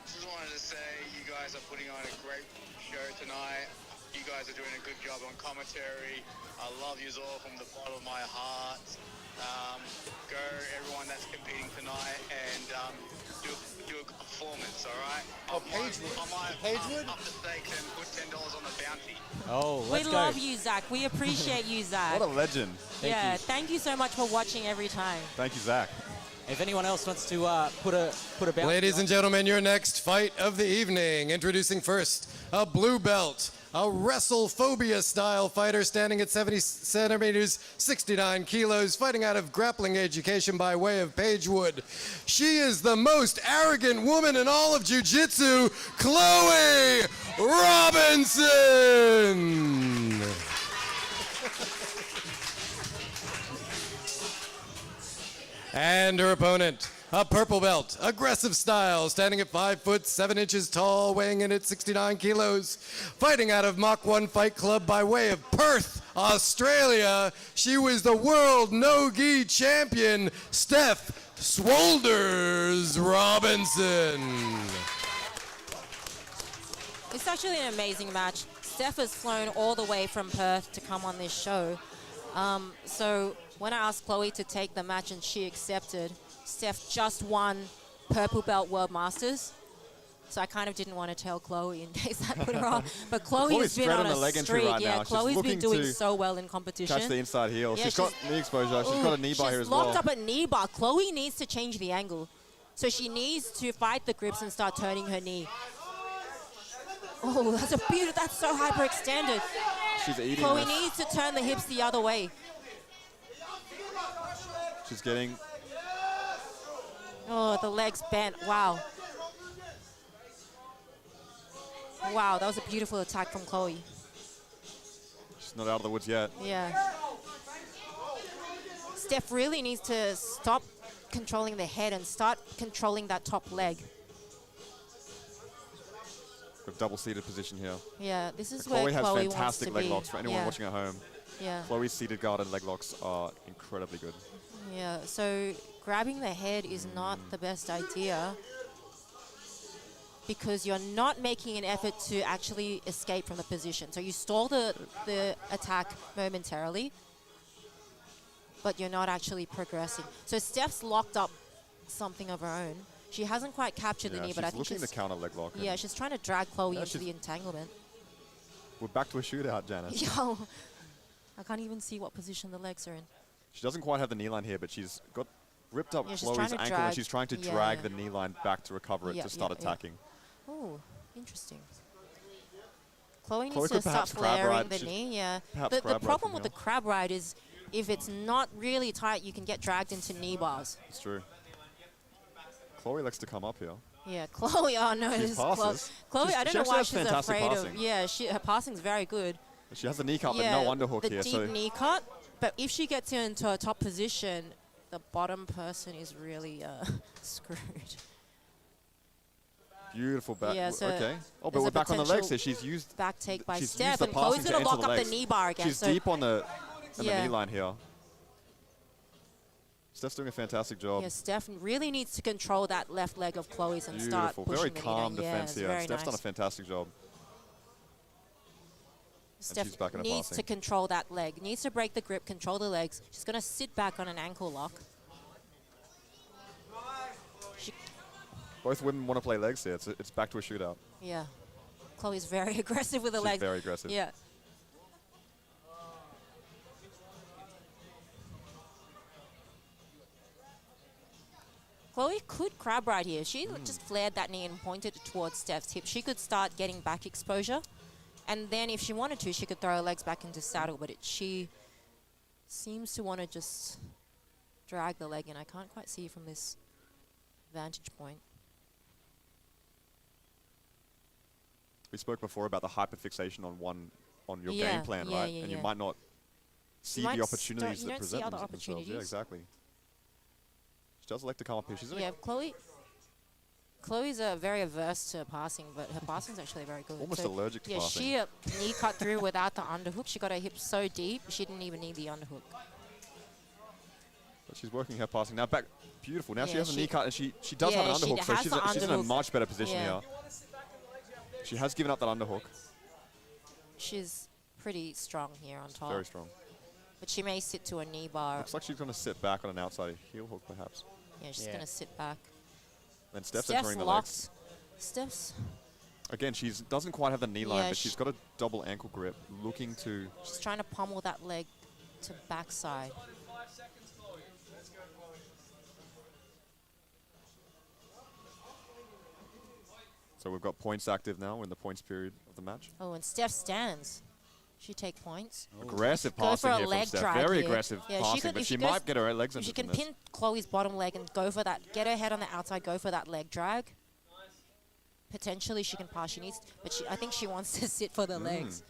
Just wanted to say you guys are putting on a great show tonight. You guys are doing a good job on commentary. I love you all from the bottom of my heart. Go everyone that's competing tonight and do a good performance, all right? Pagewood? Up the stakes and put $10 on the bounty. Oh, We let's go. love you, Zach. We appreciate you, Zach. What a legend. yeah, you. thank you so much for watching every time. Thank you, Zach. If anyone else wants to put a bounty Ladies on- and gentlemen, your next fight of the evening. Introducing first, a blue belt, a WrestlePhobia-style fighter standing at 70 centimeters, 69 kilos, fighting out of Grappling Education by way of Pagewood. She is the most arrogant woman in all of Jiu-Jitsu, Chloe Robinson. And her opponent, a purple belt, aggressive style, standing at 5 foot 7 inches tall, weighing in at 69 kilos, fighting out of Mach 1 Fight Club by way of Perth, Australia. She was the world no-gi champion, Steph Swolders Robinson. It's actually an amazing match. Steph has flown all the way from Perth to come on this show. So when I asked Chloe to take the match and she accepted, Steph just won Purple Belt World Masters. So I kind of didn't want to tell Chloe in case that put her off. But Chloe Chloe's has been straight on on a the leg entry streak. right Yeah, now. She's Chloe's been looking doing to so well in competition. Catch the inside heel. Yeah, she's got knee exposure. She's got a knee bar here as well. She's locked up at knee bar. Chloe needs to change the angle. So she needs to fight the grips and start turning her knee. Oh, that's a beautiful, that's so hyperextended. She's eating Chloe this. needs to turn the hips the other way. She's getting... Oh, the legs bent. Wow. Wow, that was a beautiful attack from Chloe. She's not out of the woods yet. Yeah. Steph really needs to stop controlling the head and start controlling that top leg. Got a double-seated position here. Yeah, this is Chloe where has Chloe fantastic wants to leg be. locks for anyone Yeah. watching at home. Yeah. Chloe's seated guard and leg locks are incredibly good. Yeah, so grabbing the head is not the best idea because you're not making an effort to actually escape from the position. So you stall the attack momentarily, but you're not actually progressing. So Steph's locked up something of her own. She hasn't quite captured the knee, but I think she's looking to counter leg lock. yeah, she's trying to drag Chloe Yeah, into she's- the entanglement. We're back to a shootout, Janice. Yo, I can't even see what position the legs are in. She doesn't quite have the knee line here, but she's got ripped up Yeah, she's Chloe's trying ankle to and drag- she's trying to yeah, drag yeah. the knee line back to recover it Yeah, to start yeah, yeah. attacking. Oh, interesting. Chloe Chloe needs could to start perhaps crab flaring ride. the She's knee, yeah. perhaps The crab ride problem from with the here. crab ride is if it's not really tight, you can get dragged into knee bars. It's true. Chloe likes to come up here. Yeah, Chloe, oh no, She this is passes. Chloe, I don't she know actually why has she's fantastic afraid passing. of, yeah, her passing's very good. She has the knee cut, Yeah, but no underhook the here. deep So knee cut, but if she gets into a top position, the bottom person is really screwed. beautiful back. Yeah, so okay. Oh, but there's we're a back on the legs potential here. She's used. Back take by she's Steph, used the and Chloe's passing going to enter lock up legs. the knee bar again. She's so deep on the Yeah. knee line here. Steph's doing a fantastic job. yeah, Steph really needs to control that left leg of Chloe's and start Beautiful. pushing Very the calm knee down. defense Yeah, here. very Steph's nice. done a fantastic job. Steph she's back in her needs to passing. control that leg. Needs to break the grip, control the legs. She's going to sit back on an ankle lock. Both women want to play legs here. It's back to a shootout. Yeah. Chloe's very aggressive with the She's legs. very aggressive. Yeah. Chloe could crab right here. She just flared that knee and pointed it towards Steph's hip. She could start getting back exposure. And then if she wanted to, she could throw her legs back into saddle. But she seems to want to just drag the leg in. I can't quite see from this vantage point. We spoke before about the hyperfixation on your Yeah, game plan, yeah, right? yeah, and yeah. you might not see might the s- opportunities you that don't see present other themselves. Yeah, opportunities. exactly. She does like to come up here. She's in Yeah, Chloe's very averse to passing, but her passing's actually very good. Almost allergic to yeah, passing. she knee cut through without the underhook. She got her hips so deep, she didn't even need the underhook. But she's working her passing now. Back, beautiful. Now she Yeah, has a knee cut, and she does yeah, have an she underhook, so has the she's in a underhook. much better position Yeah. here. She has given up that underhook. She's pretty strong here on top. Very strong. But she may sit to a knee bar. Looks like she's going to sit back on an outside heel hook, perhaps. Yeah, she's going to sit back. Then Steph's entering the legs. Steph's. Again, she doesn't quite have the knee line, Yeah, but she's got a double ankle grip, looking to... She's trying to pummel that leg to backside. So we've got points active now. We're in the points period of the match. Oh, and Steph stands. She take points. Aggressive Go passing for a here from leg Steph. drag Very here. aggressive Yeah, passing, could- but if she goes- might get her legs If into she can this. pin Chloe's bottom leg and go for that, get her head on the outside, go for that leg drag. Potentially she can pass. She needs, but I think she wants to sit for the legs.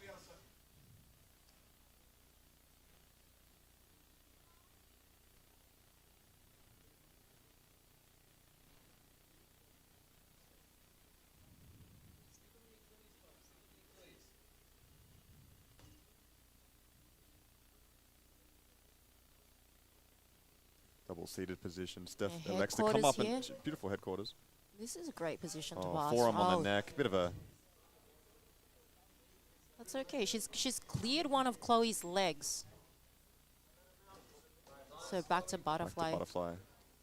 Double seated position. Steph Yeah, elects to come up headquarters and beautiful headquarters. This is a great position to Oh, pass. forearm on the neck. Bit of a That's okay. She's cleared one of Chloe's legs. So back to butterfly. butterfly.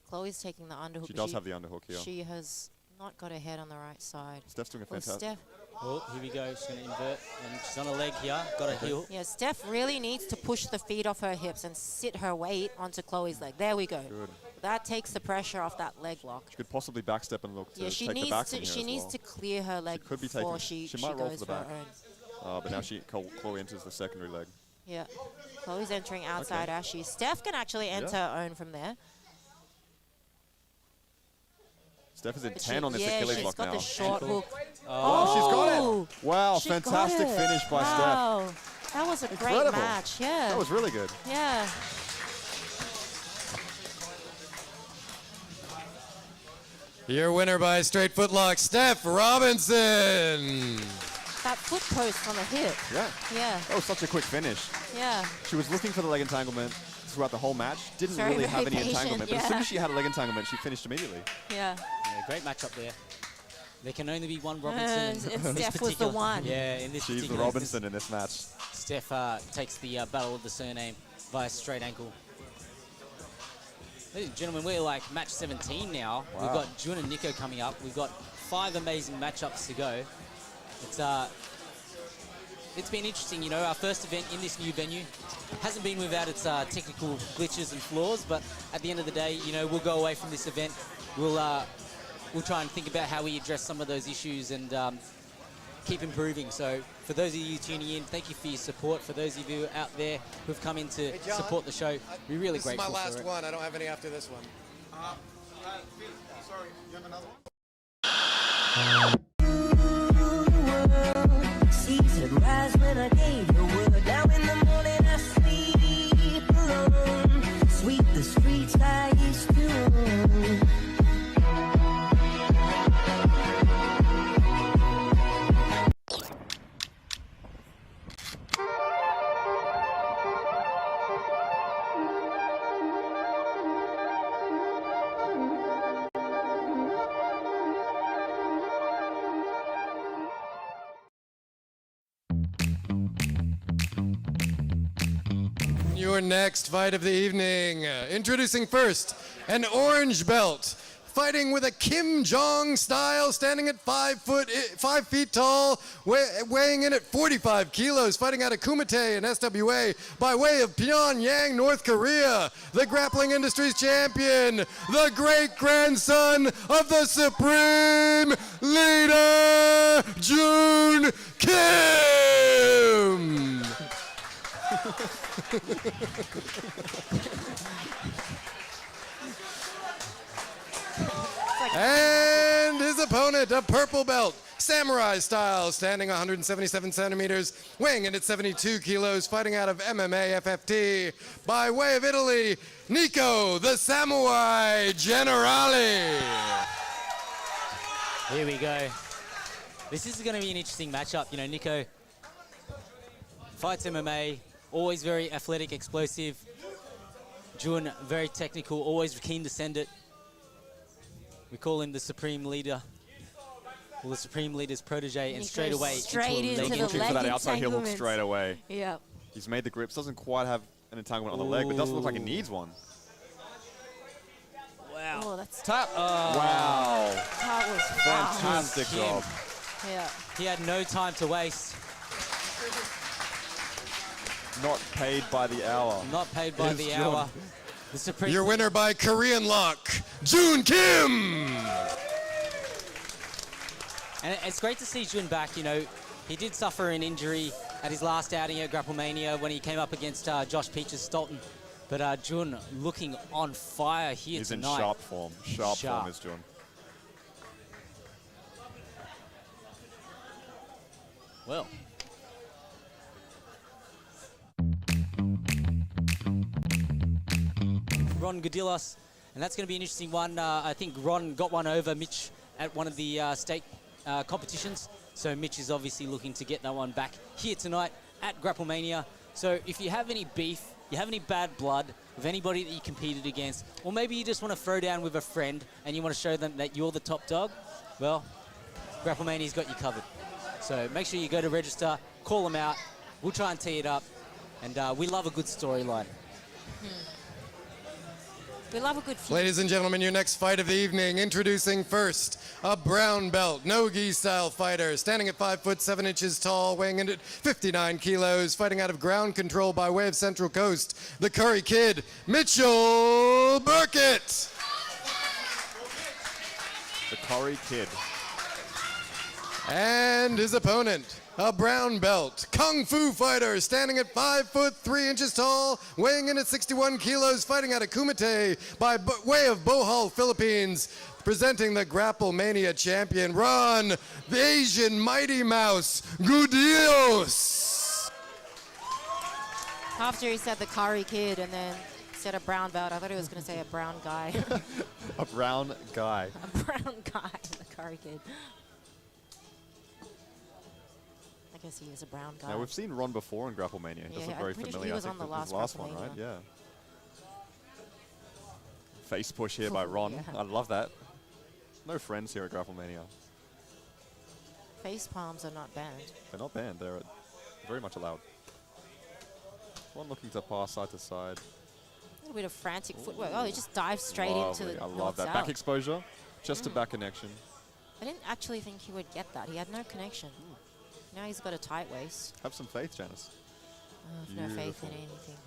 Chloe's taking the underhook. She but does have the underhook here. She has not got her head on the right side. Steph's doing a Well, fantastic. Steph, Oh, here we go. She's going to invert, and she's on a leg here. Got a heel. yeah, Steph really needs to push the feet off her hips and sit her weight onto Chloe's leg. There we go. Good. That takes the pressure off that leg lock. She could possibly backstep and look to Yeah, she take the needs back to. from here She as needs well. to clear her leg could be before taking- she she might roll goes for for the her back. own. But now Chloe enters the secondary leg. Yeah, Chloe's entering outside Ashy. Steph can actually enter her own from there. Steph is in But 10 on this Achilles she's lock got now. the short hook. Oh, she's got it. Wow, She got fantastic it. finish by Steph. Wow, that was a great Incredible. match. Yeah. That was really good. Yeah. Your winner by straight footlock, Steph Robinson. That foot post on the hip. Yeah. Yeah. That was such a quick finish. Yeah. She was looking for the leg entanglement throughout the whole match. Didn't Very, really have very any patient, entanglement. But as soon yeah. as she had a leg entanglement, she finished immediately. Yeah. Yeah, great matchup there. There can only be one Robinson. And in this Steph was the particular- one. Yeah, in this She's the particular Robinson in this match. Steph takes the battle of the surname via straight ankle. Ladies and gentlemen, we're like match 17 now. Wow. We've got Jun and Nico coming up. We've got 5 amazing matchups to go. It's been interesting, you know, our first event in this new venue hasn't been without its technical glitches and flaws, but at the end of the day, you know, we'll go away from this event. We'll try and think about how we address some of those issues and keep improving. So for those of you tuning in, thank you for your support. For those of you out there who've come in to John, support the show, we're really grateful for it. This is my last one. I don't have any after this one. Sorry, you have another one? Season rise when I gave your word. Now in the morning I sleep alone. Sweep the streets I used to own. Your next fight of the evening. Introducing first, an orange belt. Fighting with a Kim Jong style, standing at 5 feet tall, weighing in at 45 kilos, fighting out of Kumite in SWA by way of Pyongyang, North Korea. The grappling industry's champion, the great-grandson of the supreme leader, Jun Kim! And his opponent, a purple belt, samurai style, standing 177 centimeters, weighing in at 72 kilos, fighting out of MMA FFT by way of Italy, Nico, the Samurai Generali. Here we go. This is going to be an interesting matchup. You know, Nico fights MMA, always very athletic, explosive. Jun, very technical, always keen to send it. We call him the Supreme Leader, well, the Supreme Leader's protege, and straight away straight into the Looking for that outside heel hook entanglements. straight away. Yep. He's made the grips. Doesn't quite have an entanglement on the leg, but doesn't look like he needs one. Wow. Oh, that's Tap. Wow. that was Fantastic Kim. job. Yeah. He had no time to waste. Not paid by the hour. Not paid by Yes, the Jun. hour. The Supreme. Your winner by Korean lock, Jun Kim! And it's great to see Jun back. You know, he did suffer an injury at his last outing at Grapple Mania when he came up against Josh Peaches Stolten. But Jun looking on fire here He's tonight. in sharp form. Sharp form is Jun. Well. Ron Godilas, and that's going to be an interesting one. I think Ron got one over Mitch at one of the state competitions, so Mitch is obviously looking to get that one back here tonight at Grapple Mania. So if you have any beef, you have any bad blood with anybody that you competed against, or maybe you just want to throw down with a friend and you want to show them that you're the top dog, well, Grapple Mania's got you covered. So make sure you go to register, call them out, we'll try and tee it up, and we love a good storyline. We love a good feud. Ladies and gentlemen, your next fight of the evening. Introducing first, a brown belt, no-gi style fighter, standing at 5 foot 7 inches tall, weighing in at 59 kilos, fighting out of ground control by way of Central Coast, the Curry Kid, Mitchell Burkett. The Curry Kid. And his opponent, a brown belt, kung fu fighter, standing at 5 foot 3 inches tall, weighing in at 61 kilos, fighting out of Kumite by way of Bohol, Philippines, presenting the Grapple Mania champion, Ron, the Asian Mighty Mouse, Gudillos. After he said the Curry Kid and then said a brown belt, I thought he was going to say a brown guy. A brown guy. A brown guy, the Curry Kid. I guess he is a brown guy. Now, we've seen Ron before in Grapple Mania. He does look very pretty sure familiar. he was I on think the his last one, Grapple right? Mania. Yeah. Face push here by Ron. Yeah. I love that. No friends here at Grapple Mania. Face palms are not banned. They're not banned. They're very much allowed. One looking to pass side to side. A little bit of frantic footwork. Oh, he just dives straight Lovely. into the I love that. Back exposure. Just a back connection. I didn't actually think he would get that. He had no connection. Now he's got a tight waist. Have some faith, Janice. I have no faith in anything.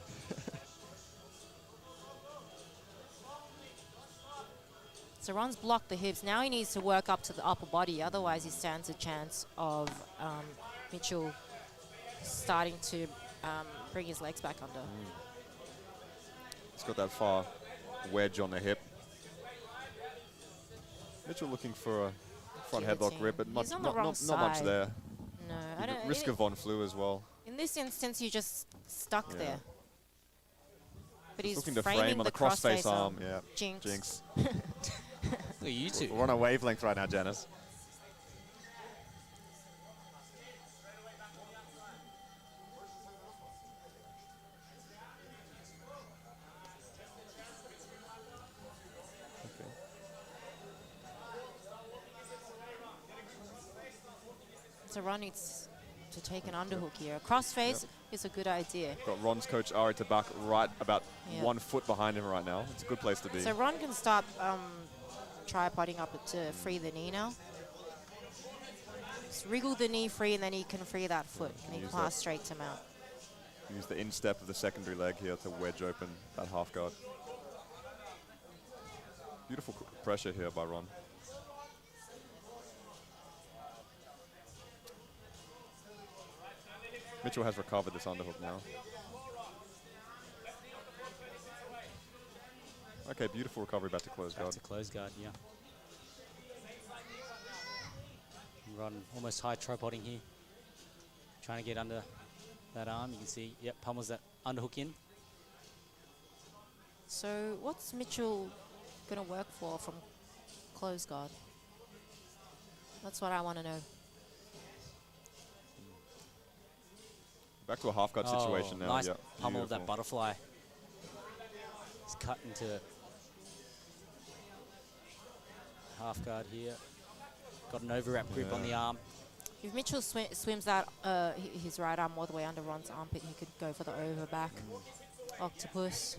It's So Ron's blocked the hips. Now he needs to work up to the upper body. Otherwise, he stands a chance of Mitchell starting to bring his legs back under. He's got that far wedge on the hip. Mitchell looking for a front headlock rip, but He's on the not wrong much side. there. No, I don't. Risk of Von Flu as well. In this instance, you're just stuck there. But he's looking to framing frame on the crossface arm. Yeah. Jinx. Look at you two. We're on a wavelength right now, Janice. So Ron needs to take an underhook here. A crossface is a good idea. Got Ron's coach Ari Tabak right about Yeah. 1 foot behind him right now. It's a good place to be. So Ron can start tripoding up to free the knee now. Just wriggle the knee free, and then he can free that foot. And he use pass that. straight to mount. Use the instep of the secondary leg here to wedge open that half guard. Beautiful pressure here by Ron. Mitchell has recovered this underhook now. Okay, beautiful recovery back to close guard. Back to close guard, yeah. Ron almost high tripoding here. Trying to get under that arm. You can see, yep, pummels that underhook in. So what's Mitchell going to work for from close guard? That's what I want to know. Back to a half guard situation now. Nice yeah, pummel of that beautiful. butterfly. It's cut into half guard here. Got an overwrap grip on the arm. If Mitchell swims that his right arm all the way under Ron's armpit, he could go for the overback octopus.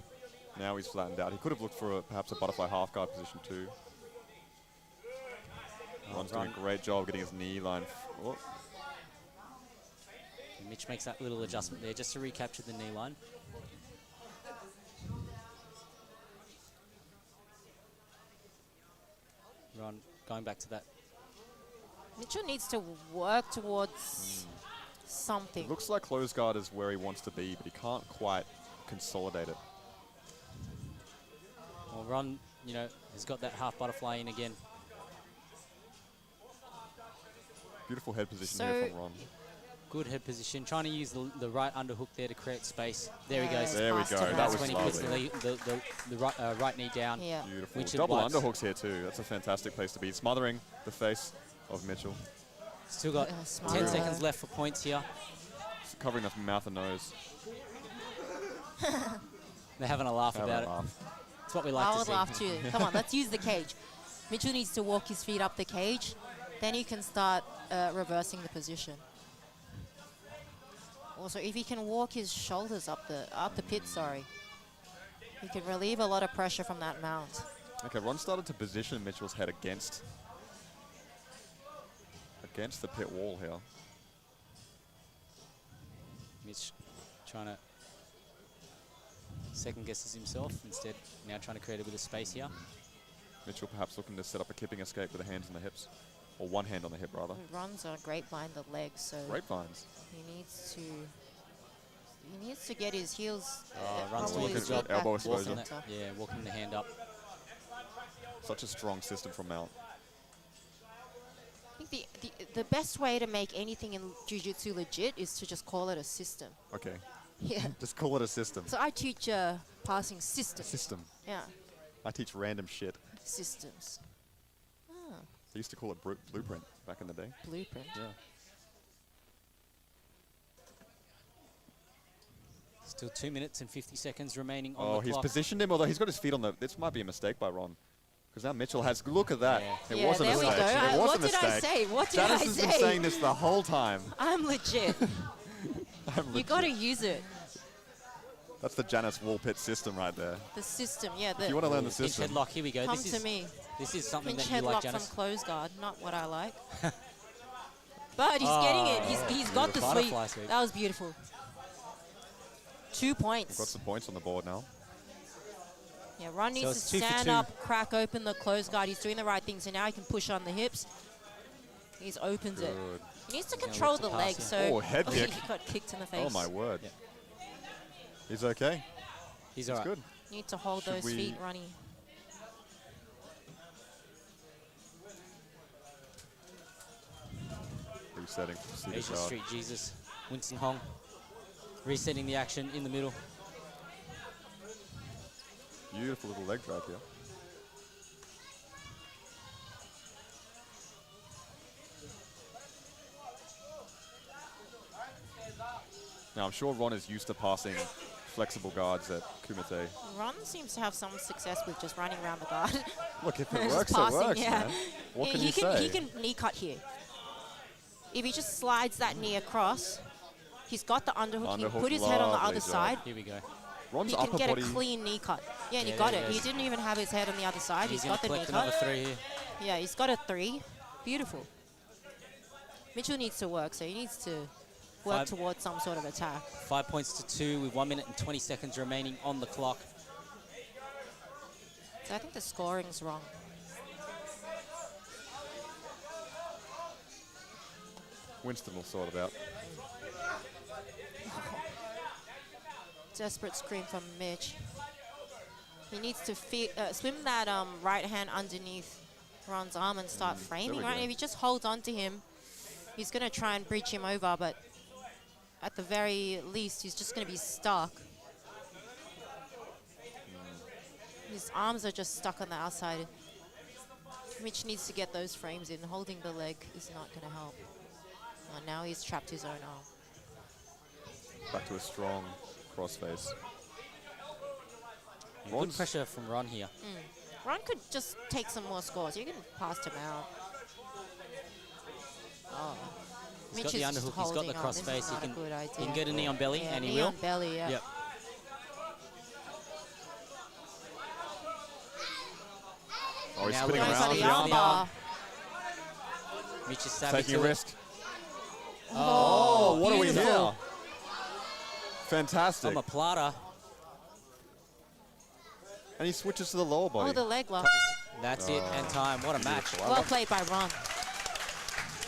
Now he's flattened out. He could have looked for perhaps a butterfly half guard position too. Ron's doing a great job getting his knee line. Oh. And Mitch makes that little adjustment there just to recapture the knee line. Ron going back to that. Mitchell needs to work towards something. Looks like close guard is where he wants to be, but he can't quite consolidate it. Well, Ron, you know, has got that half butterfly in again. Beautiful head position here from Ron. Good head position, trying to use the right underhook there to create space. There he goes. There we go. That was when he puts the right knee down. Yeah. Beautiful. Double underhooks here too. That's a fantastic place to be. Smothering the face of Mitchell. Still got 10 seconds left for points here. Just covering up mouth and nose. They're having a laugh about it. That's what we like to see. I would laugh too. Come on, let's use the cage. Mitchell needs to walk his feet up the cage. Then you can start reversing the position. Also, if he can walk his shoulders up the pit, he can relieve a lot of pressure from that mount. Okay, Ron started to position Mitchell's head against the pit wall here. Mitch trying to second guesses himself, instead now trying to create a bit of space here. Mitchell perhaps looking to set up a kipping escape with the hands on the hips. Or one hand on the hip, rather. Ron's on a grapevine the legs, so grapevines. He needs to get his heels. Ron's doing a good job. Elbow exposure. Yeah, walking the hand up. Such a strong system from Mount. I think the best way to make anything in jiu-jitsu legit is to just call it a system. Okay. Yeah. Just call it a system. So I teach passing systems. System. Yeah. I teach random shit. Systems. Oh. They used to call it blueprint back in the day. Blueprint. Yeah. Still 2 minutes and 50 seconds remaining on the clock. He's positioned him, although he's got his feet on the... This might be a mistake by Ron. Because now Mitchell has... Look at that. Yeah. It was a mistake. It was a mistake. What did I say? What did Janice I has say? been saying this the whole time. I'm legit. You got to use it. That's the Janice wall pit system right there. The system, yeah. If you want to learn the system... Pinch headlock, here we go. Come to me. This is something Pinch that you like, headlock Janice. from close guard, not what I like. But he's getting it. He's got the sweep. That was beautiful. 2 points. We've got some points on the board now. Yeah, Ron needs it's to 2 for stand 2. up, crack open the close guard. He's doing the right thing, so now he can push on the hips. He's opens it. He needs to control the leg, so Oh, head kick. he got kicked in the face. Oh, my word. He's okay. He's all right. good. Need to hold Should those we- feet, Ronnie. Resetting. See the Asian guard. Street Jesus. Winston Hong. Resetting the action in the middle. Beautiful little leg drag here. Now, I'm sure Ron is used to passing flexible guards at Kumite. Ron seems to have some success with just running around the guard. Look, if it Just works, it passing, works, yeah. man. What can you say? He can knee cut here. If he just slides that knee across, he's got the underhook. He Underhook, put his head on the lovely other job. side. Here we go. Ron's He can upper get body. a clean knee cut. Yeah, and he Yeah, got there it. he He goes. didn't even have his head on the other side. He's He's going got to the knee collect another cut. 3 here. Yeah, he's got a 3. Beautiful. Mitchell needs to work, so he needs to work 5 towards some sort of attack. 5 points to 2 with 1 minute and 20 seconds remaining on the clock. So I think the scoring's wrong. Winston will sort it out. Desperate scream from Mitch. He needs to swim that right hand underneath Ron's arm and start framing, we right? go. If he just holds on to him, he's going to try and breach him over, but at the very least, he's just going to be stuck. His arms are just stuck on the outside. Mitch needs to get those frames in. Holding the leg is not going to help. Oh, now he's trapped his own arm. Back to a strong crossface. Good pressure from Ron here. Ron could just take some more scores. You can pass him out. Oh. He's Mitch got the is underhook, he's got holding the on. This is crossface. He not a can, good he can idea. get a knee on belly, Yeah, and he knee will. on belly, yeah. Yep. Oh, he's Now spinning looking Going for around. the the Yeah. armbar. armbar. Mitch is savvy Taking a to it. risk. Oh, What are we beautiful. here? Fantastic. From a platter. And he switches to the lower body. Oh, the leg lock. That's it, and time. What a match. Beautiful. I Well love- played by Ron.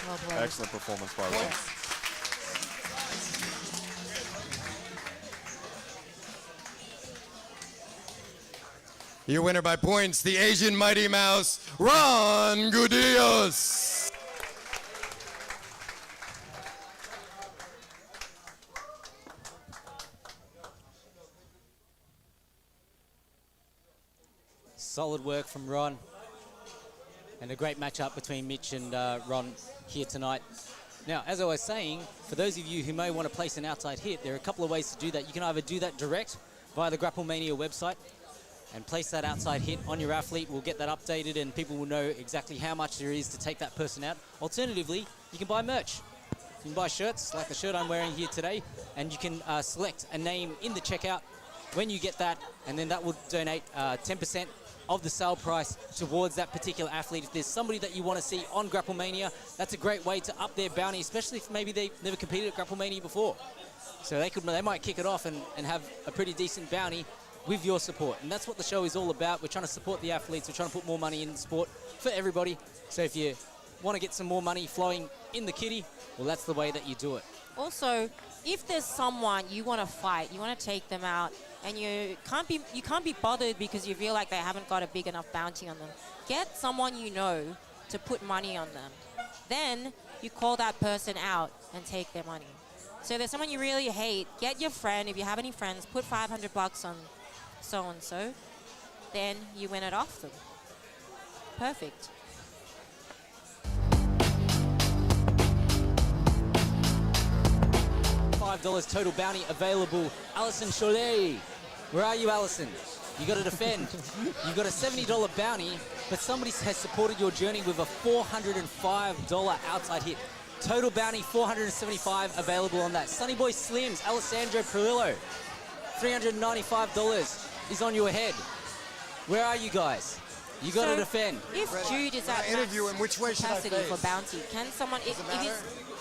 Well played. Excellent performance by Ron. Your winner by points, the Asian Mighty Mouse, Ron Gudillos. Solid work from Ron. And a great matchup between Mitch and Ron here tonight. Now, as I was saying, for those of you who may want to place an outside hit, there are a couple of ways to do that. You can either do that direct via the Grapple Mania website and place that outside hit on your athlete. We'll get that updated and people will know exactly how much there is to take that person out. Alternatively, you can buy merch. You can buy shirts, like the shirt I'm wearing here today, and you can select a name in the checkout when you get that, and then that will donate 10% of the sale price towards that particular athlete. If there's somebody that you want to see on Grapple Mania, that's a great way to up their bounty, especially if maybe they've never competed at Grapple Mania before. So they might kick it off and have a pretty decent bounty with your support. And that's what the show is all about. We're trying to support the athletes. We're trying to put more money in the sport for everybody. So if you want to get some more money flowing in the kitty, well, that's the way that you do it. Also, if there's someone you want to fight, you want to take them out, and you can't be bothered because you feel like they haven't got a big enough bounty on them, get someone you know to put money on them. Then you call that person out and take their money. So if there's someone you really hate, get your friend, if you have any friends, put $500 on so-and-so, then you win it off them. Perfect. $5 total bounty available. Alison Cholet. Where are you, Alison? You got to defend. You got a $70 bounty, but somebody has supported your journey with a $405 outside hit. Total bounty $475 available on that. Sunny Boy Slims, Alessandro Perillo. $395 is on your head. Where are you guys? You got to So, defend. If Jude is at interview him, which way should I capacity for face? bounty, can someone, if his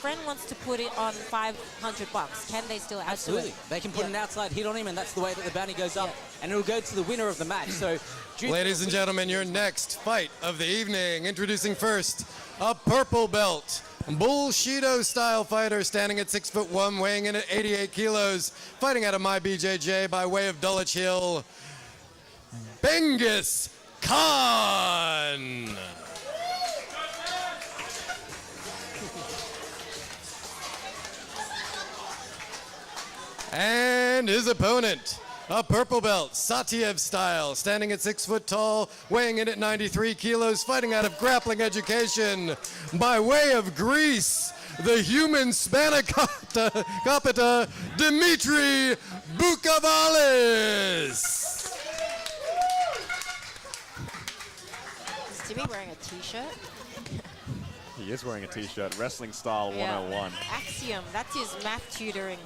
friend wants to put it on $500, can they still add Absolutely. to it? They can put an outside hit on him, and that's the way that the bounty goes up, and it'll go to the winner of the match. So, Jude, Ladies and gentlemen, your next fight of the evening. Introducing first, a purple belt, Bullshido style fighter standing at 6'1", weighing in at 88 kilos, fighting out of my BJJ by way of Dulwich Hill, Genghis Khan. And his opponent, a purple belt, Satyev style, standing at 6 foot tall, weighing in at 93 kilos, fighting out of Grappling Education by way of Greece, the human spanakopita, Dimitri Bukavalis. Is Timmy wearing a t-shirt? He is wearing a t-shirt, wrestling style 101. Axiom, that's his math tutoring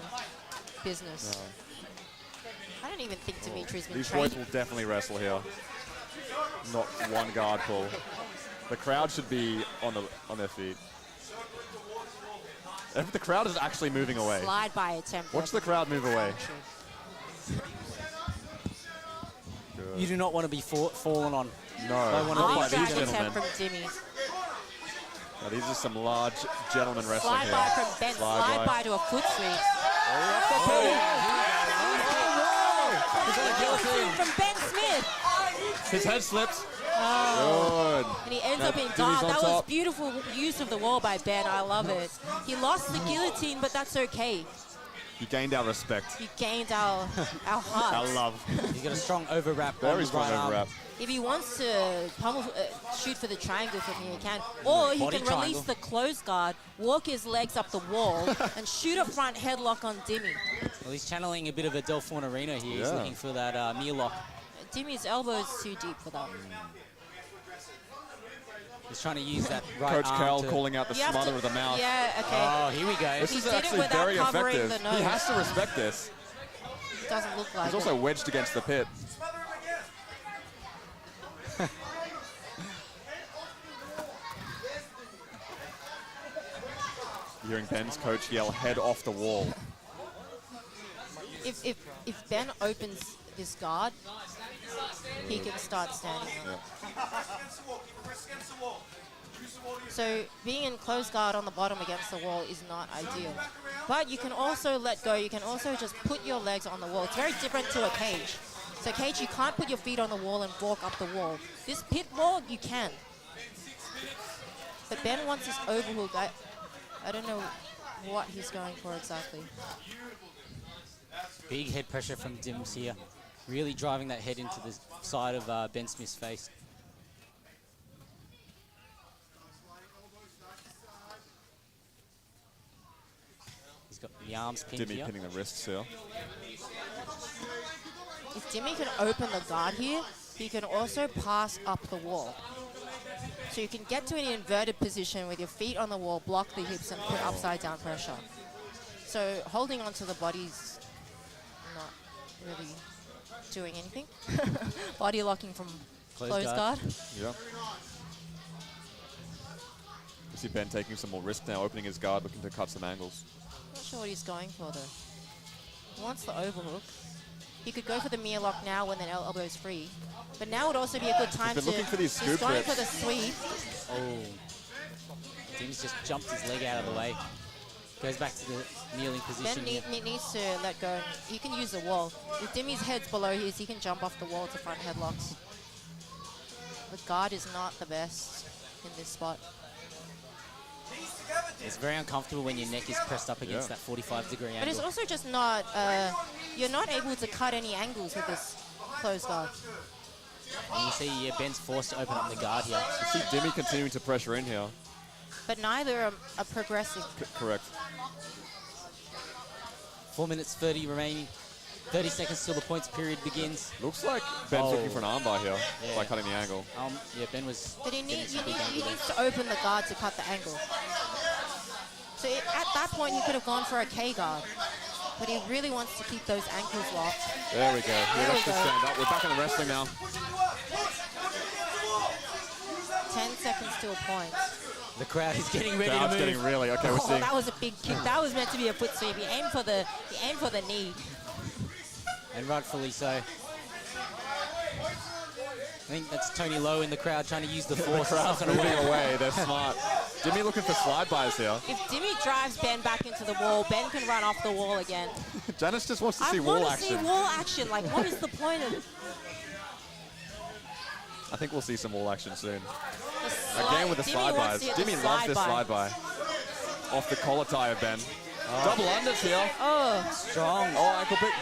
business. I don't even think Dimitri's been These trained. boys will definitely wrestle here. Not one guard pull. The crowd should be on their feet. If the crowd is actually moving away. Slide by attempt. Watch the crowd move away. you do not want to be fallen on. No, By one not of by these these Slide gentlemen. attempt from Dimmy. Now, these are some large gentlemen wrestling Slide here. by from Ben. Slide by to a foot sweep. Guillotine from Ben Smith. His head slips. Oh. Good. And he ends Now, up in Jimmy's guard. on That was top. beautiful use of the wall by Ben. I love it. He lost the guillotine, but that's okay. You gained our respect. He gained our hearts. Our love. He's got a strong overwrap. on Very his strong right arm. overwrap. If he wants to shoot for the triangle from here, he can. Or he Body can triangle. release the close guard, walk his legs up the wall, and shoot a front headlock on Dimmy. Well, he's channeling a bit of a Del Fornerino here. He's Yeah. looking for that knee lock. Dimmy's elbow is too deep for that. He's trying to use that right Coach arm Carroll to... calling out the You have smother to- of the mouth. Yeah, okay. Oh, here we go. This He is did it actually without very covering effective. the He nose. has to respect this. It doesn't look like He's it. also wedged against the pit. You're hearing Ben's coach yell, "Head off the wall." If Ben opens this guard, he can start standing up. So being in close guard on the bottom against the wall is not ideal. But you can also let go. You can also just put your legs on the wall. It's very different to a cage. So cage, you can't put your feet on the wall and walk up the wall. This pit wall, you can. But Ben wants this overhook. I don't know what he's going for exactly. Big head pressure from Dims here. Really driving that head into the side of Ben Smith's face. He's got the arms pinned Dimmy here. pinning the wrists here. If Dimmy can open the guard here, he can also pass up the wall. So you can get to an inverted position with your feet on the wall, block the hips, and put upside down pressure. So holding onto the body's not really doing anything. Body locking from close guard. Yeah. You see Ben taking some more risk now, opening his guard, looking to cut some angles. Not sure what he's going for though. He wants the overhook. He could go for the Mia lock now when the elbow's free. But now would also be a good time been to... looking for these he's scoop going rips. for the sweep. Oh. Dims just jumped his leg out of the way. Goes back to the kneeling position Ben here. needs to let go. He can use the wall. If Dimmy's head's below his, he can jump off the wall to front headlocks. The guard is not the best in this spot. It's very uncomfortable when your neck is pressed up against that 45-degree angle. But it's also just not... you're not able to cut any angles with this closed guard. And you see Ben's forced to open up the guard here. You see Dimmy continuing to pressure in here. But neither are progressive. Correct. 4 minutes 30 remaining. 30 seconds till the points period begins. Looks like Ben's looking for an armbar here by cutting the angle. Yeah, Ben was... But he getting needs some big angle there. to open the guard to cut the angle. So at that point, he could have gone for a K guard. But he really wants to keep those ankles locked. There we go. There He we lets go. us stand up. We're back in the wrestling now. seconds to a point. The crowd is getting ready to Crowd's move. getting really, okay, we're Oh, seeing. that was a big kick. That was meant to be a foot sweep. He aimed for the knee. And rightfully so. I think that's Tony Lowe in the crowd trying to use the The force. crowd's It's not gonna moving work. away. They're smart. Jimmy looking for slide bys here. If Dimi drives Ben back into the wall, Ben can run off the wall again. Janice just wants to I see want wall to see action. wall action. Like, what is the point of I think we'll see some wall action soon. the slide? Again with the Dimi slide wants bys. to hit the Jimmy loves this by. slide by. Off the collar tie of Ben. Double unders here. Oh. Strong. Oh, ankle pick.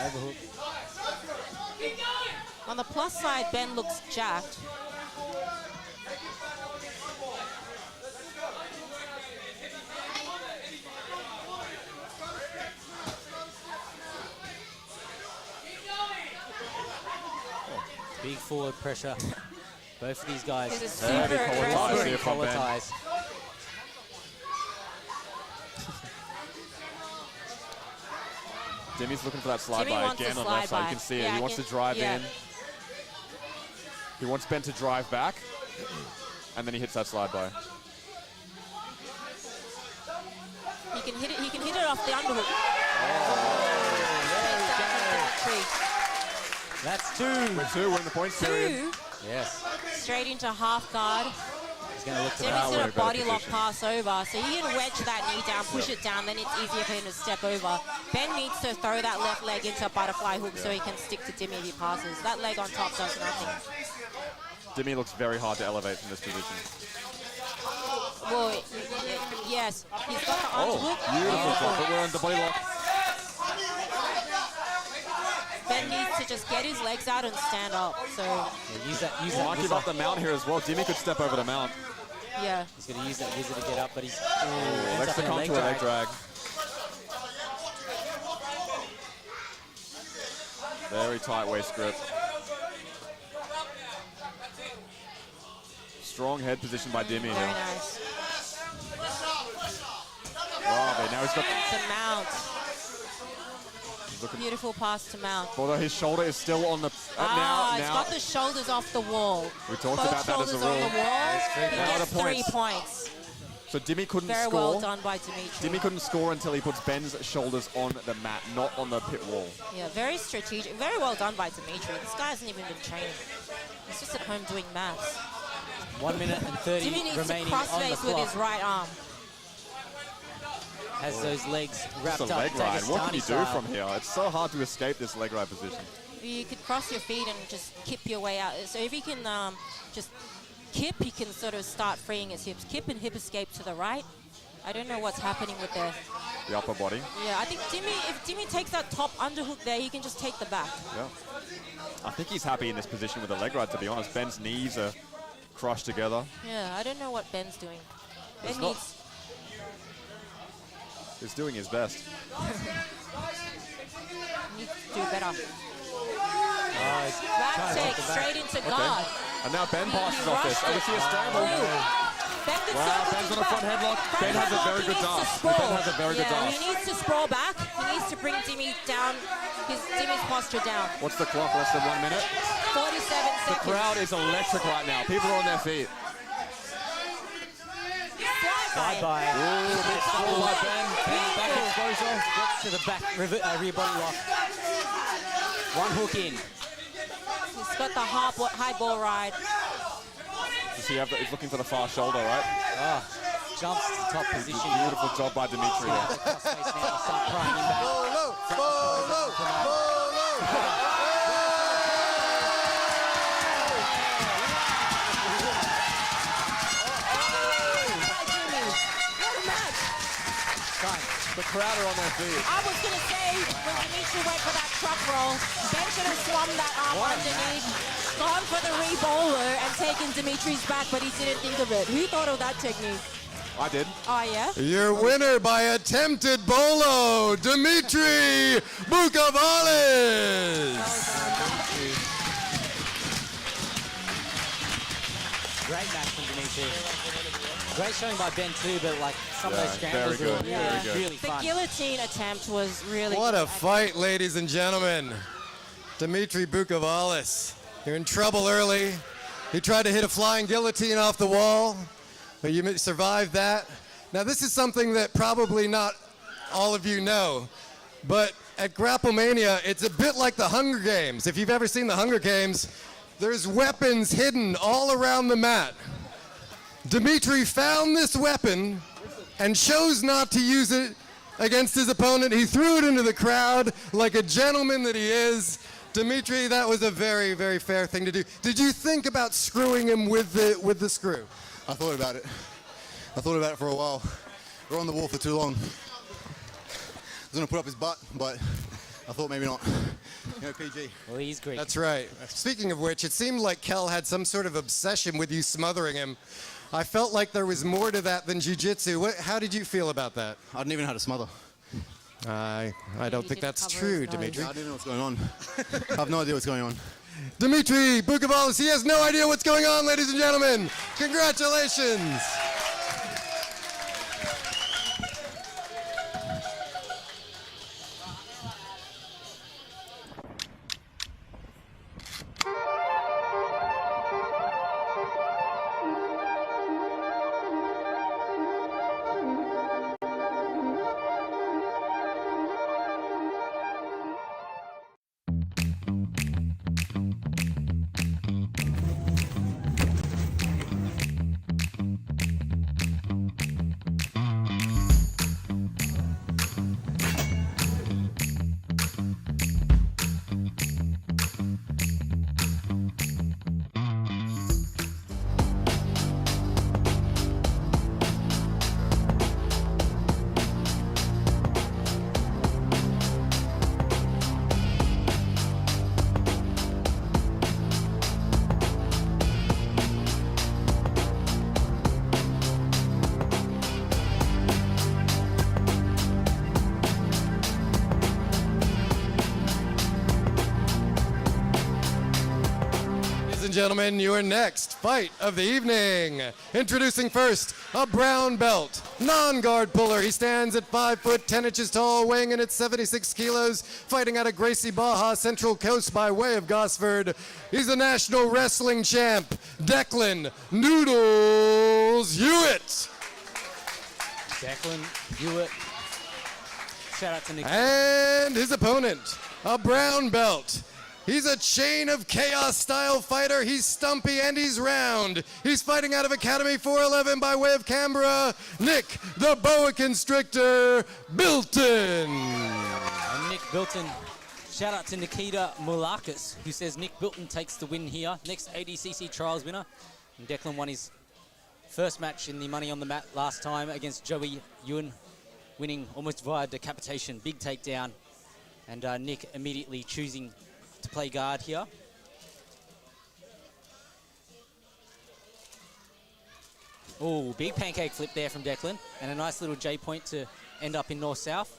Overhook. On the plus side, Ben looks jacked. Big forward pressure. Both of these guys. This is super aggressive. here from Collar Ben. ties. Jimmy's looking for that slide Jimmy by wants again a on left slide side. You by. can see it. Yeah, He I wants can- to drive yeah. in. He wants Ben to drive back. And then he hits that slide by. He can hit it. He can hit it off the underhook. That's two. We're two. We're in the points period. Two. Yes. Straight into half guard. He's going to look to Jimmy's power. going way to body better lock position. pass over. So he can wedge that knee down, push it down, then it's easier for him to step over. Ben needs to throw that left leg into a butterfly hook so he can stick to Dimmy if he passes. That leg on top does nothing. Jimmy looks very hard to elevate from this position. Well, yes, he's got the Oh, underhook. beautiful shot, but we're on the body lock. Ben needs to just get his legs out and stand up. So, Yeah, use that Might give whizzer. up the mount here as well. Jimmy could step over the mount. yeah. He's going to use that whizzer to get up, but he's Legs ends to up in a come leg to a leg drag. drag. Very tight waist grip. Strong head position by Dimmy Very here. nice. Bravo. Now he's got, To Mount. he's looking, Beautiful pass to Mount. although his shoulder is still on the, He's now, got the shoulders off the wall. we talked Both about that as a shoulders on rule. the wall. He Now gets the 3 points. points. So Dimmy couldn't Very score. well done by Dimitri. Dimmy couldn't score until he puts Ben's shoulders on the mat, not on the pit wall. Yeah, very strategic. Very well done by Dimitri. This guy hasn't even been training. He's just at home doing maths. 1 minute and 30 Jimmy needs to remaining on the crossface with his clock. right arm. Has those legs It's wrapped a up leg ride. What can you do Dagestani from style. here? It's so hard to escape this leg ride position. You could cross your feet and just kip your way out. So if he can just kip, he can sort of start freeing his hips. Kip and hip escape to the right. I don't know what's happening with The upper body. Yeah, I think if Dimmy takes that top underhook there, he can just take the back. Yeah. I think he's happy in this position with the leg ride, to be honest. Ben's knees are crushed together. Yeah, I don't know what Ben's doing. It's Ben not- needs... He's doing his best. needs to do better. Oh, he's Back trying to take take the back. straight into guard. And now Ben passes off this. rushed Oh, we it. see a scramble. Ben can Wow, circle Ben's to on a front back. headlock. Front Ben has a headlock, very he good needs to dance. sprawl. Ben has a very good Yeah, dance. he needs to sprawl back. He needs to bring Dimmy down, Dimmy's posture down. What's the clock? Less than 1 minute. 47 The seconds. crowd is electric right now. People are on their feet. Side by. Ooh, big score by Ben. Back exposure. Gets to the back rear body lock. One hook in. He's got the high ball ride. Does he have he's looking for the far shoulder, right? Oh, jumps to the top position. Beautiful job by Dimitri. The crossface now. Start prying him back. Bolo, bolo, bolo. What a match. The crowd are on their feet. I was going to say, when Dimitri went for that truck roll, Ben should have swung that arm underneath, gone for the re-bowler and taken Dimitri's back, but he didn't think of it. Who thought of that technique? I did. Oh, yeah? Your winner by attempted bolo, Dimitri Bukavalis. Great match from Dimitri. Great showing by Ben too, but like some of those scrambles very were good, really, very good. really The fun. guillotine attempt was really What good. a fight, ladies and gentlemen. Dimitri Bukavalis. You're in trouble early. He tried to hit a flying guillotine off the wall, but you survived that. Now this is something that probably not all of you know, but at Grapple Mania, it's a bit like the Hunger Games. If you've ever seen the Hunger Games, there's weapons hidden all around the mat. Dimitri found this weapon and chose not to use it against his opponent. He threw it into the crowd like a gentleman that he is. Dimitri, that was a very, very fair thing to do. Did you think about screwing him with the screw? I thought about it. I thought about it for a while. We're on the wall for too long. I was going to put up his butt, but I thought maybe not. You know, PG. Well, he's Greek. That's right. Speaking of which, it seemed like Kel had some sort of obsession with you smothering him. I felt like there was more to that than jiu-jitsu. How did you feel about that? I didn't even know how to smother. I don't think that's true, Dimitri. I didn't know what's going on. I have no idea what's going on. Dimitri Bukavalis, he has no idea what's going on, ladies and gentlemen. Congratulations. Ladies and gentlemen, your next fight of the evening. Introducing first, a brown belt, non-guard puller. He stands at 5 foot 10 inches tall, weighing in at 76 kilos, fighting out of Gracie, Baja, Central Coast by way of Gosford. He's the national wrestling champ, Declan Noodles Hewitt. Declan Hewitt. Shout out to Nikita. And his opponent, a brown belt. He's a chain of chaos style fighter. He's stumpy and he's round. He's fighting out of Academy 411 by way of Canberra. Nick, the boa constrictor, Bilton. And Nick Bilton. Shout out to Nikita Mulakis, who says Nick Bilton takes the win here. Next ADCC Trials winner. And Declan won his first match in the Money on the Mat last time against Joey Yoon, winning almost via decapitation. Big takedown. And Nick immediately choosing to play guard here. Oh, big pancake flip there from Declan, and a nice little J point to end up in north-south.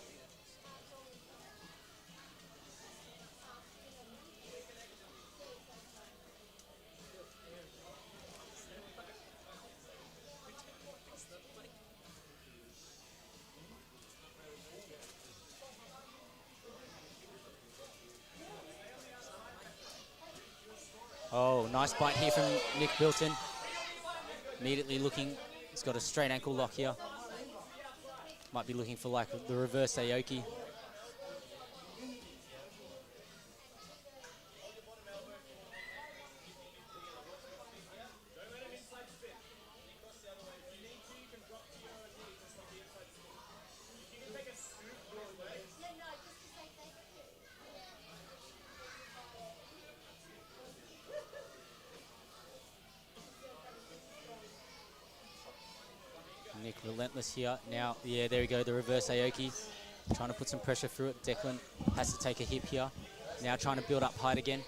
Oh, nice bite here from Nick Bilton. Immediately looking, he's got a straight ankle lock here. Might be looking for like the reverse Aoki. Nick relentless here. Now, yeah, there we go, the reverse Aoki. Trying to put some pressure through it. Declan has to take a hip here. Now trying to build up height again.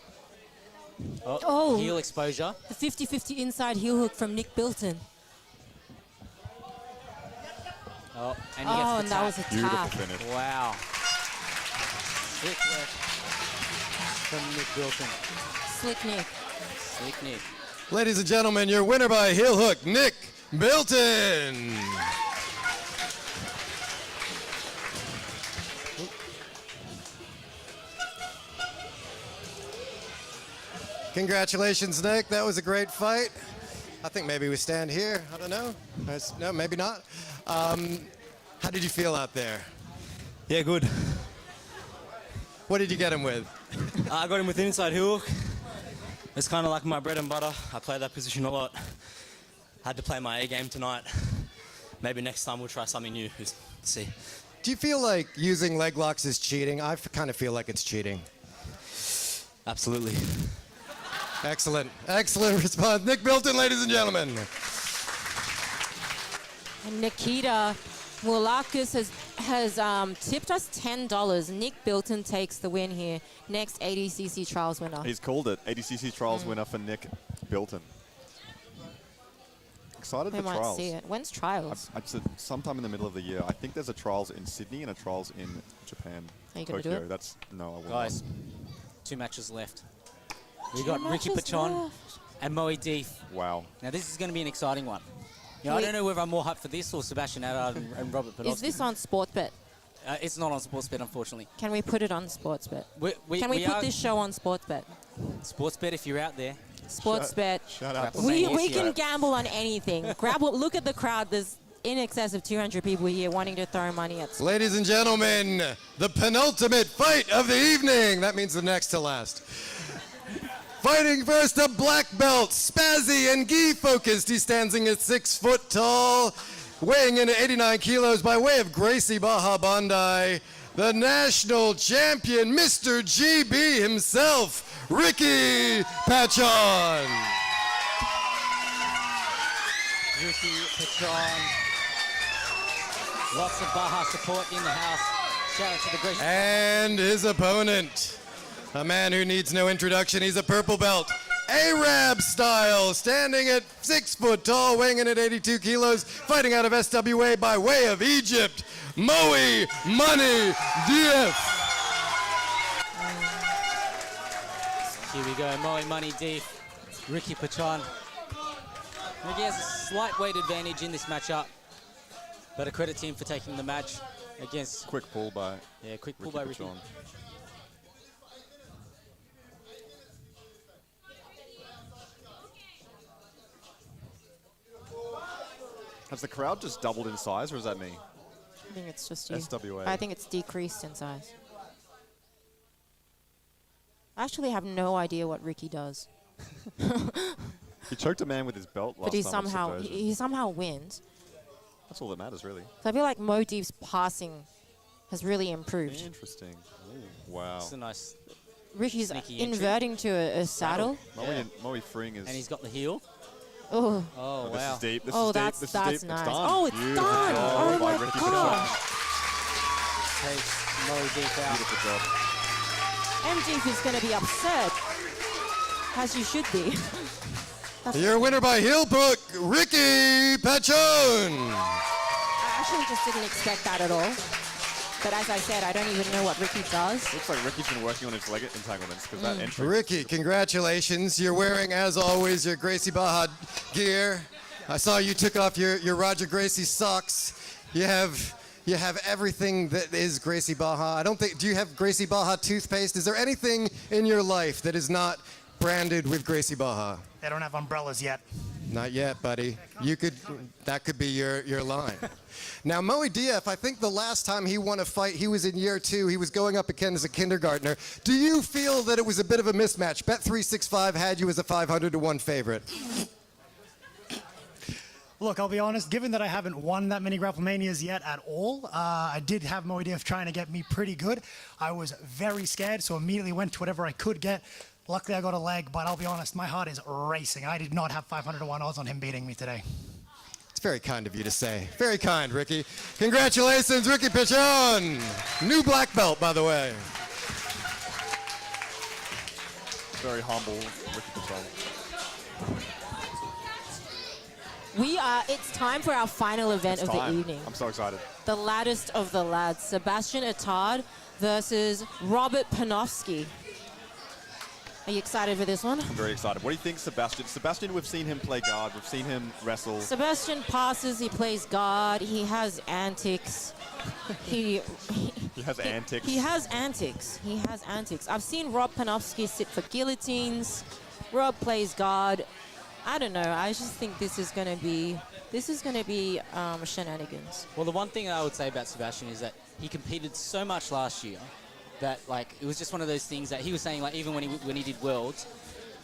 Oh, heel exposure. The 50-50 inside heel hook from Nick Bilton. Oh, and he gets the and that tap. was a Beautiful tap. finish. Wow. Slick work from Nick Bilton. Slick Nick. Slick Nick. Ladies and gentlemen, your winner by heel hook, Nick Bilton. Congratulations, Nick. That was a great fight. I think maybe we stand here. I don't know. No, maybe not. How did you feel out there? Yeah, good. What did you get him with? I got him with inside hook. It's kind of like my bread and butter. I play that position a lot. Had to play my A game tonight. Maybe next time we'll try something new. Let's see. Do you feel like using leg locks is cheating? I kind of feel like it's cheating. Absolutely. Excellent. Excellent response. Nick Bilton, ladies and gentlemen. And Nikita Moulakis has tipped us $10. Nick Bilton takes the win here. Next ADCC Trials winner. He's called it. ADCC Trials winner for Nick Bilton. Excited We for might Trials. see it. When's Trials? I said sometime in the middle of the year. I think there's a Trials in Sydney and a Trials in Japan. Are you going to do Tokyo. it? That's no, I will Guys, not. 2 matches left. We got Ricky Pachon and Moey D. Wow. Now this is going to be an exciting one. You know, I Wait. don't know whether I'm more hyped for this or Sebastian Adard and Robert Podolsky. Is this on Sportsbet? It's not on Sportsbet, unfortunately. Can we put it on Sportsbet? Can we put this show on Sportsbet? Sportsbet, if you're out there. Sportsbet. Shut up. We can gamble on anything. Grapple. Look at the crowd. There's in excess of 200 people here wanting to throw money at. Ladies and gentlemen, the penultimate fight of the evening. That means the next to last. Fighting first, a black belt, Spazzy and Gi focused. He's standing at 6 foot tall, weighing in at 89 kilos by way of Gracie Baja Bandai, the national champion, Mr. GB himself, Ricky Pachon. Ricky Pachon. Lots of Baja support in the house. Shout out to the great. And his opponent, a man who needs no introduction. He's a purple belt, Arab style, standing at 6 foot tall, weighing in at 82 kilos, fighting out of SWA by way of Egypt, Moey Money Dief. Here we go, Moey Money Dief, Ricky Pachon. Ricky has a slight weight advantage in this matchup, but a credit to him for taking the match against. Quick pull by. Yeah, quick pull Ricky by Ricky. Pachon. Has the crowd just doubled in size, or is that me? I think it's just you. SWA. I think it's decreased in size. I actually have no idea what Ricky does. He choked a man with his belt last But he time. somehow wins. That's all that matters, really. So I feel like Mo Deep's passing has really improved. Interesting. Ooh, wow. It's a nice. Ricky's sneaky entry. inverting to a saddle. Moey freeing his. And he's got the heel. Oh. Oh, This wow. is deep. This Oh, is deep. that's This is nice. deep. It's done. Oh, it's Beautiful done. job Oh by my Ricky gosh. Pachon. Takes Moey Deep out. Beautiful job. MD is going to be upset, as you should be. Your winner by heel hook, Ricky Pachon. I actually just didn't expect that at all. But as I said, I don't even know what Ricky does. Looks like Ricky's been working on his leg entanglements because that entry. Ricky, congratulations. You're wearing, as always, your Gracie Baja gear. I saw you took off your Roger Gracie socks. You have everything that is Gracie Baja. I don't think, do you have Gracie Baja toothpaste? Is there anything in your life that is not branded with Gracie Baja? They don't have umbrellas yet. Not yet, buddy. That could be your line. Now, Moey Dief, I think the last time he won a fight, he was in year 2. He was going up again as a kindergartner. Do you feel that it was a bit of a mismatch? Bet365 had you as a 500-1 favorite. Look, I'll be honest, given that I haven't won that many Grapple Manias yet at all, I did have Moey Dief trying to get me pretty good. I was very scared, so immediately went to whatever I could get. Luckily, I got a leg, but I'll be honest, my heart is racing. I did not have 500-1 odds on him beating me today. It's very kind of you to say. Very kind, Ricky. Congratulations, Ricky Pachon. New black belt, by the way. Very humble, Ricky Pachon. It's time for our final event of the evening. I'm so excited. The laddest of the lads, Sebastian Attard versus Robert Panofsky. Are you excited for this one? I'm very excited. What do you think, Sebastian? Sebastian, we've seen him play guard. We've seen him wrestle. Sebastian passes, he plays guard, he has antics. He has antics. He has antics. He has antics. I've seen Rob Panofsky sit for guillotines. Rob plays guard. I don't know. I just think this is going to be shenanigans. Well, the one thing I would say about Sebastian is that he competed so much last year that like it was just one of those things that he was saying like even when he did Worlds,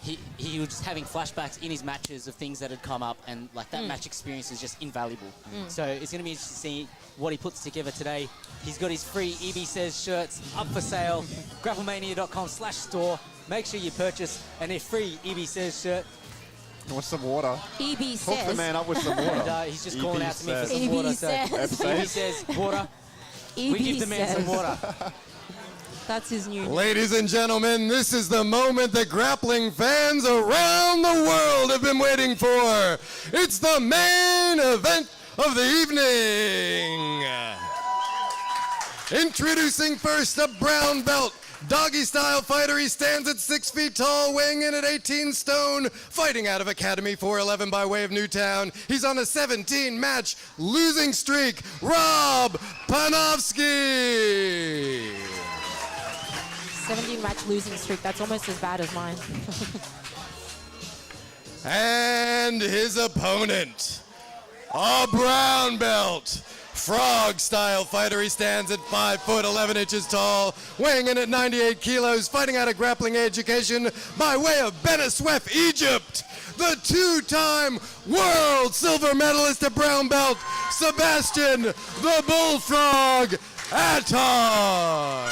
he was just having flashbacks in his matches of things that had come up, and like that match experience is just invaluable. So it's going to be interesting to see what he puts together today. He's got his free EB Says shirts up for sale. grapplemania.com/store. Make sure you purchase a free EB Says shirt. Want some water? EB Hook the says. man up with some water. And he's just calling out to me for some EB water. says. So EB says water. EB We give the man some says. water. That's his new name. Ladies and gentlemen, this is the moment that grappling fans around the world have been waiting for. It's the main event of the evening. Introducing first a brown belt. Doggy style fighter, he stands at 6 feet tall, weighing in at 18 stone, fighting out of Academy 411 by way of Newtown. He's on a 17-match losing streak, Rob Panofsky. 17-match losing streak. That's almost as bad as mine. And his opponent, a brown belt, frog-style fighter. He stands at 5 foot 11 inches tall, weighing in at 98 kilos, fighting out of Grappling Education by way of Beneswef, Egypt. The two-time world silver medalist at brown belt, Sebastian the Bullfrog Attard.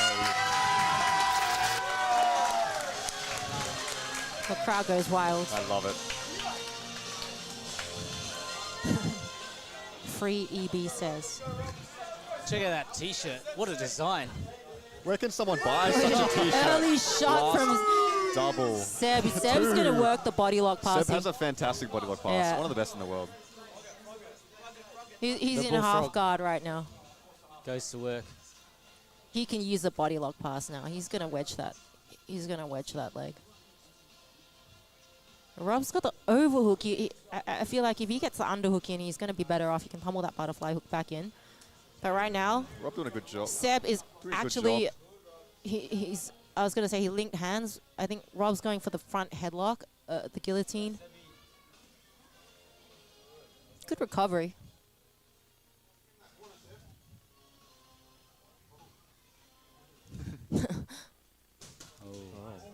The crowd goes wild. I love it. Free EB says. Check out that T-shirt. What a design. Where can someone buy such a T-shirt? Early shot from Double. Seb. Seb's going to work the body lock Seb passing. has a fantastic body lock pass. Yeah. One of the best in the world. He's The in half Bullfrog. guard right now. Goes to work. He can use a body lock pass now. He's going to wedge that. He's going to wedge that leg. Rob's got the overhook. I feel like if he gets the underhook in, he's going to be better off. He can pummel that butterfly hook back in. But right now, Rob doing a good job. Seb is Doing a good actually, job. he's, I was going to say he linked hands. I think Rob's going for the front headlock, the guillotine. Good recovery.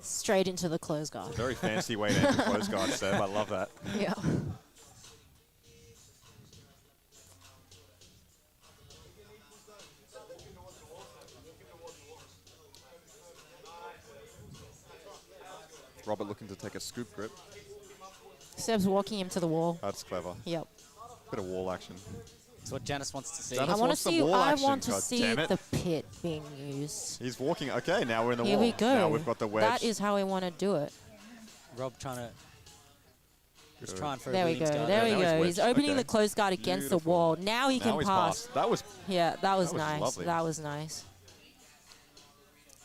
Straight into the close guard. Very fancy way to enter close guard, Seb. I love that. Yeah. Robert looking to take a scoop grip. Seb's walking him to the wall. That's clever. Yep. Bit of wall action. That's what Janice wants to see. Janice I want to wants some see. wall I action, want to God see damn it. the pit being used. He's walking. Okay, now we're in the Here wall. we go. Now we've got the wedge. That is how I want to do it. Rob trying to just Good. trying for There a we go. Williams guard. There Yeah, we now go. he's He's wedged. opening Okay. the close guard against the Beautiful. wall. Now he Now can he's pass. passed. That was Yeah, that was That was nice. lovely. That was nice.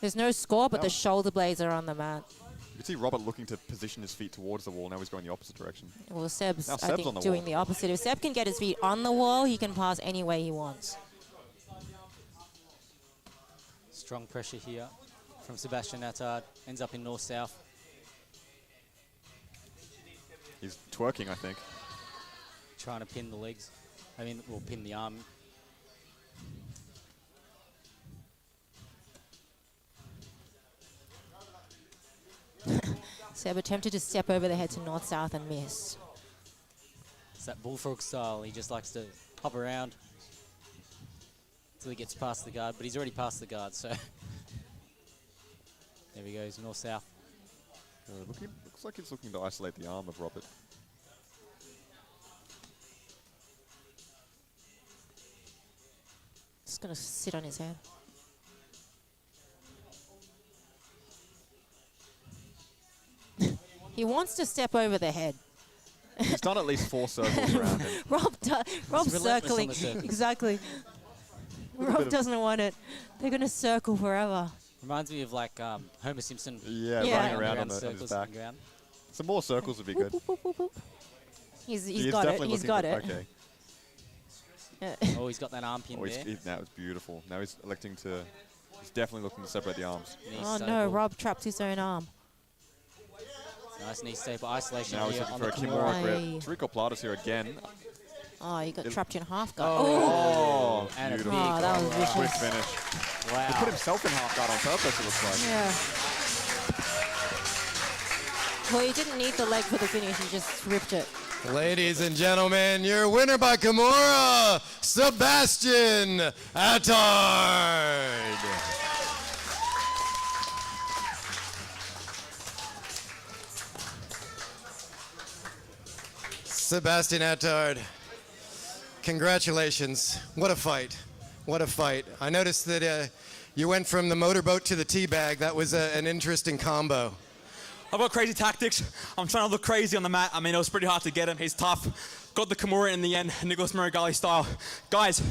There's no score, but the shoulder blades are on the mat. You can see Robert looking to position his feet towards the wall. Now he's going the opposite direction. Well, Seb's, Now I Seb's think, on the doing wall. the opposite. If Seb can get his feet on the wall, he can pass any way he wants. Strong pressure here from Sebastian Attard. Ends up in north-south. He's twerking, I think. Trying to pin the legs. I mean, well, pin the arm. Seb attempted to step over the head to north-south and missed. It's that bullfrog style. He just likes to hop around until he gets past the guard, but he's already past the guard, so there he goes, north-south. Looks like he's looking to isolate the arm of Robert. Just gonna sit on his head. He wants to step over the head. He's done at least 4 circles around him. Rob's relentless on circling. the circle. Exactly. Rob doesn't want it. They're gonna circle forever. Reminds me of like Homer Simpson. Yeah, Yeah. running around on his circles back. on the ground. Some more circles would be good. Boop, boop, boop, boop. He's He is got it. definitely He's looking got for- it. Okay. Oh, he's got that arm pin Oh, there. that was beautiful. Now he's electing to. He's definitely looking to separate the arms. Knee Oh no, circle. Rob trapped his own arm. Nice knee staple isolation Now he's here looking on for the a Kimura. Kimura grip. Tariq Plata's here again. Oh, you got trapped in half guard. Oh, and beautiful. Oh, that was vicious. Quick finish. Wow. He put himself in half guard on purpose, it looks like. Yeah. Well, he didn't need the leg for the finish. He just ripped it. Ladies and gentlemen, your winner by Kimura, Sebastian Attard. Sebastian Attard, congratulations. What a fight. What a fight. I noticed that you went from the motorboat to the teabag. That was an interesting combo. I've got crazy tactics. I'm trying to look crazy on the mat. I mean, it was pretty hard to get him. He's tough. Got the Kimura in the end, Nicholas Muragali style. Guys,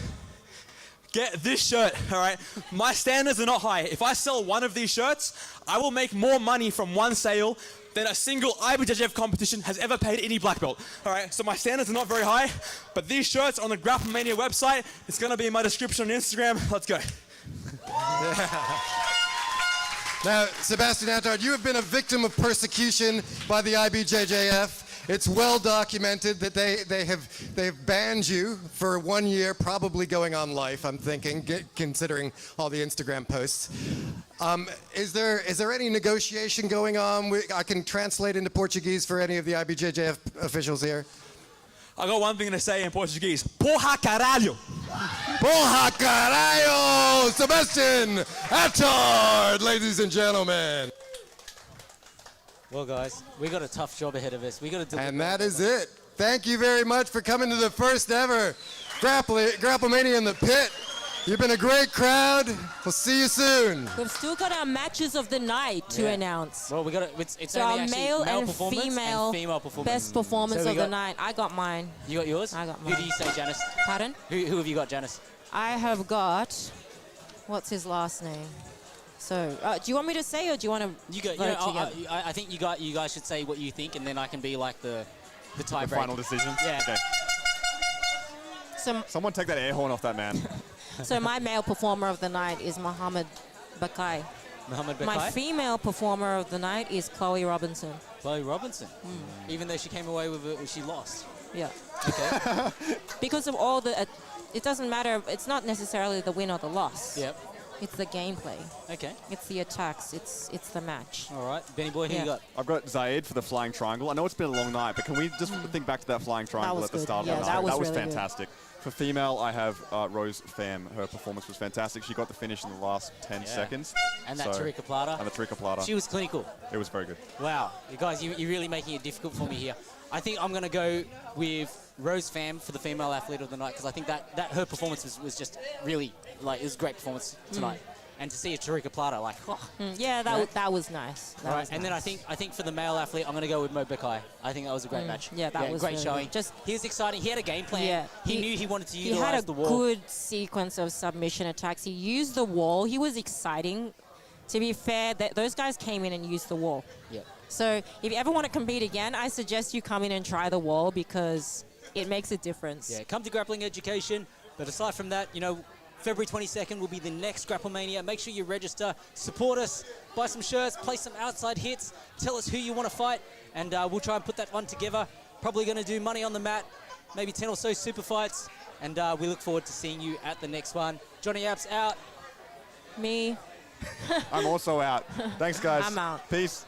get this shirt, all right? My standards are not high. If I sell one of these shirts, I will make more money from one sale than a single IBJJF competition has ever paid any black belt. All right, so my standards are not very high, but these shirts on the Grapple Mania website, it's gonna be in my description on Instagram. Let's go. Now, Sebastian Attard, you have been a victim of persecution by the IBJJF. It's well documented that they've banned you for 1 year, probably going on life, I'm thinking, considering all the Instagram posts. Is there any negotiation going on? I can translate into Portuguese for any of the IBJJF officials here. I got one thing to say in Portuguese. Porra caralho! Porra caralho! Sebastian Attard, ladies and gentlemen. Well, guys, we got a tough job ahead of us. We got to deliver. And that is it. Thank you very much for coming to the first ever Grapple Mania in the pit. You've been a great crowd. We'll see you soon. We've still got our matches of the night to announce. Well, we got it's so only our actually male and performance female, and female performance. best performance So we of the got- night. I got mine. You got yours? I got mine. Who do you say, Janice? Pardon? Who have you got, Janice? I have got, what's his last name? So, do you want me to say or do you want to You go. vote together? I think you guys should say what you think, and then I can be like the tie The break. final decision? Yeah. Okay. Someone take that air horn off that man. So my male performer of the night is Mohammad Bekai. Mohammad Bekai. My female performer of the night is Chloe Robinson. Chloe Robinson. Even though she came away with it, she lost. Yeah. Okay. Because of all the, it doesn't matter. It's not necessarily the win or the loss. Yep. It's the gameplay. Okay. It's the attacks. It's the match. All right, Benny boy, who you got? I've got Zaid for the flying triangle. I know it's been a long night, but can we just think back to that flying triangle at the start of the night? that was that was really fantastic. For female, I have Rose Pham. Her performance was fantastic. She got the finish in the last 10 seconds. And that Tariq Plata. And the Tariq Plata. She was clinical. It was very good. Wow, you guys, you're really making it difficult for me here. I think I'm going to go with Rose Pham for the female athlete of the night because I think that her performance was just really, like, it was a great performance tonight. And to see a Tariq Plata, like, oh. Yeah, that was nice. That was And then I think for the male athlete, I'm going to go with Mo Bekai. I think that was a great match. Yeah, that was great really showing. good. Just he was exciting. He had a game plan. Yeah, he knew he wanted to He utilize had a the wall. good sequence of submission attacks. He used the wall. He was exciting. To be fair, those guys came in and used the wall. Yeah. So if you ever want to compete again, I suggest you come in and try the wall because it makes a difference. Yeah, come to Grappling Education. But aside from that, February 22nd will be the next Grapple Mania. Make sure you register, support us, buy some shirts, play some outside hits, tell us who you want to fight, and we'll try and put that one together. Probably going to do money on the mat, maybe 10 or so super fights, and we look forward to seeing you at the next one. Johnny App's out. Me. I'm also out. Thanks, guys. I'm out. Peace.